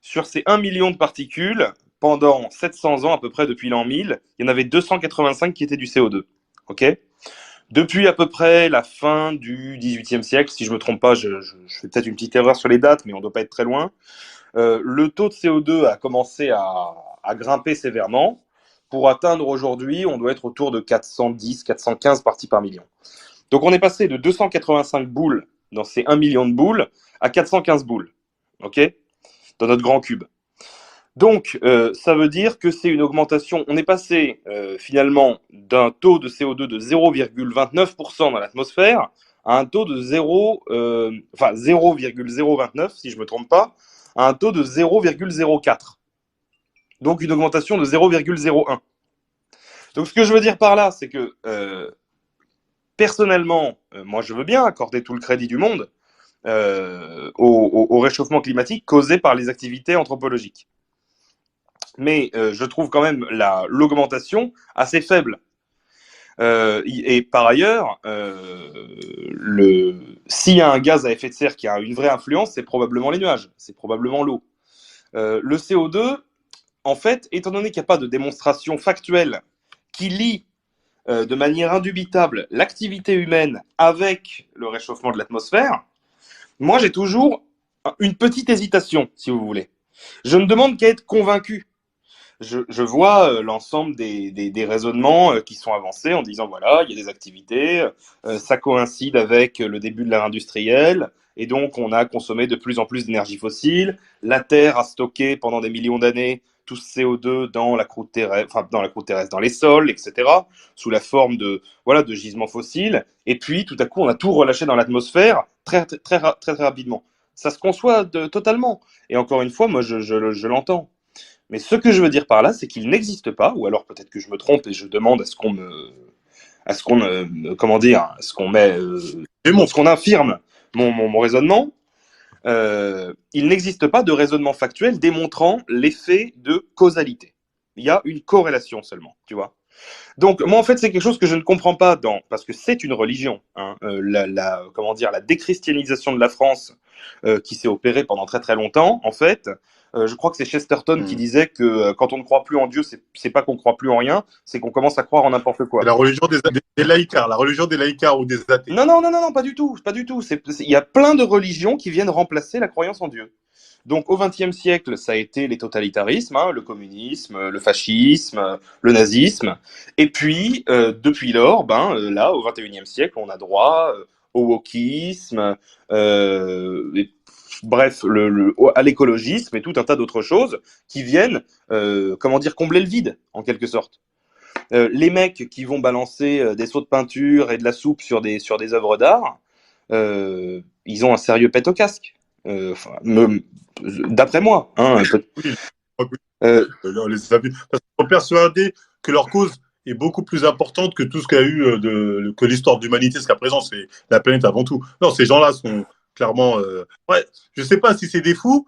Sur ces 1 million de particules, pendant 700 ans, à peu près depuis l'an 1000, il y en avait 285 qui étaient du CO2. Ok ? Depuis à peu près la fin du XVIIIe siècle, si je ne me trompe pas, je fais peut-être une petite erreur sur les dates, mais on ne doit pas être très loin, le taux de CO2 a commencé à grimper sévèrement. Pour atteindre aujourd'hui, on doit être autour de 410, 415 parties par million. Donc on est passé de 285 boules dans ces 1 million de boules à 415 boules, ok, dans notre grand cube. Donc ça veut dire que c'est une augmentation. On est passé finalement d'un taux de CO2 de 0,29% dans l'atmosphère à un taux de 0,029 si je ne me trompe pas, à un taux de 0,04. Donc une augmentation de 0,01. Donc ce que je veux dire par là, c'est que personnellement, moi je veux bien accorder tout le crédit du monde au réchauffement climatique causé par les activités anthropologiques. Mais je trouve quand même l'augmentation assez faible. Et par ailleurs, s'il y a un gaz à effet de serre qui a une vraie influence, c'est probablement les nuages, c'est probablement l'eau. Le CO2, en fait, étant donné qu'il n'y a pas de démonstration factuelle qui lie de manière indubitable l'activité humaine avec le réchauffement de l'atmosphère, moi j'ai toujours une petite hésitation, si vous voulez. Je ne demande qu'à être convaincu. Je vois l'ensemble des raisonnements qui sont avancés en disant voilà, il y a des activités, ça coïncide avec le début de l'ère industrielle, et donc on a consommé de plus en plus d'énergie fossile. La Terre a stocké pendant des millions d'années tout ce CO2 dans la croûte terrestre, dans les sols, etc., sous la forme de gisements fossiles. Et puis tout à coup, on a tout relâché dans l'atmosphère très, très, très, très, très rapidement. Ça se conçoit totalement. Et encore une fois, moi, je l'entends. Mais ce que je veux dire par là, c'est qu'il n'existe pas, ou alors peut-être que je me trompe et je demande à ce qu'on infirme mon raisonnement. Il n'existe pas de raisonnement factuel démontrant l'effet de causalité. Il y a une corrélation seulement, tu vois. Donc moi en fait c'est quelque chose que je ne comprends pas parce que c'est une religion, hein, la déchristianisation de la France qui s'est opérée pendant très très longtemps en fait. Je crois que c'est Chesterton qui disait que quand on ne croit plus en Dieu, c'est pas qu'on croit plus en rien, c'est qu'on commence à croire en n'importe quoi. C'est la religion des laïcards, la religion des laïcards ou des athées. Non, pas du tout, pas du tout. Il y a plein de religions qui viennent remplacer la croyance en Dieu. Donc au XXe siècle, ça a été les totalitarismes, hein, le communisme, le fascisme, le nazisme. Et puis, depuis lors, là, au XXIe siècle, on a droit au wokisme, bref, à l'écologisme et tout un tas d'autres choses qui viennent, combler le vide, en quelque sorte. Les mecs qui vont balancer des seaux de peinture et de la soupe sur des œuvres d'art, ils ont un sérieux pet au casque. D'après moi. Hein, Oui, euh, les avis. Parce qu'ils sont persuadés que leur cause est beaucoup plus importante que tout ce qu'il y a eu que l'histoire de l'humanité jusqu'à présent. C'est la planète avant tout. Non, ces gens-là sont clairement. Ouais, je sais pas si c'est des fous,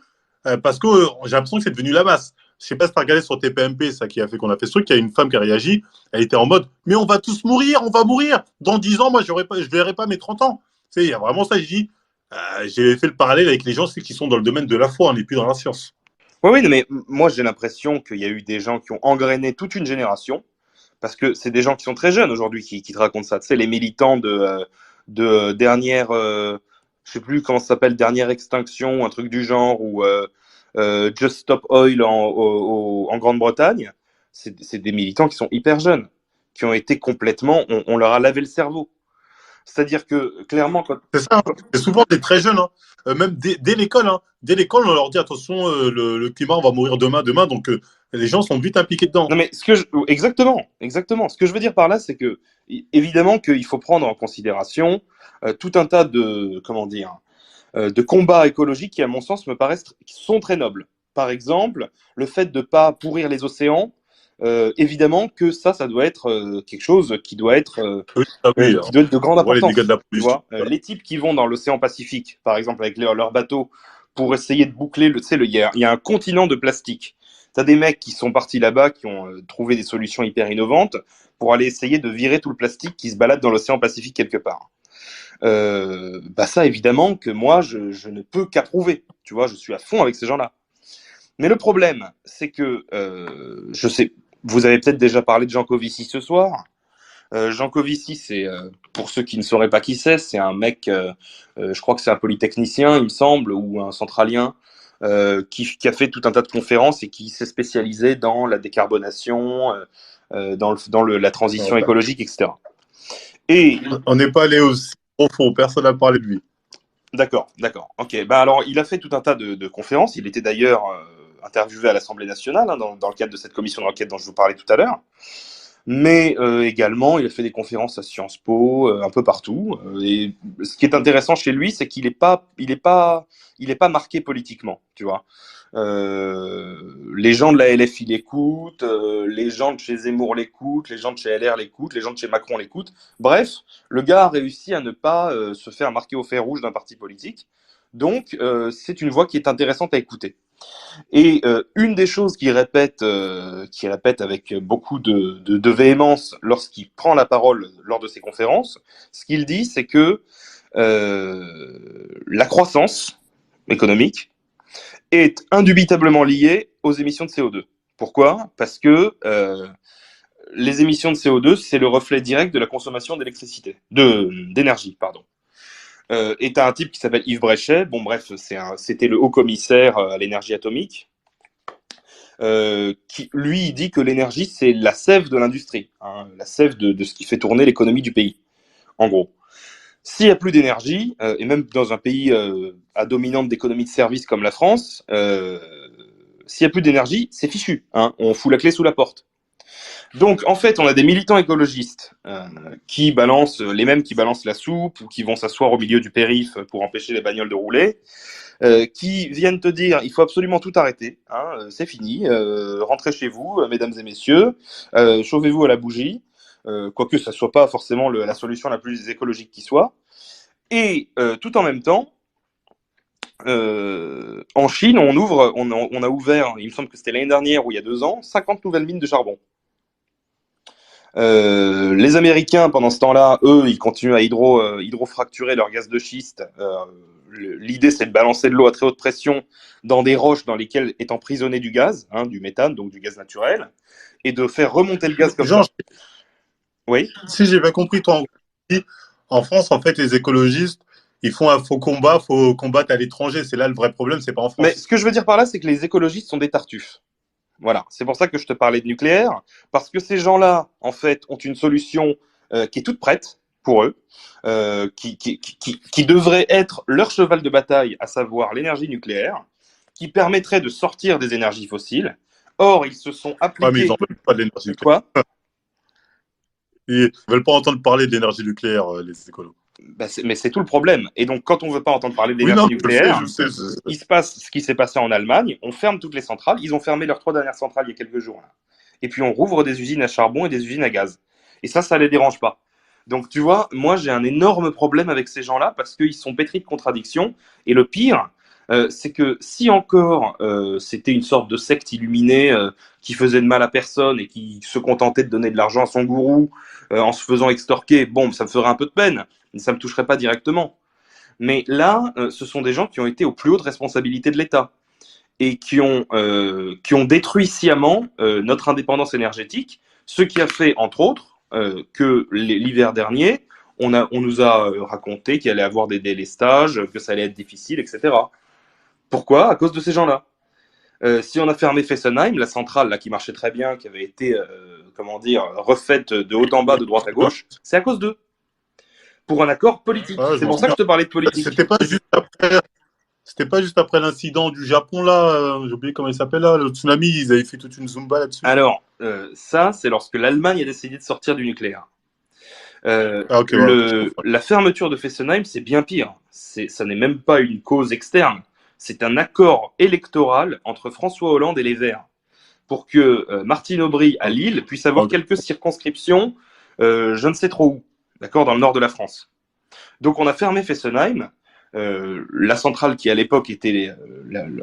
parce que j'ai l'impression que c'est devenu la masse. Je sais pas si tu as regardé sur TPMP, ça qui a fait qu'on a fait ce truc. Il y a une femme qui a réagi. Elle était en mode, mais on va tous mourir, on va mourir. Dans 10 ans, moi, je verrai pas mes 30 ans. Tu sais, il y a vraiment ça. Je dis, j'ai fait le parallèle avec les gens qui sont dans le domaine de la foi, on n'est plus dans la science. oui, mais moi j'ai l'impression qu'il y a eu des gens qui ont engrainé toute une génération, parce que c'est des gens qui sont très jeunes aujourd'hui qui te racontent ça. Tu sais, les militants de dernière, je sais plus comment ça s'appelle, dernière extinction, un truc du genre, ou Just Stop Oil en Grande-Bretagne, c'est des militants qui sont hyper jeunes, qui ont été complètement, on leur a lavé le cerveau. C'est-à-dire que clairement, C'est ça, hein. C'est souvent des très jeunes, hein. Même dès l'école. Hein. Dès l'école, on leur dit attention, le climat, on va mourir demain. Donc, les gens sont vite impliqués dedans. non mais exactement. Ce que je veux dire par là, c'est que évidemment qu'il faut prendre en considération tout un tas de de combats écologiques qui, à mon sens, me paraissent qui sont très nobles. Par exemple, le fait de ne pas pourrir les océans. Évidemment que ça doit être quelque chose qui doit être Oui, ah oui, qui doit être de grande on voit les dégâts importance. de la Tu pollution. vois, les types qui vont dans l'océan Pacifique, par exemple, avec leurs bateaux, pour essayer de boucler, il y a un continent de plastique. Tu as des mecs qui sont partis là-bas, qui ont trouvé des solutions hyper innovantes pour aller essayer de virer tout le plastique qui se balade dans l'océan Pacifique quelque part. Ça, évidemment, que moi, je ne peux qu'approuver. Tu vois, je suis à fond avec ces gens-là. Mais le problème, c'est que, je sais, vous avez peut-être déjà parlé de Jean Covici ce soir. Jean Covici, c'est pour ceux qui ne sauraient pas qui c'est un mec, je crois que c'est un polytechnicien, il me semble, ou un centralien, qui a fait tout un tas de conférences et qui s'est spécialisé dans la décarbonation, la transition écologique, etc. Et On n'est pas allé aussi profond, personne n'a parlé de lui. d'accord. Ok. Alors, il a fait tout un tas de conférences. Il était d'ailleurs interviewé à l'Assemblée nationale dans le cadre de cette commission d'enquête dont je vous parlais tout à l'heure. Mais également, il a fait des conférences à Sciences Po, un peu partout. Et ce qui est intéressant chez lui, c'est qu'il est pas marqué politiquement, tu vois. Les gens de la LFI l'écoutent, les gens de chez Zemmour l'écoutent, les gens de chez LR l'écoutent, les gens de chez Macron l'écoutent. Bref, le gars a réussi à ne pas se faire marquer au fer rouge d'un parti politique. Donc, c'est une voix qui est intéressante à écouter. Et une des choses qu'il répète avec beaucoup de véhémence lorsqu'il prend la parole lors de ses conférences, ce qu'il dit, c'est que la croissance économique est indubitablement liée aux émissions de CO2. Pourquoi ? Parce que les émissions de CO2, c'est le reflet direct de la consommation d'énergie, pardon. Et tu as un type qui s'appelle Yves Bréchet. Bon, bref, c'était le haut commissaire à l'énergie atomique. Qui, lui, dit que l'énergie, c'est la sève de l'industrie, hein, la sève de ce qui fait tourner l'économie du pays, en gros. S'il n'y a plus d'énergie, et même dans un pays à dominante d'économie de service comme la France, s'il n'y a plus d'énergie, c'est fichu. Hein, on fout la clé sous la porte. Donc, en fait, on a des militants écologistes qui balancent, les mêmes qui balancent la soupe ou qui vont s'asseoir au milieu du périph' pour empêcher les bagnoles de rouler, qui viennent te dire il faut absolument tout arrêter, hein, c'est fini, rentrez chez vous, mesdames et messieurs, chauffez-vous à la bougie, quoique ça ne soit pas forcément la solution la plus écologique qui soit. Et tout en même temps, en Chine, on a ouvert, il me semble que c'était l'année dernière ou il y a 2 ans, 50 nouvelles mines de charbon. Les Américains, pendant ce temps-là, eux, ils continuent à hydrofracturer leur gaz de schiste. L'idée, c'est de balancer de l'eau à très haute pression dans des roches dans lesquelles est emprisonné du gaz, hein, du méthane, donc du gaz naturel, et de faire remonter le gaz comme Jean, ça. Oui. si j'ai bien compris, toi, en France, en fait, les écologistes, ils font un faux combat, faut combattre à l'étranger. C'est là le vrai problème, c'est pas en France. Mais ce que je veux dire par là, c'est que les écologistes sont des tartuffes. Voilà, c'est pour ça que je te parlais de nucléaire, parce que ces gens-là, en fait, ont une solution qui est toute prête pour eux, qui devrait être leur cheval de bataille, à savoir l'énergie nucléaire, qui permettrait de sortir des énergies fossiles. Or, ils se sont appliqués... Ouais, mais ils n'en veulent pas de l'énergie nucléaire. Quoi ? Ils ne veulent pas entendre parler de l'énergie nucléaire, les écolos. Mais c'est tout le problème. Et donc, quand on ne veut pas entendre parler Oui, non, d'énergie nucléaire, je sais. il se passe ce qui s'est passé en Allemagne. On ferme toutes les centrales. Ils ont fermé leurs 3 dernières centrales il y a quelques jours. Là. Et puis, on rouvre des usines à charbon et des usines à gaz. Et ça les dérange pas. Donc, tu vois, moi, j'ai un énorme problème avec ces gens-là parce qu'ils sont pétris de contradictions. Et le pire, c'est que si encore c'était une sorte de secte illuminée qui faisait de mal à personne et qui se contentait de donner de l'argent à son gourou en se faisant extorquer, bon, ça me ferait un peu de peine, mais ça me toucherait pas directement. Mais là, ce sont des gens qui ont été aux plus hautes responsabilités de l'État et qui ont détruit sciemment notre indépendance énergétique, ce qui a fait, entre autres, que l'hiver dernier, on nous a raconté qu'il allait y avoir des délestages, que ça allait être difficile, etc. Pourquoi? À cause de ces gens-là. Si on a fermé Fessenheim, la centrale là, qui marchait très bien, qui avait été refaite de haut en bas, de droite à gauche, c'est à cause d'eux. Pour un accord politique. Ouais, C'est pour ça que je te parlais de politique. C'était pas juste après l'incident du Japon, là, j'ai oublié comment il s'appelle, là, le tsunami, ils avaient fait toute une zumba là-dessus. Alors, ça, c'est lorsque l'Allemagne a décidé de sortir du nucléaire. Okay, la fermeture de Fessenheim, c'est bien pire. Ça n'est même pas une cause externe. C'est un accord électoral entre François Hollande et les Verts pour que Martine Aubry à Lille puisse avoir quelques circonscriptions, je ne sais trop où, d'accord, dans le nord de la France. Donc on a fermé Fessenheim, la centrale qui à l'époque était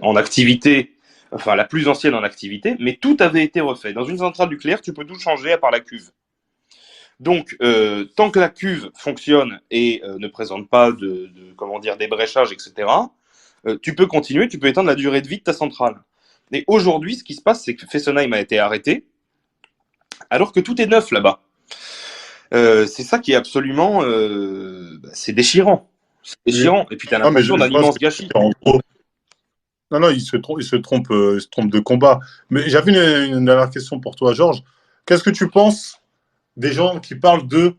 en activité, enfin la plus ancienne en activité, mais tout avait été refait. Dans une centrale nucléaire, tu peux tout changer à part la cuve. Donc, tant que la cuve fonctionne et ne présente pas débréchages, etc., tu peux continuer, tu peux étendre la durée de vie de ta centrale. Et aujourd'hui, ce qui se passe, c'est que Fessenheim a été arrêté, alors que tout est neuf là-bas. C'est ça qui est absolument... c'est déchirant. C'est déchirant. Et puis, tu as l'impression d'un immense gâchis. Non, il se trompe de combat. Mais j'avais une dernière question pour toi, Georges. Qu'est-ce que tu penses des gens qui parlent de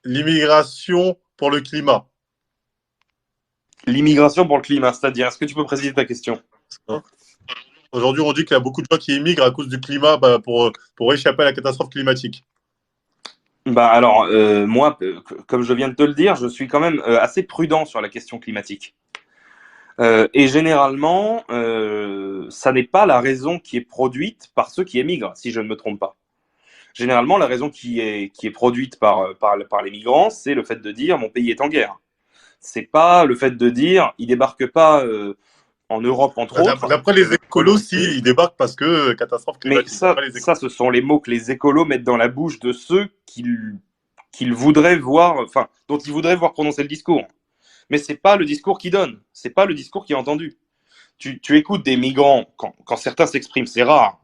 l'immigration pour le climat? L'immigration pour le climat, c'est-à-dire, est-ce que tu peux préciser ta question? Aujourd'hui, on dit qu'il y a beaucoup de gens qui immigrent à cause du climat pour échapper à la catastrophe climatique. Alors, moi, comme je viens de te le dire, je suis quand même assez prudent sur la question climatique. Et généralement, ça n'est pas la raison qui est produite par ceux qui émigrent, si je ne me trompe pas. Généralement, la raison qui est produite par les migrants, c'est le fait de dire mon pays est en guerre. C'est pas le fait de dire il débarque pas en Europe entre autres. D'après les écolos, si, ils débarquent parce que catastrophe climatique. Mais ça, ce sont les mots que les écolos mettent dans la bouche de ceux qu'ils voudraient voir, enfin, dont ils voudraient voir prononcer le discours. Mais c'est pas le discours qu'ils donnent, c'est pas le discours qui est entendu. Tu écoutes des migrants quand certains s'expriment, c'est rare.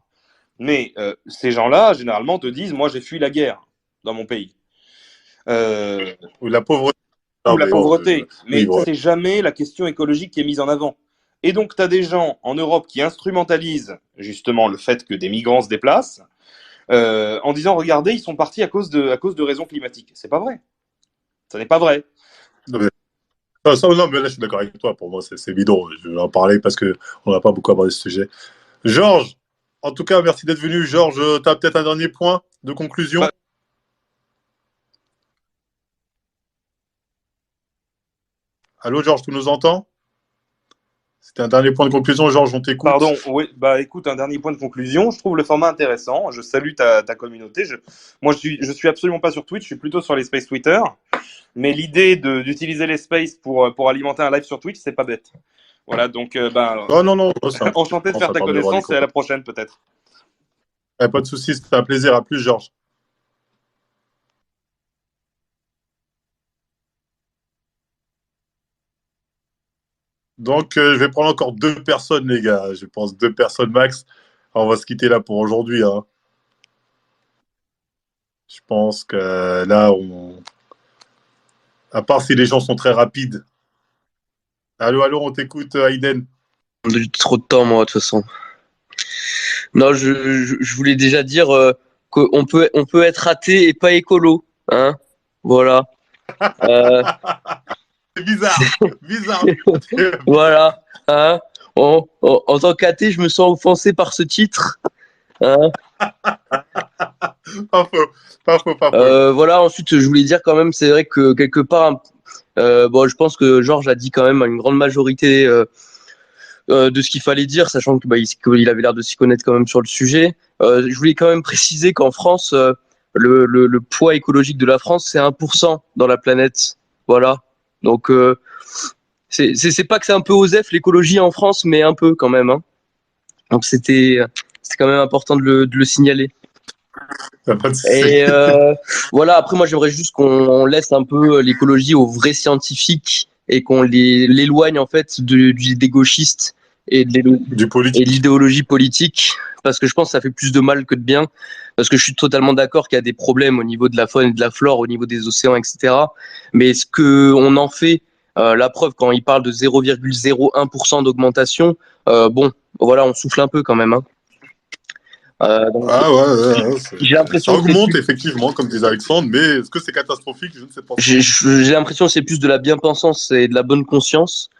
Mais ces gens-là, généralement, te disent moi, j'ai fui la guerre dans mon pays. Ou la pauvreté. Ou la pauvreté. Mais c'est jamais la question écologique qui est mise en avant. Et donc, tu as des gens en Europe qui instrumentalisent justement le fait que des migrants se déplacent en disant regardez, ils sont partis à cause de raisons climatiques. C'est pas vrai. Ça n'est pas vrai. Non, mais là, je suis d'accord avec toi. Pour moi, c'est bidon. Je vais en parler parce qu'on n'a pas beaucoup abordé ce sujet. Georges, en tout cas, merci d'être venu. Georges, tu as peut-être un dernier point de conclusion? Allô, Georges, tu nous entends? C'était un dernier point de conclusion, Georges, on t'écoute. Pardon, oui, écoute, un dernier point de conclusion. Je trouve le format intéressant. Je salue ta communauté. Moi, je suis absolument pas sur Twitch, je suis plutôt sur les Space Twitter. Mais l'idée d'utiliser les Space pour alimenter un live sur Twitch, c'est pas bête. Voilà, donc, non, enchanté de faire ta connaissance et à la prochaine, peut-être. Pas de soucis, c'était un plaisir. À plus, Georges. Donc, je vais prendre encore 2 personnes, les gars. Je pense 2 personnes max. On va se quitter là pour aujourd'hui. Hein. Je pense que là, à part si les gens sont très rapides. Allô, on t'écoute, Aiden. J'ai trop de temps, moi, de toute façon. Non, je voulais déjà dire qu'on peut être athée et pas écolo. Hein, voilà. C'est bizarre. Voilà. Hein, en tant qu'athée, je me sens offensé par ce titre. Hein, Pas faux, pas faux, pas faux. Voilà, ensuite, je voulais dire quand même, c'est vrai que quelque part, bon, je pense que Georges a dit quand même une grande majorité de ce qu'il fallait dire, sachant que qu'il avait l'air de s'y connaître quand même sur le sujet. Je voulais quand même préciser qu'en France, le poids écologique de la France, c'est 1% dans la planète. Voilà. Donc, c'est pas que c'est un peu osef l'écologie en France, mais un peu quand même. Hein. Donc, c'est quand même important de le signaler. Pas de souci. Et voilà, après moi j'aimerais juste qu'on laisse un peu l'écologie aux vrais scientifiques et qu'on l'éloigne en fait des gauchistes et Du et de politique. l'idéologie politique, parce que je pense que ça fait plus de mal que de bien, parce que je suis totalement d'accord qu'il y a des problèmes au niveau de la faune et de la flore, au niveau des océans, etc. Mais ce que on en fait, la preuve quand il parle de 0,01% d'augmentation, bon, voilà, on souffle un peu quand même. Hein. Donc Ah ouais, j'ai ça l'impression que c'est augmente plus effectivement, comme disait Alexandre, mais est-ce que c'est catastrophique? Je ne sais pas trop. j'ai l'impression que c'est plus de la bien-pensance et de la bonne conscience,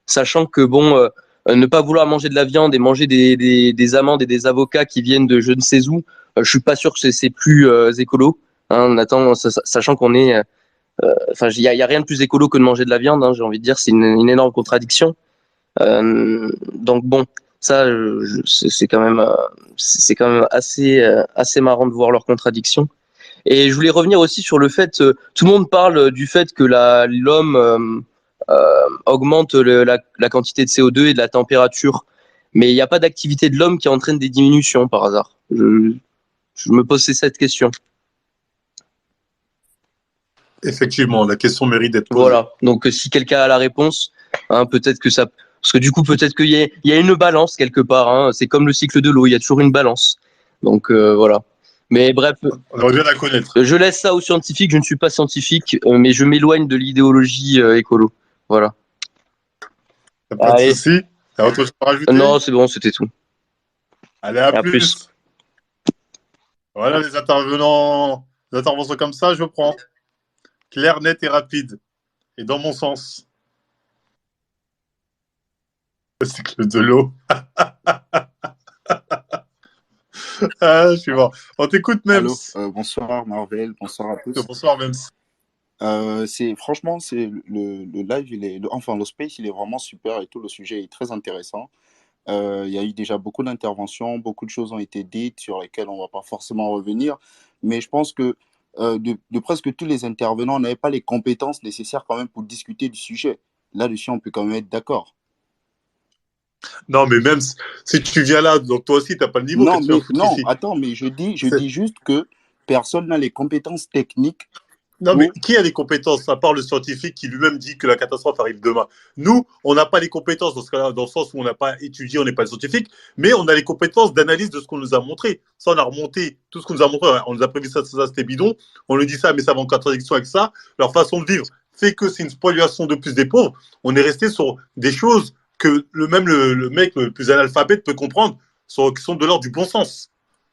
sachant que bon, ne pas vouloir manger de la viande et manger des amandes et des avocats qui viennent de je ne sais où, je suis pas sûr que c'est plus écolo. Hein, Nathan, sachant qu'on est, enfin, il y a rien de plus écolo que de manger de la viande. Hein, j'ai envie de dire, c'est une énorme contradiction. Donc bon, ça, c'est quand même, c'est quand même assez marrant de voir leurs contradictions. Et je voulais revenir aussi sur le fait, tout le monde parle du fait que l'homme augmente la quantité de CO2 et de la température, mais il n'y a pas d'activité de l'homme qui entraîne des diminutions par hasard. Je me posais cette question. Effectivement, la question mérite d'être posée. Voilà. Donc si quelqu'un a la réponse, hein, peut-être que ça, parce que du coup peut-être il y a une balance quelque part. Hein. C'est comme le cycle de l'eau, il y a toujours une balance. Donc voilà. Mais bref, On aurait bien la connaître. je laisse ça aux scientifiques. Je ne suis pas scientifique, mais je m'éloigne de l'idéologie écolo. Voilà. Pas de Allez. souci. T'as autre chose à rajouter? Non, c'est bon, c'était tout. Allez, à À plus. plus. Voilà les intervenants, les interventions comme ça, je prends. Clair, net et rapide. Et dans mon sens. Le cycle de l'eau. Ah, je suis mort. On t'écoute, Mems. Allô, bonsoir Marvel, bonsoir à tous. Bonsoir, Mems. Franchement, c'est le live, enfin le space, il est vraiment super et tout. Le sujet est très intéressant. Il y a eu déjà beaucoup d'interventions, beaucoup de choses ont été dites sur lesquelles on va pas forcément revenir. Mais je pense que de presque tous les intervenants n'avaient pas les compétences nécessaires quand même pour discuter du sujet. Là-dessus, on peut quand même être d'accord. Non, mais même si tu viens là, donc toi aussi, t'as pas le niveau que Non, tu viens mais foutre non, ici. attends, mais je dis juste que personne n'a les compétences techniques Non, mais pour. qui a les compétences, à part le scientifique qui lui-même dit que la catastrophe arrive demain? Nous, on n'a pas les compétences dans ce cas-là, dans le sens où on n'a pas étudié, on n'est pas le scientifique, mais on a les compétences d'analyse de ce qu'on nous a montré. Ça, on a remonté tout ce qu'on nous a montré. On nous a prévu ça, c'était bidon. On nous dit ça, mais ça va en contradiction avec ça. Leur façon de vivre fait que c'est une spoliation de plus des pauvres. On est resté sur des choses que le mec le plus analphabète peut comprendre, qui sont de l'ordre du bon sens.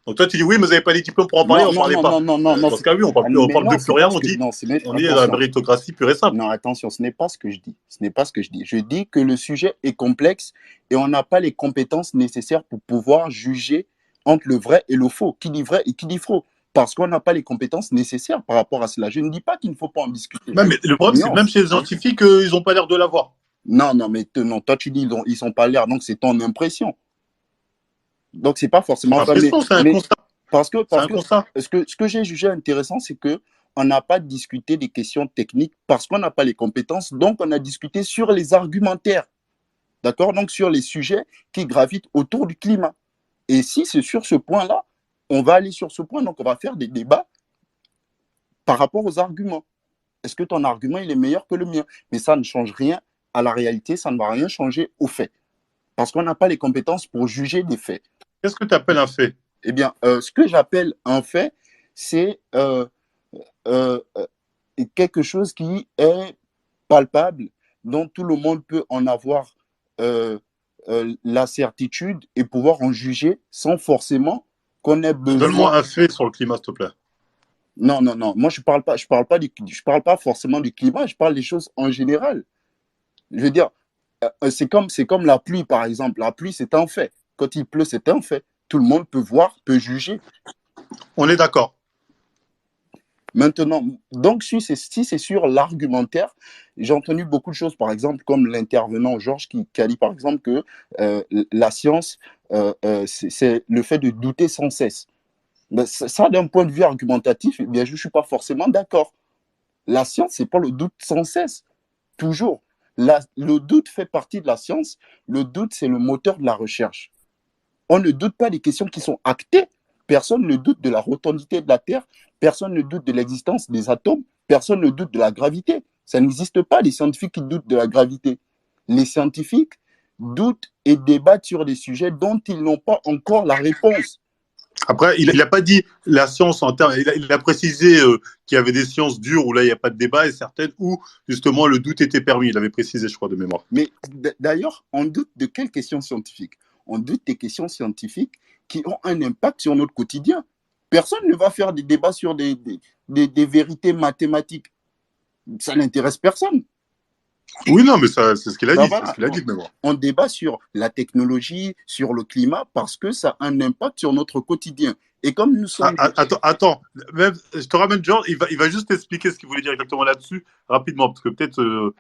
Donc toi, tu dis oui, mais vous n'avez pas les diplômes pour en parler, Non, on ne non, parlait non, pas. non, non, non, non. Dans ce cas, oui, on Mais parle non, de plus c'est rien, pas ce on que. dit Non, on est dans la attention. méritocratie pure et simple. Non, attention, ce n'est pas ce que je dis. Ce n'est pas ce que je dis. Je dis que le sujet est complexe et on n'a pas les compétences nécessaires pour pouvoir juger entre le vrai et le faux. Qui dit vrai et qui dit faux. Parce qu'on n'a pas les compétences nécessaires par rapport à cela. Je ne dis pas qu'il ne faut pas en discuter. Ouais, mais le problème, c'est que Non, même chez les hein. scientifiques, ils n'ont pas l'air de l'avoir. Non, non, mais non, toi tu dis ils sont pas l'air, donc c'est ton impression. Donc c'est pas C'est forcément pas ça. l'impression, c'est un Mais constat. parce que, C'est parce un que constat. ce que j'ai jugé intéressant, c'est que on n'a pas discuté des questions techniques parce qu'on n'a pas les compétences, donc on a discuté sur les argumentaires, d'accord? Donc sur les sujets qui gravitent autour du climat. Et si c'est sur ce point-là, on va aller sur ce point, donc on va faire des débats par rapport aux arguments. Est-ce que ton argument, il est meilleur que le mien? Mais ça ne change rien à la réalité, ça ne va rien changer aux faits. Parce qu'on n'a pas les compétences pour juger des faits. Qu'est-ce que tu appelles un fait? Eh bien, ce que j'appelle un fait, c'est euh, quelque chose qui est palpable, dont tout le monde peut en avoir la certitude et pouvoir en juger sans forcément qu'on ait besoin. Donne-moi un fait sur le climat, s'il te plaît. Non, non, non. Moi, je parle pas forcément du climat. Je parle des choses en général. Je veux dire, c'est comme la pluie, par exemple. La pluie, c'est un fait. Quand il pleut, c'est un fait. tout le monde peut voir, peut juger. On est d'accord. Maintenant, donc si c'est sur l'argumentaire, j'ai entendu beaucoup de choses, par exemple, comme l'intervenant Georges qui a dit, par exemple, que la science, c'est le fait de douter sans cesse. Ben, ça, d'un point de vue argumentatif, eh bien, je ne suis pas forcément d'accord. La science, ce n'est pas le doute sans cesse, toujours. Le doute fait partie de la science. Le doute, c'est le moteur de la recherche. On ne doute pas des questions qui sont actées. Personne ne doute de la rotondité de la Terre. Personne ne doute de l'existence des atomes. Personne ne doute de la gravité. Ça n'existe pas, les scientifiques qui doutent de la gravité. Les scientifiques doutent et débattent sur des sujets dont ils n'ont pas encore la réponse. Après, il n'a pas dit la science en termes. Il a précisé qu'il y avait des sciences dures où là, il n'y a pas de débat et certaines où, justement, le doute était permis. Il avait précisé, je crois, de mémoire. Mais d'ailleurs, on doute de quelles questions scientifiques? On doute des questions scientifiques qui ont un impact sur notre quotidien. Personne ne va faire des débats sur des vérités mathématiques. Ça n'intéresse personne. Oui, non, mais c'est ce qu'il a dit. Voilà. C'est ce qu'il a dit de mémoire. On débat sur la technologie, sur le climat, parce que ça a un impact sur notre quotidien. Et comme nous sommes... Attends. Même, je te ramène Georges, il va juste expliquer ce qu'il voulait dire exactement là-dessus, rapidement, parce que peut-être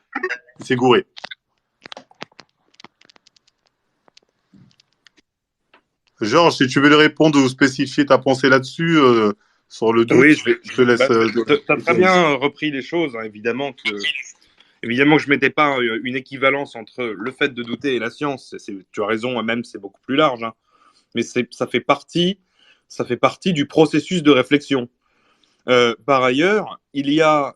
il s'est gouré. Georges, si tu veux le répondre ou spécifier ta pensée là-dessus, sur le doute, Oui, je te laisse. tu as très bien repris les choses, hein. Évidemment que je ne mettais pas une équivalence entre le fait de douter et la science. Tu as raison, même c'est beaucoup plus large. Hein. Mais ça fait partie du processus de réflexion. Par ailleurs, il y a,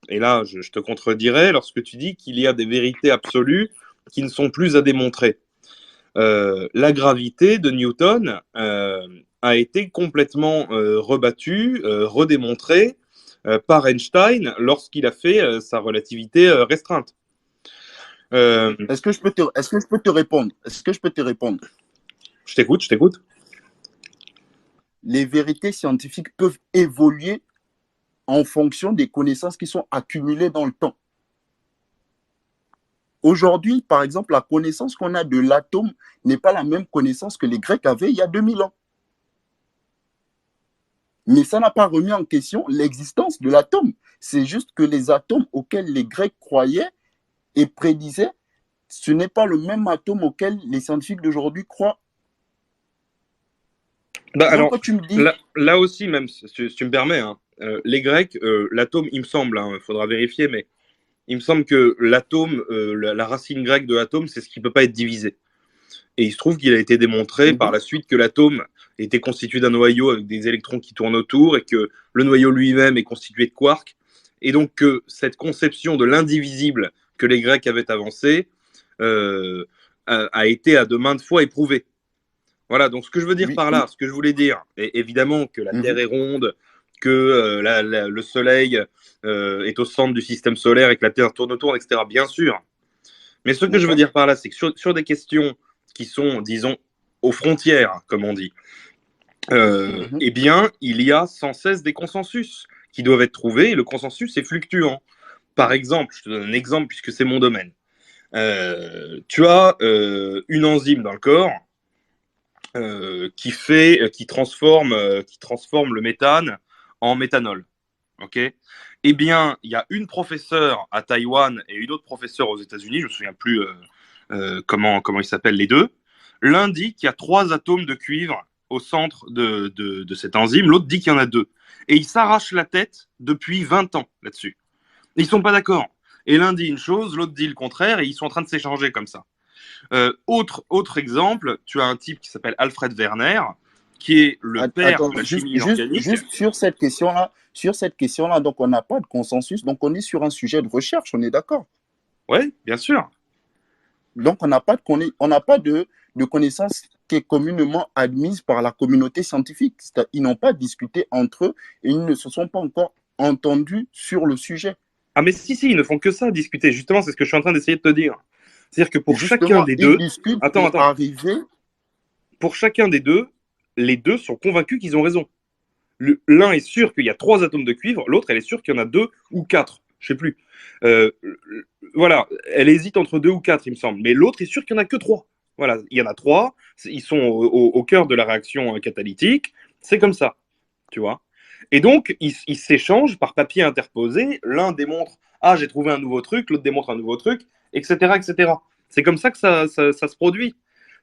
et là je te contredirais, lorsque tu dis qu'il y a des vérités absolues qui ne sont plus à démontrer. La gravité de Newton a été complètement rebattue, redémontrée par Einstein lorsqu'il a fait sa relativité restreinte. Est-ce que je peux te répondre? Je t'écoute. Les vérités scientifiques peuvent évoluer en fonction des connaissances qui sont accumulées dans le temps. Aujourd'hui, par exemple, la connaissance qu'on a de l'atome n'est pas la même connaissance que les Grecs avaient il y a 2000 ans. Mais ça n'a pas remis en question l'existence de l'atome. C'est juste que les atomes auxquels les Grecs croyaient et prédisaient, ce n'est pas le même atome auquel les scientifiques d'aujourd'hui croient. Alors, quand tu me dis... là aussi, même si tu me permets, hein, les Grecs, l'atome, il me semble, il faudra vérifier, mais il me semble que l'atome, la racine grecque de l'atome, c'est ce qui ne peut pas être divisé. Et il se trouve qu'il a été démontré par la suite que l'atome était constitué d'un noyau avec des électrons qui tournent autour et que le noyau lui-même est constitué de quarks. Et donc que cette conception de l'indivisible que les Grecs avaient avancée a été à de maintes fois éprouvée. Voilà, donc ce que je veux dire par là, ce que je voulais dire, et évidemment que la Terre est ronde, que le Soleil est au centre du système solaire et que la Terre tourne autour, etc. Bien sûr. Mais ce que je veux dire par là, c'est que sur des questions qui sont, disons, aux frontières, comme on dit, eh bien, il y a sans cesse des consensus qui doivent être trouvés, et le consensus est fluctuant. Par exemple, je te donne un exemple puisque c'est mon domaine. Tu as une enzyme dans le corps qui transforme le méthane en méthanol. Ok. Eh bien, il y a une professeure à Taïwan et une autre professeure aux États-Unis, je ne me souviens plus comment ils s'appellent les deux. L'un dit qu'il y a 3 atomes de cuivre au centre de cette enzyme, l'autre dit qu'il y en a 2. Et ils s'arrachent la tête depuis 20 ans là-dessus. Ils ne sont pas d'accord. Et l'un dit une chose, l'autre dit le contraire, et ils sont en train de s'échanger comme ça. Autre exemple, tu as un type qui s'appelle Alfred Werner, qui est le père de la chimie inorganique. Juste sur cette question-là, donc on n'a pas de consensus, donc on est sur un sujet de recherche, on est d'accord? Oui, bien sûr. Donc on n'a pas de connaissance qui est communément admise par la communauté scientifique. Ils n'ont pas discuté entre eux et ils ne se sont pas encore entendus sur le sujet. Ah mais si, ils ne font que ça, discuter. Justement, c'est ce que je suis en train d'essayer de te dire. C'est-à-dire que pour chacun des deux... Attends. Pour chacun des deux, les deux sont convaincus qu'ils ont raison. L'un est sûr qu'il y a 3 atomes de cuivre, l'autre, elle est sûre qu'il y en a 2 ou 4. Je ne sais plus. Voilà, elle hésite entre 2 ou 4, il me semble. Mais l'autre est sûr qu'il n'y en a que 3. Voilà, il y en a 3, ils sont au cœur de la réaction catalytique, c'est comme ça, tu vois. Et donc, ils s'échangent par papier interposé, l'un démontre « Ah, j'ai trouvé un nouveau truc », l'autre démontre un nouveau truc, etc. etc. C'est comme ça que ça se produit.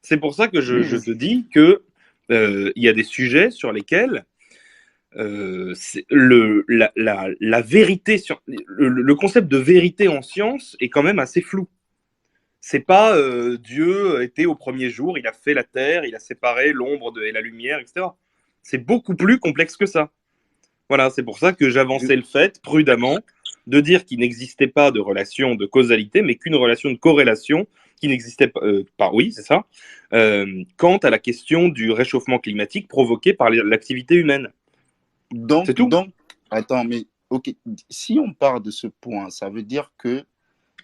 C'est pour ça que je te dis que il y a des sujets sur lesquels la vérité, le concept de vérité en science est quand même assez flou. C'est pas Dieu était au premier jour, il a fait la terre, il a séparé l'ombre et la lumière, etc. C'est beaucoup plus complexe que ça. Voilà, c'est pour ça que j'avançais le fait, prudemment, de dire qu'il n'existait pas de relation de causalité, mais qu'une relation de corrélation qui n'existait pas, oui, c'est ça, quant à la question du réchauffement climatique provoqué par l'activité humaine. C'est tout. Donc, attends, mais ok, si on part de ce point, ça veut dire que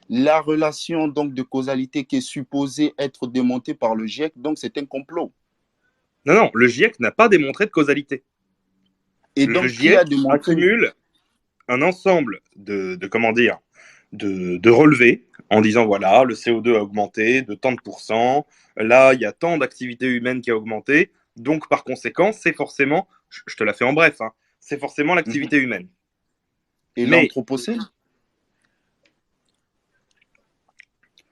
la relation donc de causalité qui est supposée être démontée par le GIEC, donc c'est un complot. Non, non, le GIEC n'a pas démontré de causalité. Et Le donc, GIEC accumule un ensemble de comment dire, de relevés en disant voilà, le CO2 a augmenté de tant de pourcents, là, il y a tant d'activité humaine qui a augmenté, donc par conséquent, c'est forcément, je te la fais en bref, hein, c'est forcément l'activité humaine. Et Mais l'anthropocène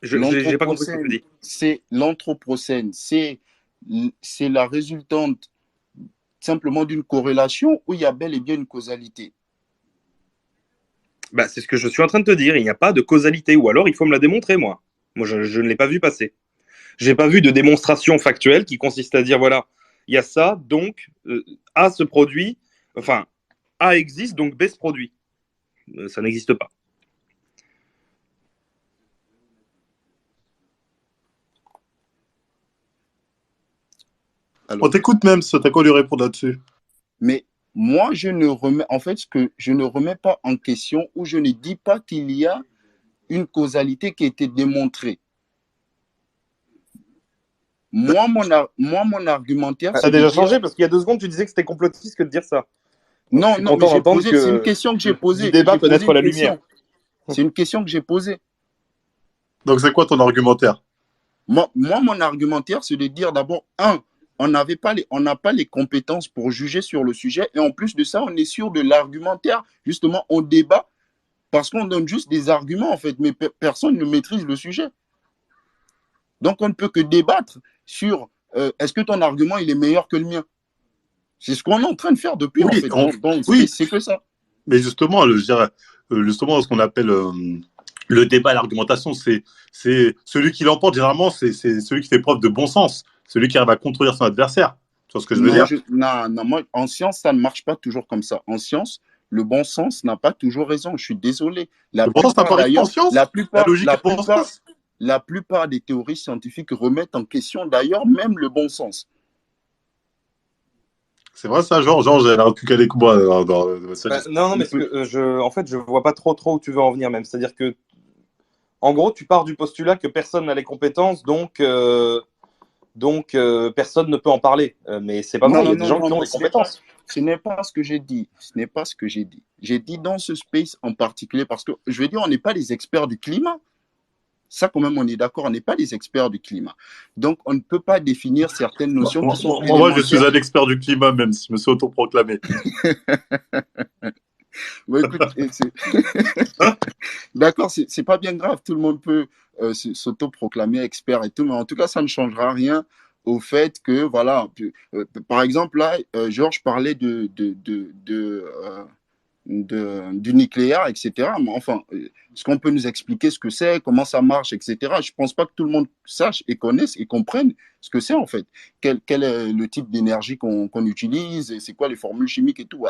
j'ai pas compris ce que tu dis. C'est l'anthropocène, c'est la résultante simplement d'une corrélation où il y a bel et bien une causalité. Bah, c'est ce que je suis en train de te dire, il n'y a pas de causalité, ou alors il faut me la démontrer, moi. Moi, je ne l'ai pas vu passer. J'ai pas vu de démonstration factuelle qui consiste à dire voilà, il y a ça, donc A se produit, enfin, A existe, donc B se produit. Ça n'existe pas. Alors, on t'écoute même, ça t'as quoi lui répondre là-dessus? Mais moi, je ne remets pas en question ou je ne dis pas qu'il y a une causalité qui a été démontrée. Moi, mon argumentaire, ça a déjà changé parce qu'il y a 2 secondes, tu disais que c'était complotiste que de dire ça. Non, non, mais c'est une question que j'ai posée. Du débat peut naître la lumière. C'est une question que j'ai posée. Donc, c'est quoi ton argumentaire? Moi, mon argumentaire, c'est de dire d'abord, on n'a pas les compétences pour juger sur le sujet. Et en plus de ça, on est sûr de l'argumentaire. Justement, on débat parce qu'on donne juste des arguments, en fait, mais personne ne maîtrise le sujet. Donc, on ne peut que débattre sur est-ce que ton argument, il est meilleur que le mien. C'est ce qu'on est en train de faire depuis, oui, en fait. Donc, oui, c'est que ça. Mais justement, je dirais, justement, ce qu'on appelle le débat et l'argumentation, c'est celui qui l'emporte, généralement, c'est celui qui fait preuve de bon sens, celui qui arrive à contredire son adversaire. Tu vois ce que je veux dire? Non, moi, en science, ça ne marche pas toujours comme ça. En science, le bon sens n'a pas toujours raison. Je suis désolé. Le bon sens n'a pas raison en science? La plupart des théories scientifiques remettent en question, d'ailleurs, même le bon sens. C'est vrai ça, genre j'ai l'air plus calé que moi non, mais en fait, je vois pas trop où tu veux en venir même. C'est-à-dire que, en gros, tu pars du postulat que personne n'a les compétences, donc personne ne peut en parler. Mais c'est pas vrai, il y a des gens qui ont les compétences. Ce n'est pas ce que j'ai dit. Ce n'est pas ce que j'ai dit. J'ai dit dans ce space en particulier, parce que, je veux dire, on n'est pas les experts du climat. Ça, quand même, on est d'accord, on n'est pas des experts du climat. Donc, on ne peut pas définir certaines notions qui sont moi, je suis un expert du climat, même si je me suis autoproclamé. Bon, écoute, d'accord, c'est pas bien grave, tout le monde peut s'autoproclamer expert et tout, mais en tout cas, ça ne changera rien au fait que, voilà, par exemple, là, Georges parlait du nucléaire, etc. Mais enfin, est-ce qu'on peut nous expliquer ce que c'est, comment ça marche, etc. Je ne pense pas que tout le monde sache et connaisse et comprenne ce que c'est en fait. Quel est le type d'énergie qu'on utilise, c'est quoi les formules chimiques et tout.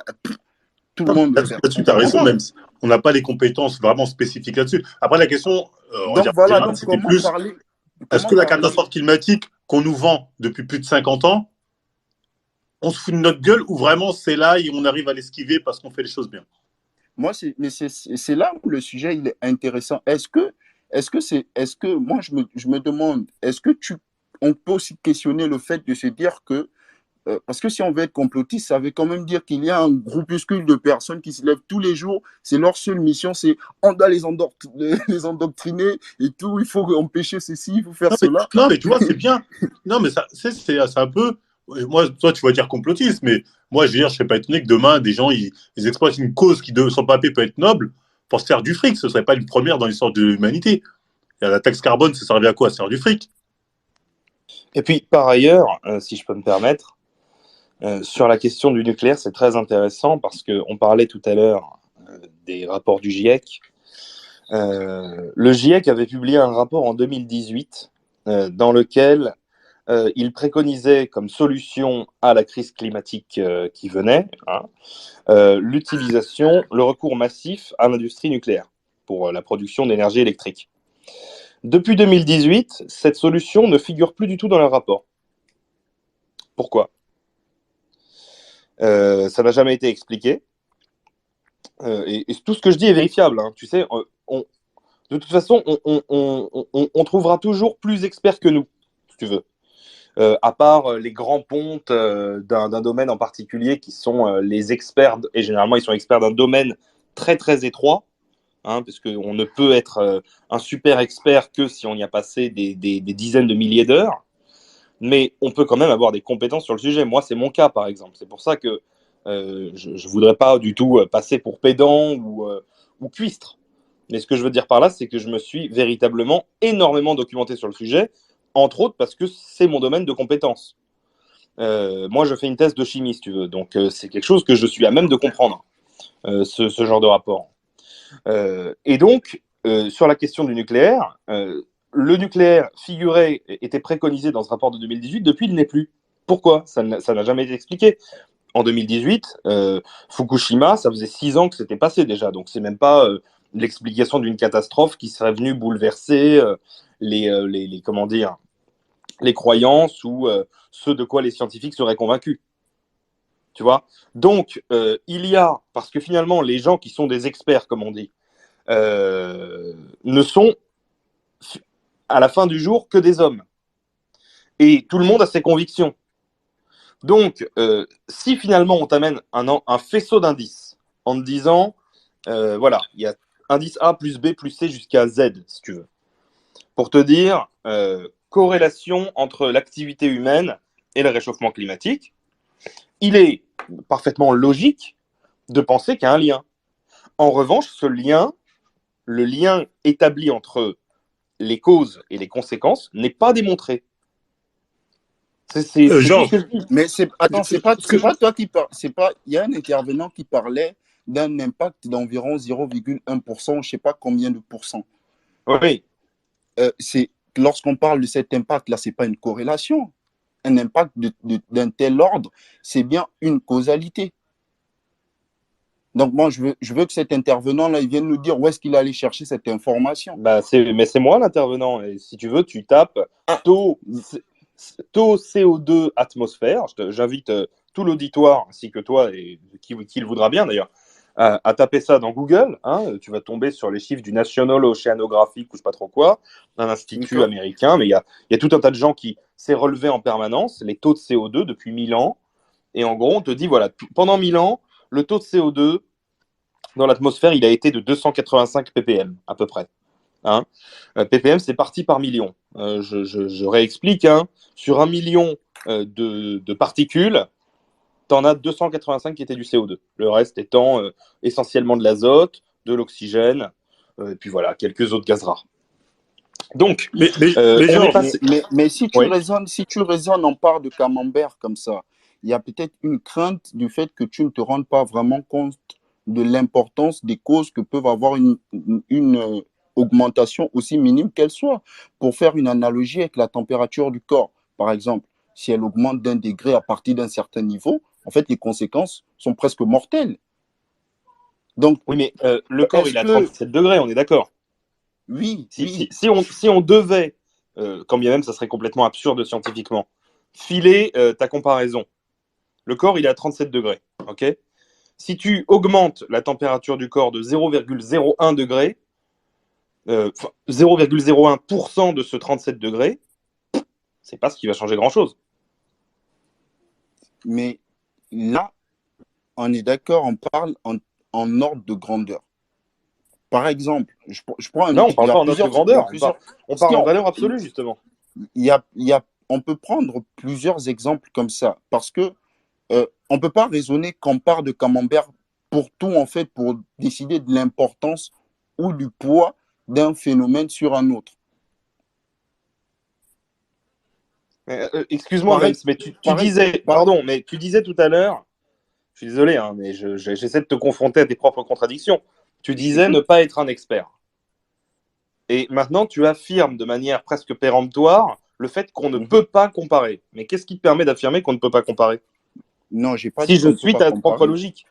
Tout le monde. Là-dessus, tu as raison, même. On n'a pas les compétences vraiment spécifiques là-dessus. Après, la question, c'était plus, est-ce que la catastrophe climatique qu'on nous vend depuis plus de 50 ans, on se fout de notre gueule ou vraiment c'est là et on arrive à l'esquiver parce qu'on fait les choses bien? Moi, c'est là où le sujet il est intéressant. Est-ce que moi je me demande, est-ce que on peut aussi questionner le fait de se dire que parce que si on veut être complotiste, ça veut quand même dire qu'il y a un groupuscule de personnes qui se lèvent tous les jours. C'est leur seule mission, c'est on doit les endoctriner et tout. Il faut empêcher ceci, il faut faire cela. Non, mais tu vois, c'est bien. Non, mais ça, c'est un peu. Moi, toi, tu vas dire complotiste, mais moi, je veux dire, je ne serais pas étonné que demain, des gens, ils exploitent une cause qui, sur le papier, peut être noble pour se faire du fric. Ce ne serait pas une première dans l'histoire de l'humanité. La taxe carbone, ça servait à quoi? À se faire du fric. Et puis, par ailleurs, si je peux me permettre, sur la question du nucléaire, c'est très intéressant parce qu'on parlait tout à l'heure des rapports du GIEC. Le GIEC avait publié un rapport en 2018 dans lequel il préconisait comme solution à la crise climatique qui venait l'utilisation, le recours massif à l'industrie nucléaire pour la production d'énergie électrique. Depuis 2018, cette solution ne figure plus du tout dans le rapport. Pourquoi ? Ça n'a jamais été expliqué. Et tout ce que je dis est vérifiable. Hein. Tu sais, de toute façon, on trouvera toujours plus experts que nous, si tu veux. À part les grands pontes d'un domaine en particulier qui sont les experts, et généralement ils sont experts d'un domaine très très étroit, hein, parce qu'on ne peut être un super expert que si on y a passé des dizaines de milliers d'heures, mais on peut quand même avoir des compétences sur le sujet. Moi, c'est mon cas, par exemple. C'est pour ça que je ne voudrais pas du tout passer pour pédant ou cuistre. Mais ce que je veux dire par là, c'est que je me suis véritablement énormément documenté sur le sujet, entre autres parce que c'est mon domaine de compétence. Moi, je fais une thèse de chimie, si tu veux. Donc, c'est quelque chose que je suis à même de comprendre, ce genre de rapport. Et donc, sur la question du nucléaire, le nucléaire était préconisé dans ce rapport de 2018, depuis il n'est plus. Pourquoi ? Ça n'a jamais été expliqué. En 2018, Fukushima, ça faisait 6 ans que c'était passé déjà, donc c'est même pas l'explication d'une catastrophe qui serait venue bouleverser comment dire, les croyances ou ce de quoi les scientifiques seraient convaincus. Tu vois ? Donc, parce que finalement, les gens qui sont des experts, comme on dit, ne sont à la fin du jour que des hommes. Et tout le monde a ses convictions. Donc, si finalement on t'amène un faisceau d'indices en te disant, voilà, il y a indice A plus B plus C jusqu'à Z, si tu veux, pour te dire corrélation entre l'activité humaine et le réchauffement climatique, il est parfaitement logique de penser qu'il y a un lien. En revanche, le lien établi entre les causes et les conséquences n'est pas démontré. C'est Genre, tout ce que je dis. Mais attends, c'est pas toi qui parle. Il y a un intervenant qui parlait d'un impact d'environ 0,1%, je ne sais pas combien de pourcents. Oui. Lorsqu'on parle de cet impact-là, ce n'est pas une corrélation. Un impact d'un tel ordre, c'est bien une causalité. Donc, moi, je veux que cet intervenant-là, il vienne nous dire où est-ce qu'il allait chercher cette information. Mais c'est moi l'intervenant. Et si tu veux, tu tapes taux CO2 atmosphère. J'invite tout l'auditoire, ainsi que toi, et qui le voudra bien d'ailleurs, à taper ça dans Google. Hein. Tu vas tomber sur les chiffres du National Oceanographic ou je sais pas trop quoi, un institut américain. Mais il y a tout un tas de gens qui s'est relevé en permanence les taux de CO2 depuis 1000 ans. Et en gros, on te dit, voilà, pendant 1000 ans, le taux de CO2 dans l'atmosphère, il a été de 285 ppm à peu près. Hein. ppm, c'est parti par million. Je réexplique. Hein. Sur 1 million de particules, tu en as 285 qui étaient du CO2. Le reste étant essentiellement de l'azote, de l'oxygène, et puis voilà, quelques autres gaz rares. Donc, mais si tu raisonnes en part de camembert comme ça, il y a peut-être une crainte du fait que tu ne te rendes pas vraiment compte de l'importance des causes que peuvent avoir une augmentation aussi minime qu'elle soit. Pour faire une analogie avec la température du corps, par exemple, si elle augmente d'1 degré à partir d'un certain niveau, en fait, les conséquences sont presque mortelles. Donc, oui, mais le corps, il est à 37 degrés, on est d'accord. Oui. Si on devait, quand bien même ça serait complètement absurde scientifiquement, filer ta comparaison, le corps, il est à 37 degrés, ok ? Si tu augmentes la température du corps de 0,01 degré, 0,01% de ce 37 degrés, c'est pas ce qui va changer grand-chose. Mais là, on est d'accord, on parle en ordre de grandeur. Par exemple, je prends Non, on il parle y a pas en ordre de plusieurs, il y a grandeur. plusieurs, On si parle en on, valeur absolue, justement. on peut prendre plusieurs exemples comme ça, parce que on ne peut pas raisonner qu'on part de camembert pour tout, en fait, pour décider de l'importance ou du poids d'un phénomène sur un autre. Excuse-moi, Pareil, Mems, mais tu pareil, disais, pareil. pardon, mais tu disais tout à l'heure, je suis désolé, hein, mais j'essaie de te confronter à tes propres contradictions. Tu disais ne pas être un expert. Et maintenant, tu affirmes de manière presque péremptoire le fait qu'on ne peut pas comparer. Mais qu'est-ce qui te permet d'affirmer qu'on ne peut pas comparer? Non, j'ai pas Si dit je qu'on ne peut suis pas ta propre comparer. logique.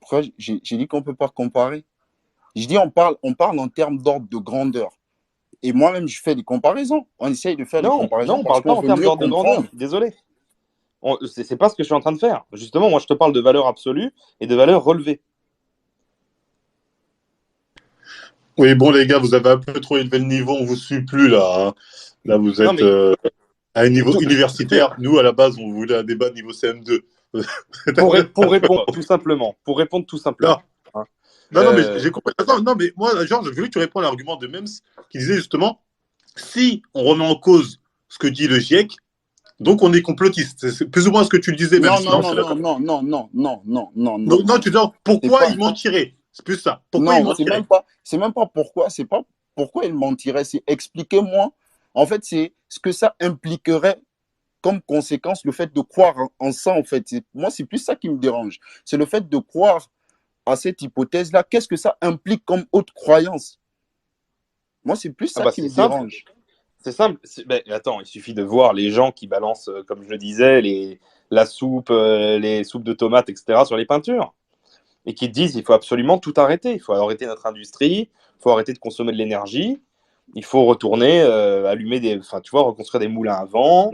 Pourquoi j'ai dit qu'on ne peut pas comparer? Je dis on parle en termes d'ordre de grandeur. Et moi-même, je fais des comparaisons. On essaye de faire des Non, comparaisons on parce parle pas qu'on en veut termes mieux d'ordre de grandeur. comprendre. Désolé. C'est pas ce que je suis en train de faire. Justement, moi, je te parle de valeur absolue et de valeur relevée. Oui, bon, les gars, vous avez un peu trop élevé le niveau, on vous suit plus là, hein. Là, vous Non, êtes mais à un niveau tout- universitaire. Nous, à la base, on voulait un débat de niveau CM2. pour répondre tout simplement. Pour répondre tout simplement. Hein. Non, mais j'ai compris. Attends, non, mais moi, Georges, je voulais que tu réponds à l'argument de Mems qui disait justement si on remet en cause ce que dit le GIEC, donc on est complotiste. C'est plus ou moins ce que tu le disais, Mems. Non, non, Non, non, non, non, non, non, non, non, non, non. non, tu dis C'est pourquoi pas, ils mentiraient. C'est plus ça. Pourquoi ils non, mentiraient. c'est même pas pourquoi, c'est pas pourquoi il mentirait, c'est expliquez-moi. En fait, c'est ce que ça impliquerait comme conséquence, le fait de croire en ça, en fait. Moi, c'est plus ça qui me dérange. C'est le fait de croire à cette hypothèse-là. Qu'est-ce que ça implique comme haute croyance? Moi, c'est plus ça qui me dérange. C'est simple. Ben, attends, il suffit de voir les gens qui balancent, comme je le disais, la soupe, les soupes de tomates, etc., sur les peintures. Et qui te disent il faut absolument tout arrêter. Il faut arrêter notre industrie, il faut arrêter de consommer de l'énergie, il faut retourner, allumer tu vois, reconstruire des moulins à vent,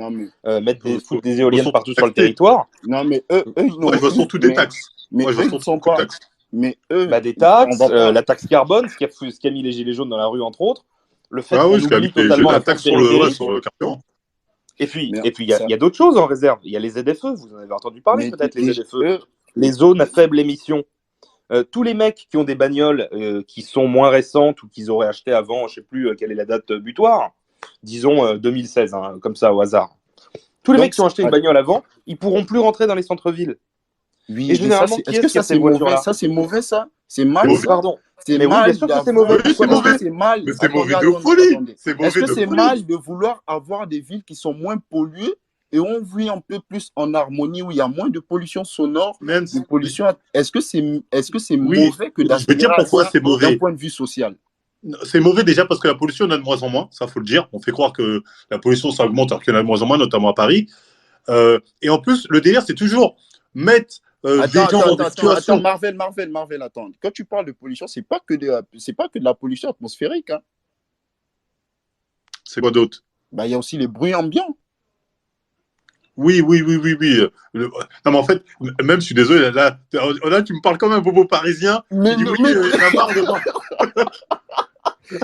foutre des éoliennes partout sur le territoire. Non, mais eux ils n'ont Moi, je veux surtout des taxes. Mais Moi, je veux eux, ils sont surtout des pas. taxes. Mais eux, des taxes, la taxe carbone, ce qui a mis les gilets jaunes dans la rue, entre autres. Le fait qu'on oublie totalement la taxe sur le carburant. Et puis, il y a d'autres choses en réserve. Il y a les ZFE, vous en avez entendu parler peut-être, les ZFE. Les zones à faible émission. Tous les mecs qui ont des bagnoles qui sont moins récentes ou qu'ils auraient acheté avant, je ne sais plus quelle est la date butoir, disons 2016, hein, comme ça au hasard. Tous les mecs qui ont acheté une bagnole avant, ils ne pourront plus rentrer dans les centres-villes. Oui, et généralement, est-ce que ça c'est mauvais? Ça c'est mauvais, ça? C'est mal, ça? Pardon. C'est mais mal. Oui, bien sûr que c'est mauvais. Oui, c'est mauvais. C'est mal. Mais c'est mauvais de folie. Est-ce que c'est mal de vouloir avoir des villes qui sont moins polluées et on vit un peu plus en harmonie, où il y a moins de pollution sonore, de pollution? Est-ce que c'est mauvais que d'accélérer? Je vais dire pourquoi c'est mauvais. D'un point de vue social. C'est mauvais déjà parce que la pollution, on a de moins en moins, ça faut le dire. On fait croire que la pollution, ça augmente alors qu'il y en a de moins en moins, notamment à Paris. Et en plus, le délire, c'est toujours mettre des gens dans des situations... Attends, Marvel, attends. Quand tu parles de pollution, c'est pas que de la pollution atmosphérique. Hein. C'est quoi d'autre? Il y a aussi les bruits ambiants. Oui. Non, mais en fait, même, je suis désolé, là tu me parles comme un bobo parisien. Mais tu dis,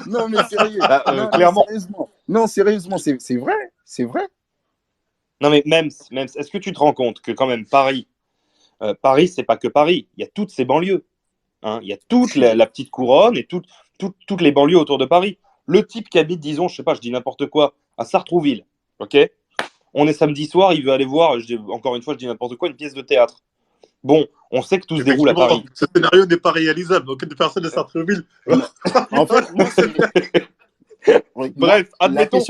non, mais sérieux. Clairement. Non, sérieusement, c'est vrai. C'est vrai. Non, mais même, est-ce que tu te rends compte que quand même Paris, c'est pas que Paris, il y a toutes ces banlieues. Hein, il y a toute la petite couronne et toutes les banlieues autour de Paris. Le type qui habite, disons, je sais pas, je dis n'importe quoi, à Sartrouville, ok? On est samedi soir, il veut aller voir, encore une fois, je dis n'importe quoi, une pièce de théâtre. Bon, on sait que tout se déroule à Paris. Ce scénario n'est pas réalisable, donc une personne de Sartrouville. En fait, moi, bref, admettons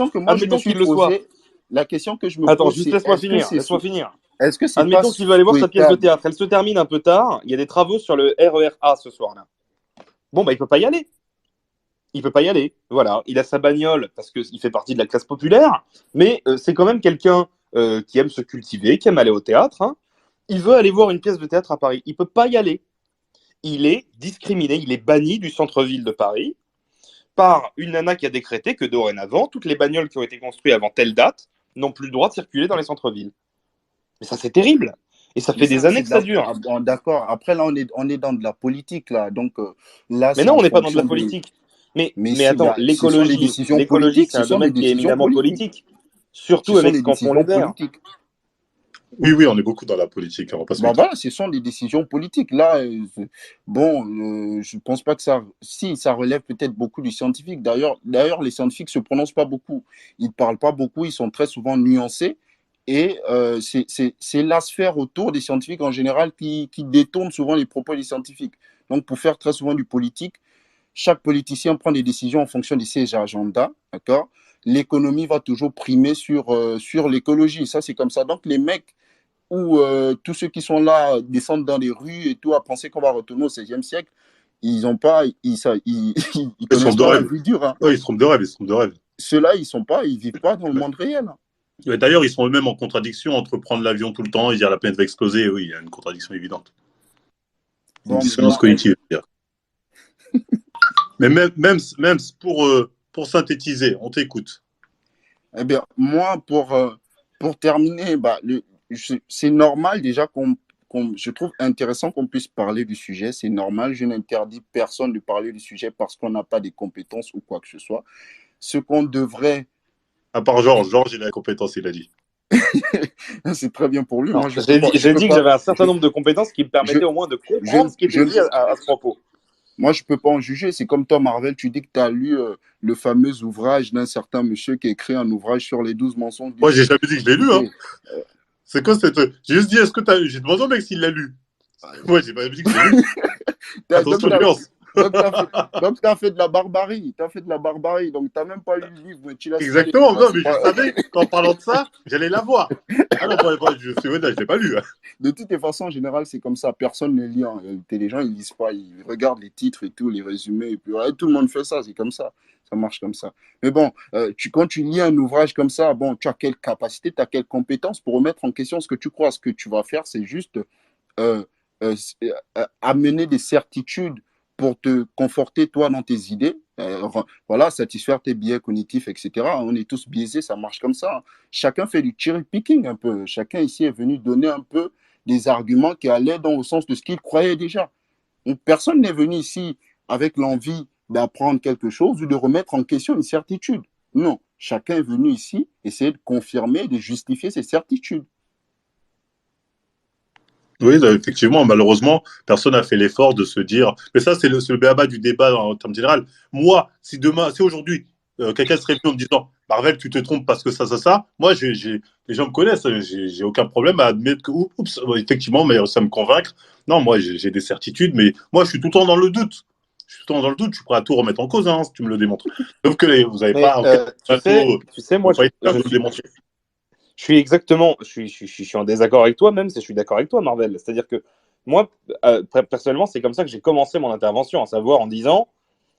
qu'il le soit. La question que je me pose, attends, juste laisse-moi finir. Est-ce que c'est admettons qu'il veut aller voir sa pièce de théâtre. Elle se termine un peu tard. Il y a des travaux sur le RER A ce soir-là. Bon, il peut pas y aller. Voilà. Il a sa bagnole parce qu'il fait partie de la classe populaire. Mais c'est quand même quelqu'un qui aime se cultiver, qui aime aller au théâtre. Hein. Il veut aller voir une pièce de théâtre à Paris. Il peut pas y aller. Il est discriminé. Il est banni du centre-ville de Paris par une nana qui a décrété que dorénavant, toutes les bagnoles qui ont été construites avant telle date n'ont plus le droit de circuler dans les centres-villes. Mais ça, c'est terrible. Et ça fait des années que ça dure. D'accord. Après, là, on est dans de la politique, là. Donc, là, mais non, on n'est pas dans de la politique. Mais attends, l'écologie, c'est un domaine qui est éminemment politique. Surtout Ce sont avec des ce qu'en font décisions les Verts. politiques. Oui, oui, on est beaucoup dans la politique, on va pas se Bah mentir. voilà, ce sont des décisions politiques. Là, bon, je pense pas que ça. Si, ça relève peut-être beaucoup du scientifique. D'ailleurs, les scientifiques se prononcent pas beaucoup. Ils parlent pas beaucoup. Ils sont très souvent nuancés. Et c'est la sphère autour des scientifiques en général qui détourne souvent les propos des scientifiques. Donc, pour faire très souvent du politique, chaque politicien prend des décisions en fonction de ses agendas, d'accord? L'économie va toujours primer sur l'écologie. Ça, c'est comme ça. Donc, les mecs où tous ceux qui sont là descendent dans les rues et tout à penser qu'on va retourner au 16e siècle, ils ont pas, ils Ils se connaissent trompent de pas la rêve. vie dure. Hein. Ouais, ils se trompent de rêve, ils se trompent de rêve. Ceux-là, ils vivent pas dans le monde réel. Et d'ailleurs, ils sont eux-mêmes en contradiction entre prendre l'avion tout le temps et dire la planète va exploser. Oui, il y a une contradiction évidente. Une Bon, dissonance cognitive. Je veux dire. Mais même pour synthétiser, on t'écoute. eh bien, moi, pour terminer, bah, c'est normal déjà je trouve intéressant qu'on puisse parler du sujet. C'est normal, je n'interdis personne de parler du sujet parce qu'on n'a pas des compétences ou quoi que ce soit. Ce qu'on devrait. À part Georges, Georges, il a la compétence, il a dit. C'est très bien pour lui. Non, Moi, j'ai dit que j'avais un certain nombre de compétences qui me permettaient au moins de comprendre ce qui était dit à ce propos. Moi, je ne peux pas en juger. C'est comme toi, Marvel, tu dis que tu as lu le fameux ouvrage d'un certain monsieur qui a écrit un ouvrage sur les 12 mensonges. Moi, j'ai jamais dit que je l'ai lu. Hein. C'est quoi cette. J'ai juste dit, est-ce que tu as lu? J'ai demandé au mec s'il l'a lu. Moi, j'ai pas dit que je l'ai lu. Attention, nuance. Donc, tu as fait de la barbarie. Tu as fait de la barbarie. Donc, tu n'as même pas lu le livre. Mais tu l'as Exactement. Non, mais je savais qu'en parlant de ça, j'allais l'avoir. Ah non, je suis honnête, je ne l'ai pas lu. Hein. De toutes les façons, en général, c'est comme ça. Personne ne lit en réalité. Les gens, ils lisent pas. Ils regardent les titres et tout, les résumés. Et puis, ouais, tout le monde fait ça. C'est comme ça. Ça marche comme ça. Mais bon, quand tu lis un ouvrage comme ça, bon, tu as quelle capacité, tu as quelle compétence pour remettre en question ce que tu crois. Ce que tu vas faire, c'est juste amener des certitudes pour te conforter toi dans tes idées, voilà, satisfaire tes biais cognitifs, etc. On est tous biaisés, ça marche comme ça. Chacun fait du cherry picking un peu. Chacun ici est venu donner un peu des arguments qui allaient dans le sens de ce qu'il croyait déjà. Donc, personne n'est venu ici avec l'envie d'apprendre quelque chose ou de remettre en question une certitude. Non, chacun est venu ici essayer de confirmer, de justifier ses certitudes. Oui, effectivement, malheureusement, personne n'a fait l'effort de se dire. Mais ça, c'est le béaba du débat en termes général. Moi, si aujourd'hui, quelqu'un serait venu en me disant Marvel, tu te trompes parce que ça, moi, les gens me connaissent, j'ai aucun problème à admettre que, oups, effectivement, mais ça me convaincre. Non, moi, j'ai des certitudes, mais moi, je suis tout le temps dans le doute. Je suis tout le temps dans le doute, je suis prêt à tout remettre en cause, hein, si tu me le démontres. Sauf que vous n'avez pas. Tu sais, moi, je suis exactement, je suis en désaccord avec toi, même si je suis d'accord avec toi, Marvel. C'est-à-dire que moi, personnellement, c'est comme ça que j'ai commencé mon intervention, à savoir en disant,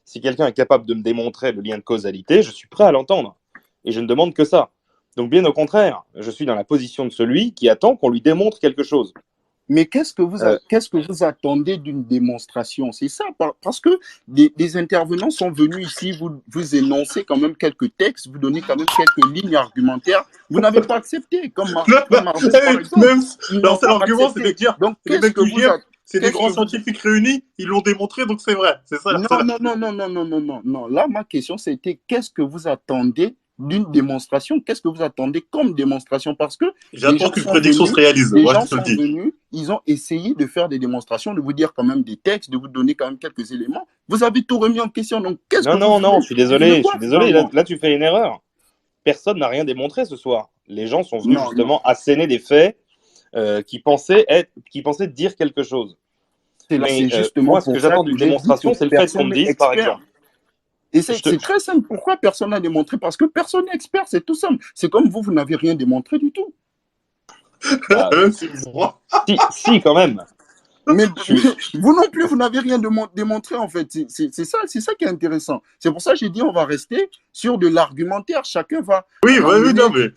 si quelqu'un est capable de me démontrer le lien de causalité, je suis prêt à l'entendre. Et je ne demande que ça. Donc, bien au contraire, je suis dans la position de celui qui attend qu'on lui démontre quelque chose. Mais qu'est-ce que vous attendez d'une démonstration? C'est ça, parce que des intervenants sont venus ici, vous énoncez quand même quelques textes, vous donnez quand même quelques lignes argumentaires. Vous n'avez pas accepté, comme Marvel, par exemple. Même, l'argument, c'est de dire, donc, c'est des grands scientifiques réunis, ils l'ont démontré, donc c'est vrai. C'est ça. Non. Là, ma question, c'était qu'est-ce que vous attendez d'une démonstration? Qu'est-ce que vous attendez comme démonstration? Parce que j'attends qu'une prédiction se réalise. Les gens sont venus, ils ont essayé de faire des démonstrations, de vous dire quand même des textes, de vous donner quand même quelques éléments. Vous avez tout remis en question. Donc, qu'est-ce que Non, je suis désolé. Là, tu fais une erreur. Personne n'a rien démontré ce soir. Les gens sont venus justement asséner des faits qui pensaient dire quelque chose. Mais moi, ce que j'attends d'une démonstration, c'est le fait qu'on me dise, par exemple. Et c'est très simple. Pourquoi personne n'a démontré? Parce que personne n'est expert, c'est tout simple. C'est comme vous n'avez rien démontré du tout. Si, quand même. Mais vous non plus, vous n'avez rien démontré en fait. C'est ça qui est intéressant. C'est pour ça que j'ai dit on va rester sur de l'argumentaire. Chacun va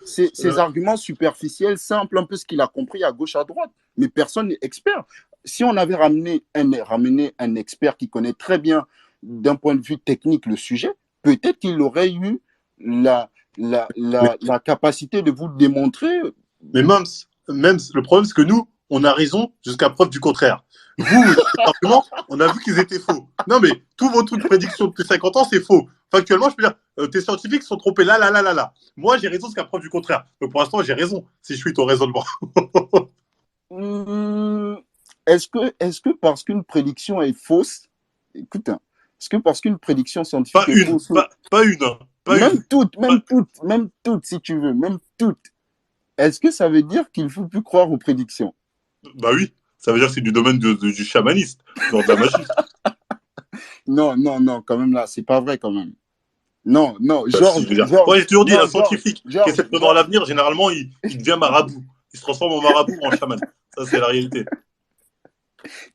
ses arguments superficiels, simples, un peu ce qu'il a compris à gauche, à droite. Mais personne n'est expert. Si on avait ramené un expert qui connaît très bien d'un point de vue technique le sujet, peut-être qu'il aurait eu la capacité de vous démontrer. Mais même le problème, c'est que nous, on a raison jusqu'à preuve du contraire. Vous, les arguments, on a vu qu'ils étaient faux. Non, mais tous vos trucs de prédiction depuis 50 ans, c'est faux. Factuellement, je peux dire, tes scientifiques sont trompés là, là, là, là, là. Moi, j'ai raison jusqu'à preuve du contraire. Donc, pour l'instant, j'ai raison, si je suis ton raisonnement. Est-ce que parce qu'une prédiction est fausse, écoute, hein, est-ce que parce qu'une prédiction scientifique Pas est une, fausse, pas une, hein, pas une. même toutes, si tu veux, même toutes, est-ce que ça veut dire qu'il ne faut plus croire aux prédictions? Bah oui, ça veut dire que c'est du domaine du chamanisme, dans de la magie. Non, non, non, quand même là, c'est pas vrai quand même. Non, non, Bah, si, je veux dire. Moi, j'ai toujours dit, un scientifique qui essaie de prévoir l'avenir, généralement, il devient marabout. Il se transforme en marabout ou en chaman. Ça, c'est la réalité.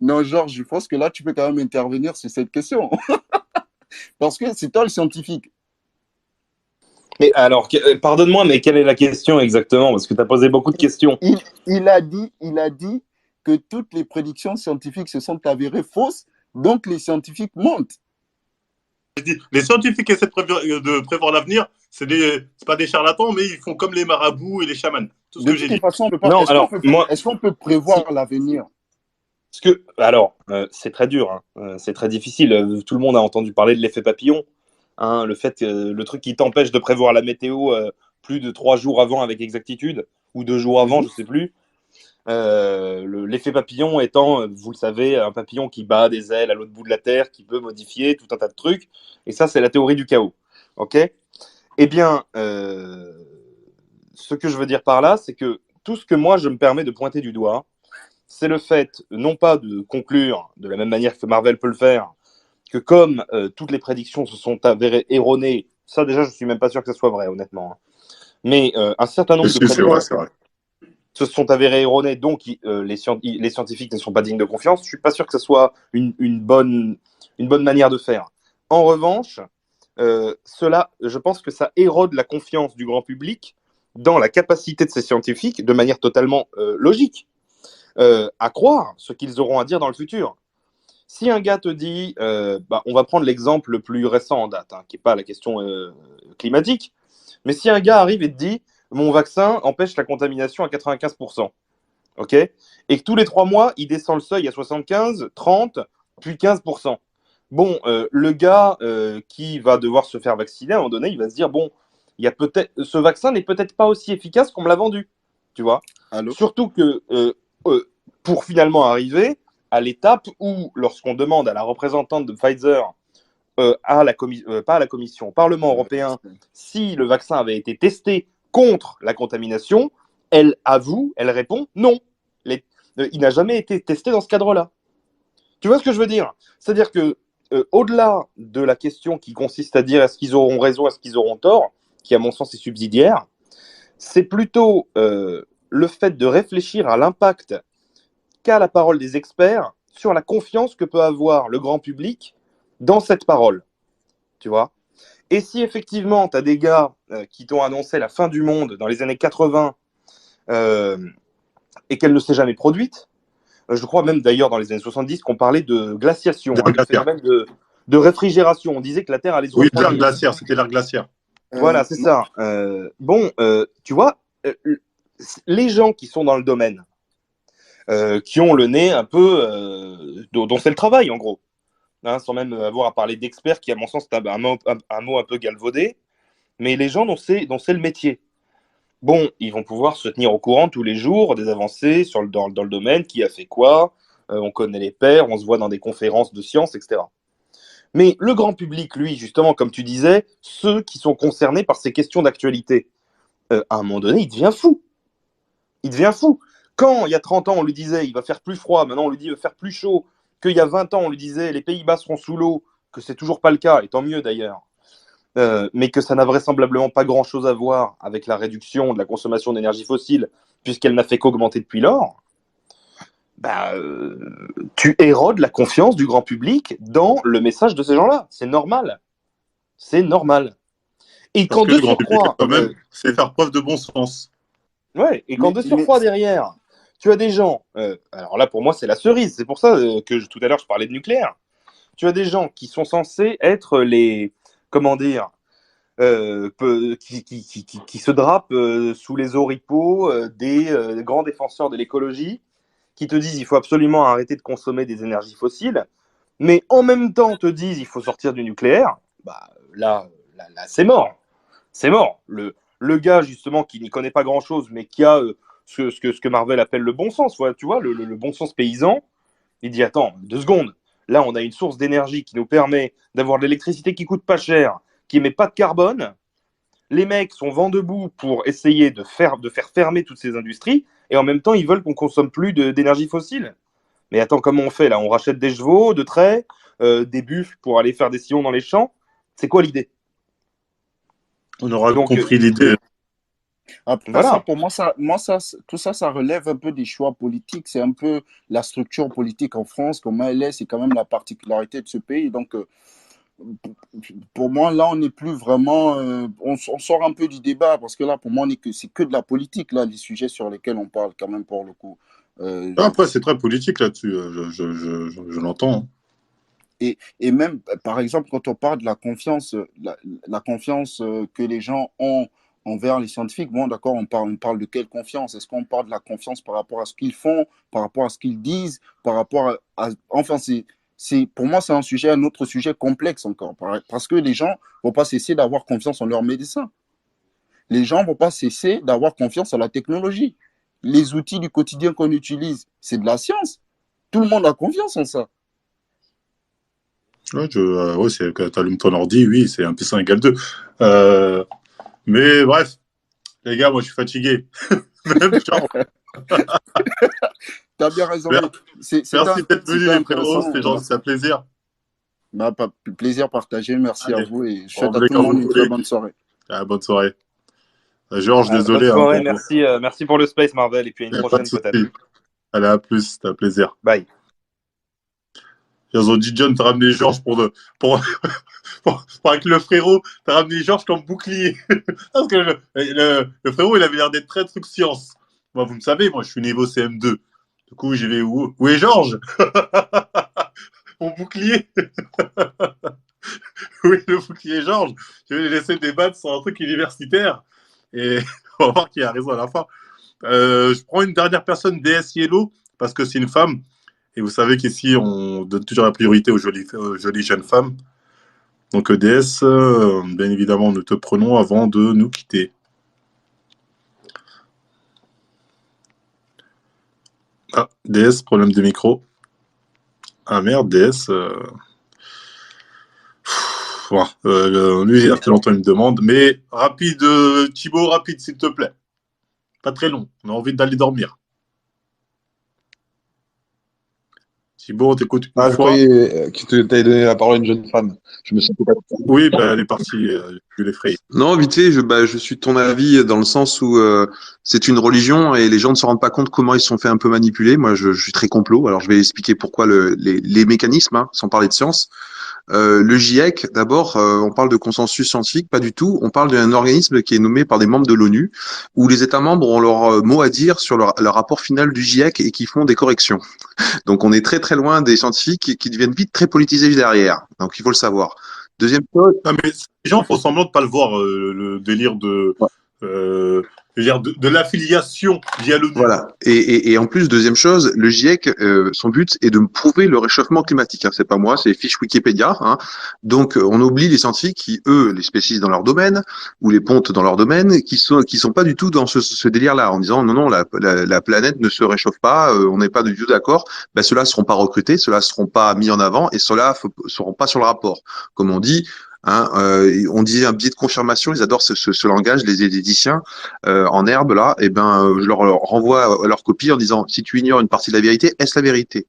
Non, Georges, je pense que là, tu peux quand même intervenir sur cette question. Parce que c'est toi le scientifique. Mais alors, pardonne-moi, mais quelle est la question exactement? Parce que tu as posé beaucoup de questions. Il a dit que toutes les prédictions scientifiques se sont avérées fausses, donc les scientifiques mentent. Je dis, les scientifiques qui essaient de prévoir l'avenir, c'est pas des charlatans, mais ils font comme les marabouts et les chamans. Tout ce De que j'ai toutes les dit. façons, on peut pas. Non, alors, moi, Est-ce qu'on peut prévoir l'avenir? alors, c'est très dur, hein. C'est très difficile. Tout le monde a entendu parler de l'effet papillon. Hein, le truc qui t'empêche de prévoir la météo plus de 3 jours avant avec exactitude, ou 2 jours avant, je sais plus. L'effet papillon étant, vous le savez, un papillon qui bat des ailes à l'autre bout de la Terre, qui peut modifier tout un tas de trucs. Et ça, c'est la théorie du chaos. Ok? Eh bien, ce que je veux dire par là, c'est que tout ce que moi, je me permets de pointer du doigt, c'est le fait, non pas de conclure, de la même manière que Marvel peut le faire, que comme toutes les prédictions se sont avérées erronées, ça déjà, je suis même pas sûr que ce soit vrai, honnêtement. Hein. Mais un certain nombre de prédictions se sont avérées erronées, donc les scientifiques ne sont pas dignes de confiance. Je suis pas sûr que ce soit une bonne manière de faire. En revanche, cela, je pense que ça érode la confiance du grand public dans la capacité de ces scientifiques, de manière totalement logique, à croire ce qu'ils auront à dire dans le futur. Si un gars te dit, on va prendre l'exemple le plus récent en date, hein, qui n'est pas la question climatique, mais si un gars arrive et te dit, mon vaccin empêche la contamination à 95%, ok, et que tous les 3 mois, il descend le seuil à 75, 30, puis 15%. Bon, le gars qui va devoir se faire vacciner, à un moment donné, il va se dire, bon, ce vaccin n'est peut-être pas aussi efficace qu'on me l'a vendu, tu vois. Allô? Surtout que pour finalement arriver à l'étape où, lorsqu'on demande à la représentante de Pfizer, pas à la Commission, au Parlement européen, si le vaccin avait été testé contre la contamination, elle répond non. Il n'a jamais été testé dans ce cadre-là. Tu vois ce que je veux dire? C'est-à-dire que, au-delà de la question qui consiste à dire est-ce qu'ils auront raison, est-ce qu'ils auront tort, qui à mon sens est subsidiaire, c'est plutôt le fait de réfléchir à l'impact qu'a la parole des experts sur la confiance que peut avoir le grand public dans cette parole. Tu vois? Et si effectivement, tu as des gars qui t'ont annoncé la fin du monde dans les années 80 et qu'elle ne s'est jamais produite, je crois même d'ailleurs dans les années 70 qu'on parlait de glaciation, de phénomène de réfrigération. On disait que la Terre allait se refroidir. Oui, l'ère glaciaire, c'était l'ère glaciaire. Voilà, c'est ça. Tu vois, les gens qui sont dans le domaine, qui ont le nez un peu, dont c'est le travail en gros, hein, sans même avoir à parler d'experts, qui à mon sens c'est un mot un peu galvaudé, mais les gens dont c'est le métier. Bon, ils vont pouvoir se tenir au courant tous les jours des avancées dans le domaine, qui a fait quoi, on connaît les pairs, on se voit dans des conférences de sciences, etc. Mais le grand public, lui, justement, comme tu disais, ceux qui sont concernés par ces questions d'actualité, à un moment donné, il devient fou. Il devient fou. Quand, il y a 30 ans, on lui disait il va faire plus froid, maintenant on lui dit il va faire plus chaud, qu'il y a 20 ans, on lui disait les Pays-Bas seront sous l'eau, que c'est toujours pas le cas, et tant mieux d'ailleurs, mais que ça n'a vraisemblablement pas grand-chose à voir avec la réduction de la consommation d'énergie fossile, puisqu'elle n'a fait qu'augmenter depuis lors, tu érodes la confiance du grand public dans le message de ces gens-là. C'est normal. C'est normal. Et Parce quand que de le grand public, surcroît, quand même, c'est faire preuve de bon sens. ouais, et quand de surcroît derrière, tu as des gens, alors là pour moi c'est la cerise, c'est pour ça que tout à l'heure je parlais de nucléaire. Tu as des gens qui sont censés être les, comment dire, qui se drapent sous les oripeaux des grands défenseurs de l'écologie, qui te disent il faut absolument arrêter de consommer des énergies fossiles, mais en même temps te disent il faut sortir du nucléaire, bah là c'est mort. C'est mort. Le gars, justement, qui n'y connaît pas grand-chose, mais qui a ce que Marvel appelle le bon sens, tu vois, le bon sens paysan, il dit attends, 2 secondes. Là, on a une source d'énergie qui nous permet d'avoir de l'électricité qui coûte pas cher, qui émet pas de carbone. Les mecs sont vent debout pour essayer de faire fermer toutes ces industries, et en même temps, ils veulent qu'on consomme plus d'énergie fossile. Mais attends, comment on fait là? On rachète des chevaux, de traits, des buffles pour aller faire des sillons dans les champs. C'est quoi l'idée? On aura Donc, compris l'idée. Après Voilà. ça, pour moi, tout ça, ça relève un peu des choix politiques. C'est un peu la structure politique en France, comment elle est, c'est quand même la particularité de ce pays. Donc, pour moi, là, on n'est plus vraiment. On sort un peu du débat parce que là, pour moi, c'est que de la politique, là, les sujets sur lesquels on parle, quand même, pour le coup. Après, c'est très politique là-dessus, je l'entends. Hein. Et même, par exemple, quand on parle de la confiance, la confiance que les gens ont envers les scientifiques, bon, d'accord, on parle de quelle confiance? Est-ce qu'on parle de la confiance par rapport à ce qu'ils font, par rapport à ce qu'ils disent, par rapport enfin, pour moi, c'est un autre sujet complexe encore, parce que les gens ne vont pas cesser d'avoir confiance en leurs médecins. Les gens ne vont pas cesser d'avoir confiance en la technologie. Les outils du quotidien qu'on utilise, c'est de la science. Tout le monde a confiance en ça. Ouais, c'est quand tu allumes ton ordi, oui, c'est 1 plus 1 égale 2. Mais bref, les gars, moi je suis fatigué. Même genre. T'as bien raison. Merci d'être venus, les frérots, c'est un plaisir. Bah, plaisir partagé, merci à vous et je souhaite à Allez, tout le monde une très bonne soirée. Bonne soirée. Georges, désolé. Bonne soirée, merci pour le space, Marvel, et puis à une prochaine peut-être. Allez, à plus, c'était un plaisir. Bye. Ils ont dit John, t'as ramené Georges pour avec le frérot, t'as ramené Georges comme bouclier. Parce que le frérot, il avait l'air d'être très truc science. Moi, vous me savez, moi, je suis niveau CM2. Du coup, j'y vais où est Georges? Mon bouclier. Oui, le bouclier Georges. Je vais les laisser débattre sur un truc universitaire. Et on va voir qui a raison à la fin. Je prends une dernière personne, DS Yellow, parce que c'est une femme. Et vous savez qu'ici, on donne toujours la priorité aux jolies jeunes femmes. Donc, DS, bien évidemment, nous te prenons avant de nous quitter. Ah, DS, problème de micro. Ah merde, DS. Lui, il y a fait longtemps, il me demande. Mais rapide, Thibaut, rapide, s'il te plaît. Pas très long. On a envie d'aller dormir. Thibaut, on t'écoute une fois. Je croyais que tu avais donné la parole à une jeune femme. Je me sentais pas. Oui, elle est partie. Je l'effraie. Non, vite fait, je suis de ton avis dans le sens où c'est une religion et les gens ne se rendent pas compte comment ils se sont fait un peu manipuler. Moi, je suis très complot. Alors, je vais expliquer pourquoi les mécanismes, hein, sans parler de science. Le GIEC, d'abord, on parle de consensus scientifique, pas du tout. On parle d'un organisme qui est nommé par des membres de l'ONU, où les États membres ont leur mot à dire sur leur rapport final du GIEC et qui font des corrections. Donc, on est très très loin des scientifiques qui deviennent vite très politisés derrière. Donc, il faut le savoir. Deuxième chose. Non, mais les gens font semblant de ne pas le voir, le délire de. De l'affiliation via l'ONU. Voilà. Et en plus, deuxième chose, le GIEC, son but est de prouver le réchauffement climatique. Hein. C'est pas moi, c'est les fiches Wikipédia. Hein. Donc, on oublie les scientifiques qui, eux, les spécialistes dans leur domaine ou les pontes dans leur domaine, qui sont pas du tout dans ce délire-là, en disant non, la planète ne se réchauffe pas, on n'est pas du tout d'accord. Ben, ceux-là seront pas recrutés, ceux-là seront pas mis en avant et ceux-là seront pas sur le rapport. Comme on dit. Hein, on dit un biais de confirmation, ils adorent ce langage, les éditiciens en herbe là, et je leur renvoie à leur copie en disant si tu ignores une partie de la vérité, est-ce la vérité?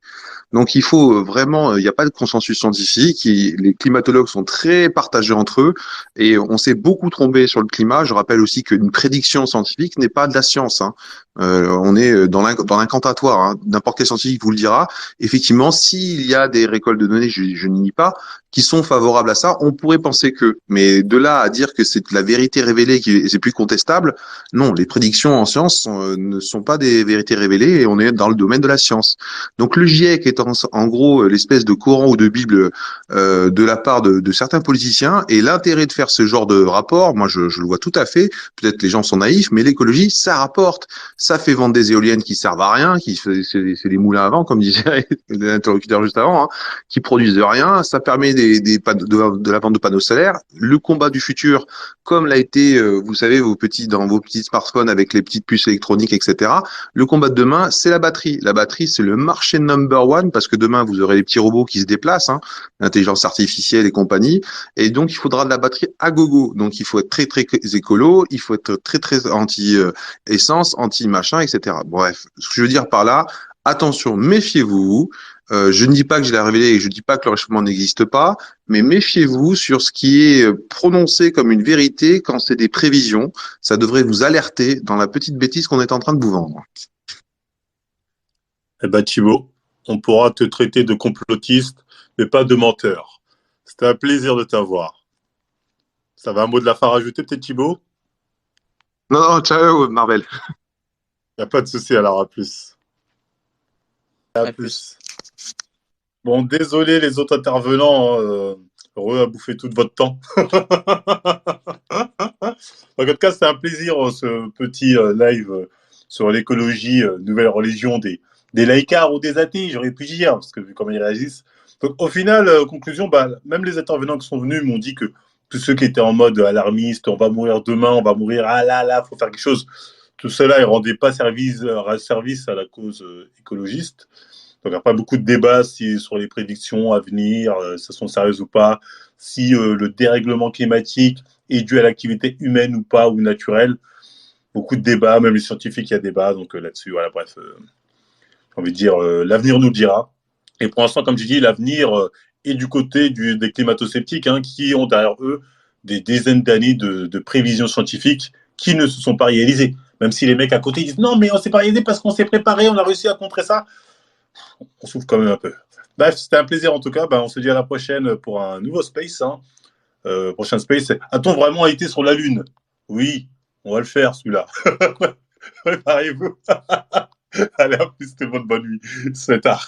Donc il faut vraiment, il n'y a pas de consensus scientifique, les climatologues sont très partagés entre eux et on s'est beaucoup trompé sur le climat. Je rappelle aussi qu'une prédiction scientifique n'est pas de la science. Hein. On est dans l'incantatoire, hein. N'importe quel scientifique vous le dira. Effectivement, s'il y a des récoltes de données, je n'y nie pas, qui sont favorables à ça, on pourrait penser que. Mais de là à dire que c'est la vérité révélée qui c'est plus contestable, non, les prédictions en science ne sont pas des vérités révélées et on est dans le domaine de la science. Donc le GIEC est en gros l'espèce de Coran ou de Bible de la part de certains politiciens, et l'intérêt de faire ce genre de rapport, moi je le vois tout à fait, peut-être les gens sont naïfs, mais l'écologie, ça rapporte, ça fait vendre des éoliennes qui servent à rien, c'est des moulins à vent, comme disait l'interlocuteur juste avant, hein, qui produisent de rien, ça permet de la vente de panneaux solaires, le combat du futur, comme l'a été, vous savez, dans vos petits smartphones avec les petites puces électroniques, etc. Le combat de demain, c'est la batterie. La batterie, c'est le marché number one, parce que demain, vous aurez les petits robots qui se déplacent, hein, l'intelligence artificielle et compagnie, et donc il faudra de la batterie à gogo. Donc il faut être très très écolo, il faut être très très anti essence, anti machin, etc. Bref, ce que je veux dire par là, attention, méfiez-vous. Je ne dis pas que je l'ai révélé et je ne dis pas que le réchauffement n'existe pas, mais méfiez-vous sur ce qui est prononcé comme une vérité quand c'est des prévisions. Ça devrait vous alerter dans la petite bêtise qu'on est en train de vous vendre. Eh ben, Thibaut, on pourra te traiter de complotiste, mais pas de menteur. C'était un plaisir de t'avoir. Ça va, un mot de la fin à rajouter, peut-être, Thibaut? Non, non, ciao, Marvel. Il n'y a pas de souci, alors à plus. À plus. Bon, désolé les autres intervenants, heureux à bouffer tout votre temps. En tout cas, c'était un plaisir, ce petit live sur l'écologie, nouvelle religion des laïcards ou des athées, j'aurais pu dire, parce que vu comment ils réagissent. Donc, au final, conclusion, même les intervenants qui sont venus m'ont dit que tous ceux qui étaient en mode alarmiste, on va mourir demain, on va mourir, ah là, faut faire quelque chose. Tout cela, ils ne rendaient pas service à la cause écologiste. Donc, il n'y a pas beaucoup de débats sur les prédictions à venir, si elles sont sérieuses ou pas, si le dérèglement climatique est dû à l'activité humaine ou pas, ou naturelle. Beaucoup de débats, même les scientifiques, il y a débat. Donc là-dessus, voilà, bref, j'ai envie de dire, l'avenir nous le dira. Et pour l'instant, comme je dis, l'avenir est du côté des climato-sceptiques, hein, qui ont derrière eux des dizaines d'années de prévisions scientifiques qui ne se sont pas réalisées. Même si les mecs à côté disent non, mais on s'est pas réalisé parce qu'on s'est préparé, on a réussi à contrer ça. On souffre quand même un peu. Bref, c'était un plaisir en tout cas. On se dit à la prochaine pour un nouveau Space. Hein. Prochain Space. A-t-on vraiment été sur la Lune? Oui, on va le faire celui-là. Préparez-vous. Allez, à plus, c'était bonne nuit. C'est tard.